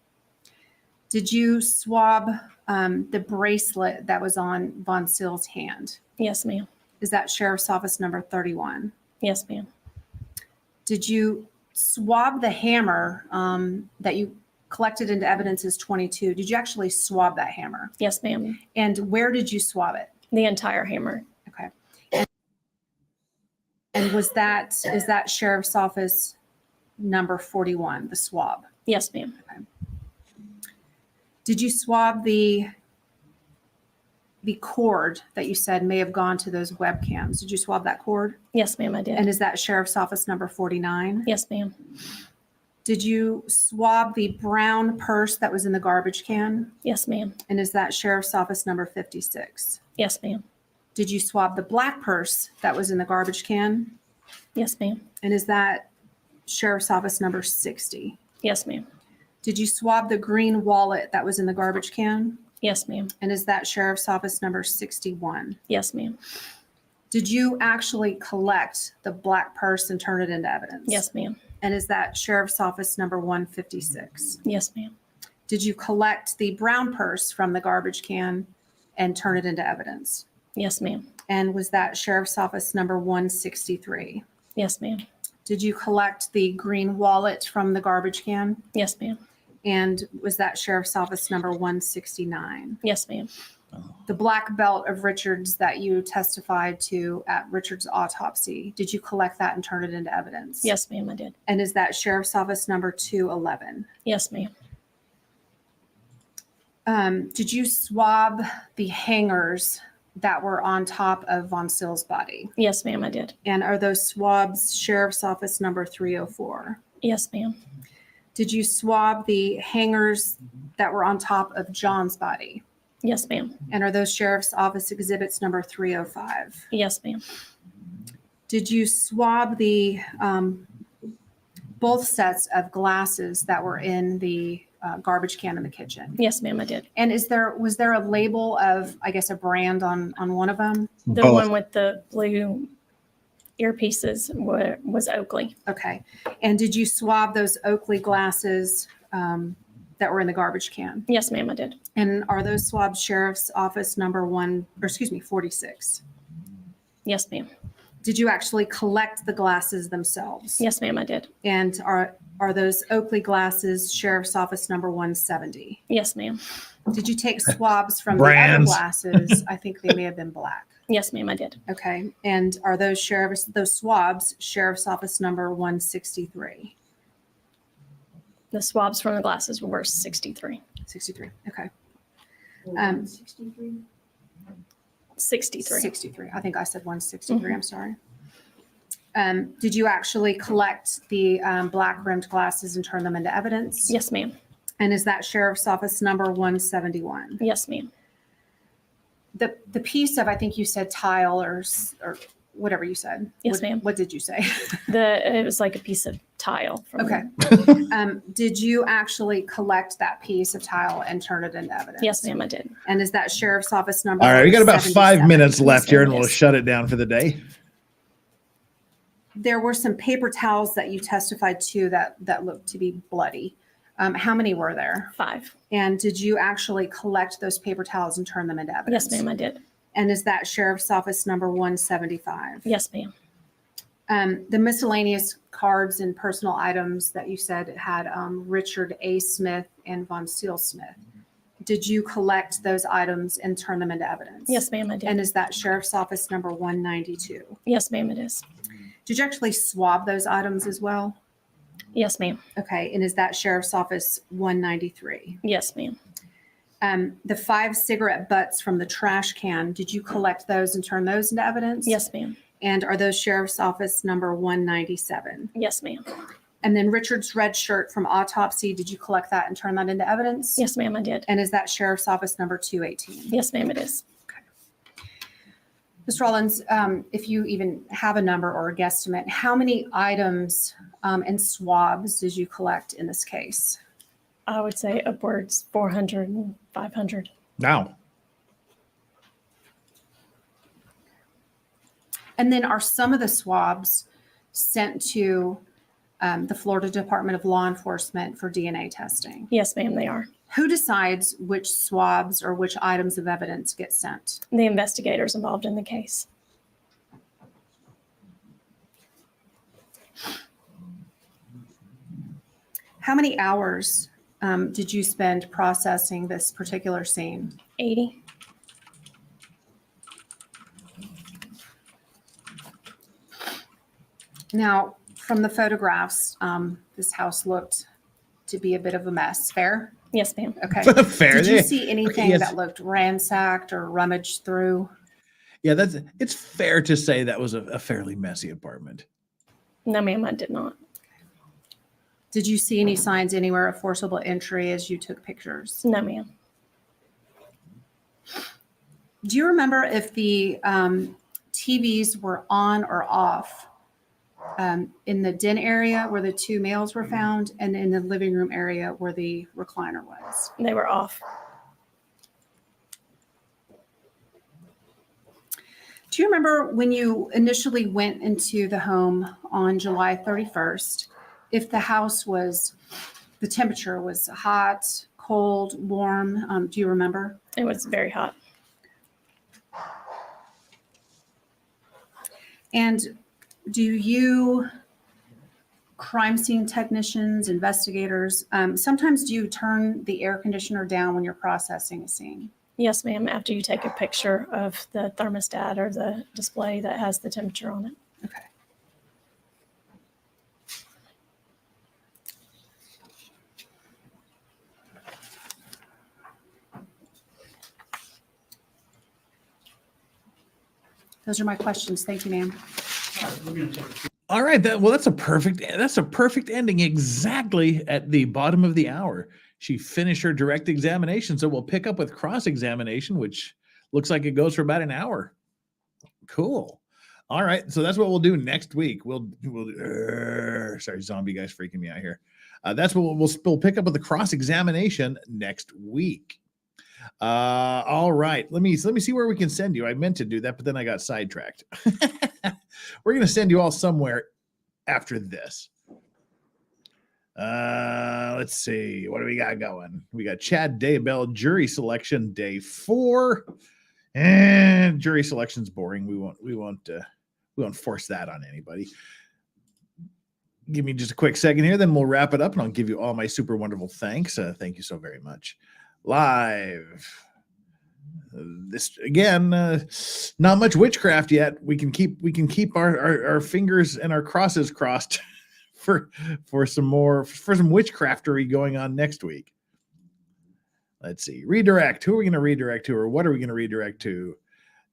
Did you swab the bracelet that was on Von Sill's hand? Yes, ma'am. Is that sheriff's office number 31? Yes, ma'am. Did you swab the hammer that you collected into evidence as 22? Did you actually swab that hammer? Yes, ma'am. And where did you swab it? The entire hammer. Okay. And is that sheriff's office number 41, the swab? Yes, ma'am. Did you swab the cord that you said may have gone to those webcams? Did you swab that cord? Yes, ma'am, I did. And is that sheriff's office number 49? Yes, ma'am. Did you swab the brown purse that was in the garbage can? Yes, ma'am. And is that sheriff's office number 56? Yes, ma'am. Did you swab the black purse that was in the garbage can? Yes, ma'am. And is that sheriff's office number 60? Yes, ma'am. Did you swab the green wallet that was in the garbage can? Yes, ma'am. And is that sheriff's office number 61? Yes, ma'am. Did you actually collect the black purse and turn it into evidence? Yes, ma'am. And is that sheriff's office number 156? Yes, ma'am. Did you collect the brown purse from the garbage can and turn it into evidence? Yes, ma'am. And was that sheriff's office number 163? Yes, ma'am. Did you collect the green wallet from the garbage can? Yes, ma'am. And was that sheriff's office number 169? Yes, ma'am. The black belt of Richard's that you testified to at Richard's autopsy, did you collect that and turn it into evidence? Yes, ma'am, I did. And is that sheriff's office number 211? Yes, ma'am. Did you swab the hangers that were on top of Von Sill's body? Yes, ma'am, I did. And are those swabs sheriff's office number 304? Yes, ma'am. Did you swab the hangers that were on top of John's body? Yes, ma'am. And are those sheriff's office exhibits number 305? Yes, ma'am. Did you swab the both sets of glasses that were in the garbage can in the kitchen? Yes, ma'am, I did. And was there a label of, I guess, a brand on one of them? The Both. one with the blue earpieces was Oakley. Okay. And did you swab those Oakley glasses that were in the garbage can? Yes, ma'am, I did. And are those swabs sheriff's office number 46? Yes, ma'am. Did you actually collect the glasses themselves? Yes, ma'am, I did. And are those Oakley glasses sheriff's office number 170? Yes, ma'am. Did you take swabs from Brands. the other glasses? I think they may have been black. Yes, ma'am, I did. Okay. And are those swabs sheriff's office number 163? The swabs from the glasses were 63. 63. Okay. 63. 63. I think I said 163. I'm sorry. Did you actually collect the black rimmed glasses and turn them into evidence? Yes, ma'am. And is that sheriff's office number 171? Yes, ma'am. The piece of, I think you said tile or whatever you said. Yes, ma'am. What did you say? It was like a piece of tile. Okay. Did you actually collect that piece of tile and turn it into evidence? Yes, ma'am, I did. And is that sheriff's office number? All right, we got about 5 77? minutes left here, and we'll Yes. shut it down for the day. There were some paper towels that you testified to that looked to be bloody. How many were there? 5. And did you actually collect those paper towels and turn them into evidence? Yes, ma'am, I did. And is that Sheriff's Office number 175? Yes, ma'am. The miscellaneous cards and personal items that you said had Richard A. Smith and Von Steele Smith. Did you collect those items and turn them into evidence? Yes, ma'am, I did. And is that Sheriff's Office number 192? Yes, ma'am, it is. Did you actually swab those items as well? Yes, ma'am. Okay. And is that Sheriff's Office 193? Yes, ma'am. The 5 cigarette butts from the trash can, did you collect those and turn those into evidence? Yes, ma'am. And are those Sheriff's Office number 197? Yes, ma'am. And then Richard's red shirt from autopsy, did you collect that and turn that into evidence? Yes, ma'am, I did. And is that Sheriff's Office number 218? Yes, ma'am, it is. Mr. Rollins, if you even have a number or a guesstimate, how many items and swabs did you collect in this case? I would say upwards 400 and 500. Now, And then are some of the swabs sent to the Florida Department of Law Enforcement for DNA testing? Yes, ma'am, they are. Who decides which swabs or which items of evidence get sent? The investigators involved in the case. How many hours did you spend processing this particular scene? 80. Now, from the photographs, this house looked to be a bit of a mess. Fair? Yes, ma'am. Okay. fair. Did you see anything yes. that looked ransacked or rummaged through? Yeah, it's fair to say that was a fairly messy apartment. No, ma'am, I did not. Did you see any signs anywhere of forcible entry as you took pictures? No, ma'am. Do you remember if the TVs were on or off in the den area where the 2 males were found and in the living room area where the recliner was? They were off. Do you remember when you initially went into the home on July 31st, if the house was, the temperature was hot, cold, warm? Do you remember? It was very hot. And do you, crime scene technicians, investigators, sometimes do you turn the air conditioner down when you're processing a scene? Yes, ma'am, after you take a picture of the thermostat or the display that has the temperature on it. Okay. Those are my questions. Thank you, ma'am. All right, that's a perfect ending exactly at the bottom of the hour. She finished her direct examination, so we'll pick up with cross-examination, which looks like it goes for about an hour. Cool. All right, so that's what we'll do next week. Sorry, zombie guys freaking me out here. That's what we'll pick up with the cross-examination next week. All right, let me see where we can send you. I meant to do that, but then I got sidetracked. We're going to send you all somewhere after this. Let's see. What do we got going? We got Chad Daybell, jury selection, day 4. And jury selection's boring. We won't force that on anybody. Give me just a quick second here, then we'll wrap it up and I'll give you all my super wonderful thanks. Thank you so very much. Live. This again, not much witchcraft yet. We can keep our fingers and our crosses crossed for some witchcraftery going on next week. Let's see. Redirect. Who are we going to redirect to, or what are we going to redirect to?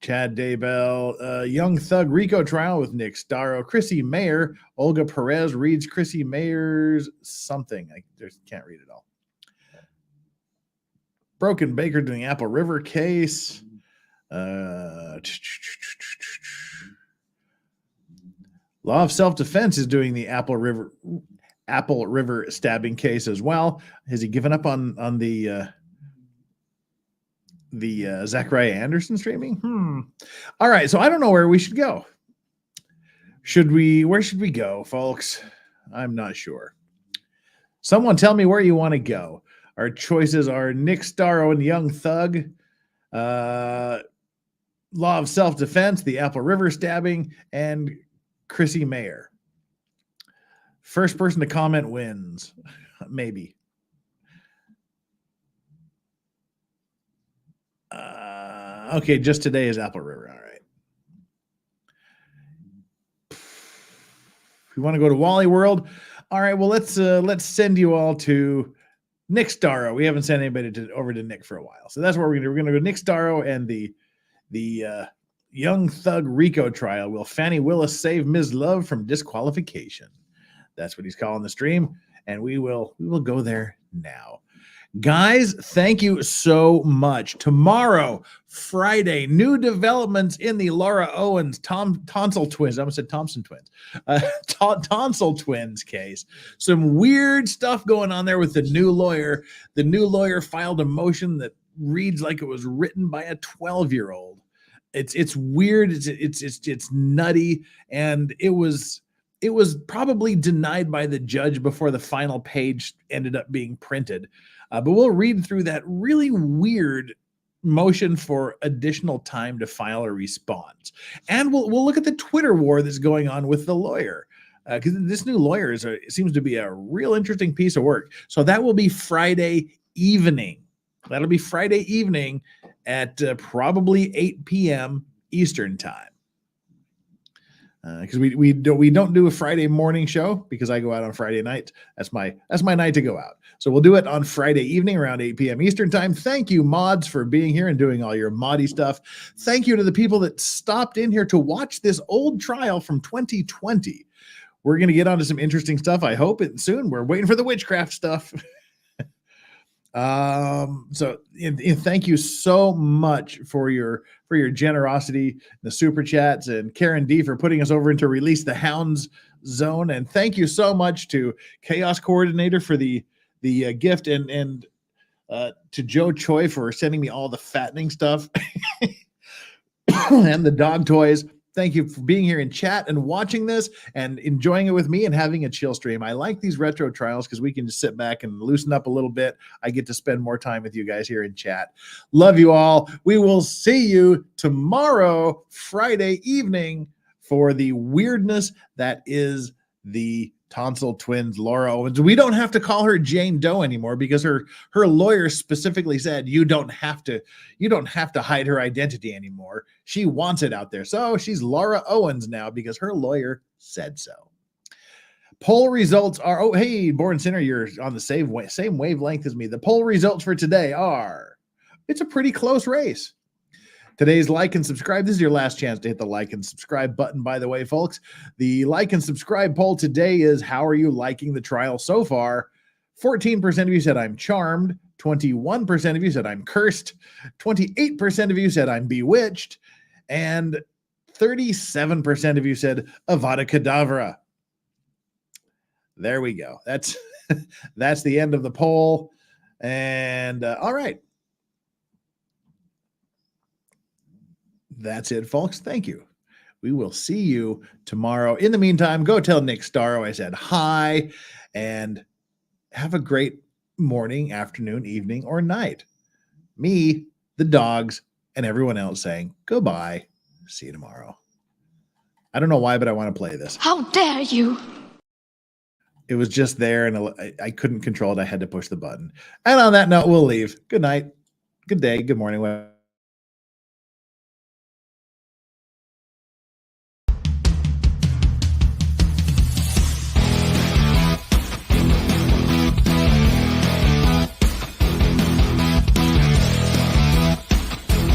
Chad Daybell, Young Thug Rico trial with Nick Starro, Chrissy Mayer, Olga Perez reads Chrissy Mayer's something. I just can't read it all. Broken Baker doing Apple River case. Law of Self-Defense is doing the Apple River stabbing case as well. Has he given up on the Zachariah Anderson streaming? All right, so I don't know where we should go. Where should we go, folks? I'm not sure. Someone tell me where you want to go. Our choices are Nick Starro and Young Thug, Law of Self-Defense, the Apple River stabbing, and Chrissy Mayer. First person to comment wins. Maybe. Okay, just today is Apple River. All right. If you want to go to Wally World, all right. Well, let's send you all to Nick Starro. We haven't sent anybody over to Nick for a while, so that's what we're gonna do. We're gonna go Nick Starro and the Young Thug Rico trial. Will Fannie Willis save Ms. Love from disqualification? That's what he's calling the stream, and we will go there now. Guys, thank you so much. Tomorrow, Friday, new developments in the Laura Owens tonsil twins. I almost said Thompson twins. Tonsil twins case. Some weird stuff going on there with the new lawyer. The new lawyer filed a motion that reads like it was written by a 12-year-old. It's weird. It's nutty, and it was probably denied by the judge before the final page ended up being printed. But we'll read through that really weird motion for additional time to file a response. And we'll look at the Twitter war that's going on with the lawyer. Because this new lawyer seems to be a real interesting piece of work. So that will be Friday evening. That'll be Friday evening at probably 8 p.m. Eastern time. Because we don't do a Friday morning show because I go out on Friday night. That's my night to go out. So we'll do it on Friday evening around 8 p.m. Eastern time. Thank you, mods, for being here and doing all your moddy stuff. Thank you to the people that stopped in here to watch this old trial from 2020. We're going to get onto some interesting stuff. I hope it soon. We're waiting for the witchcraft stuff. So thank you so much for your generosity, the super chats, and Karen D for putting us over into Release the Hounds zone. And thank you so much to Chaos Coordinator for the gift, and to Joe Choi for sending me all the fattening stuff and the dog toys. Thank you for being here in chat and watching this and enjoying it with me and having a chill stream. I like these retro trials because we can just sit back and loosen up a little bit. I get to spend more time with you guys here in chat. Love you all. We will see you tomorrow, Friday evening, for the weirdness that is the tonsil twins, Laura Owens. We don't have to call her Jane Doe anymore because her lawyer specifically said you don't have to hide her identity anymore. She wants it out there. So she's Laura Owens now because her lawyer said so. Poll results are, oh, hey, Born Sinner, you're on the same wavelength as me. The poll results for today are, it's a pretty close race. Today's like and subscribe. This is your last chance to hit the like and subscribe button, by the way, folks. The like and subscribe poll today is, how are you liking the trial so far? 14% of you said I'm charmed. 21% of you said I'm cursed. 28% of you said I'm bewitched. And 37% of you said Avada Kedavra. There we go. That's the end of the poll. And all right. That's it, folks. Thank you. We will see you tomorrow. In the meantime, go tell Nick Starro I said hi, and have a great morning, afternoon, evening, or night. Me, the dogs, and everyone else saying goodbye. See you tomorrow. I don't know why, but I want to play this. How dare you? It was just there, and I couldn't control it. I had to push the button. And on that note, we'll leave. Good night, good day, good morning.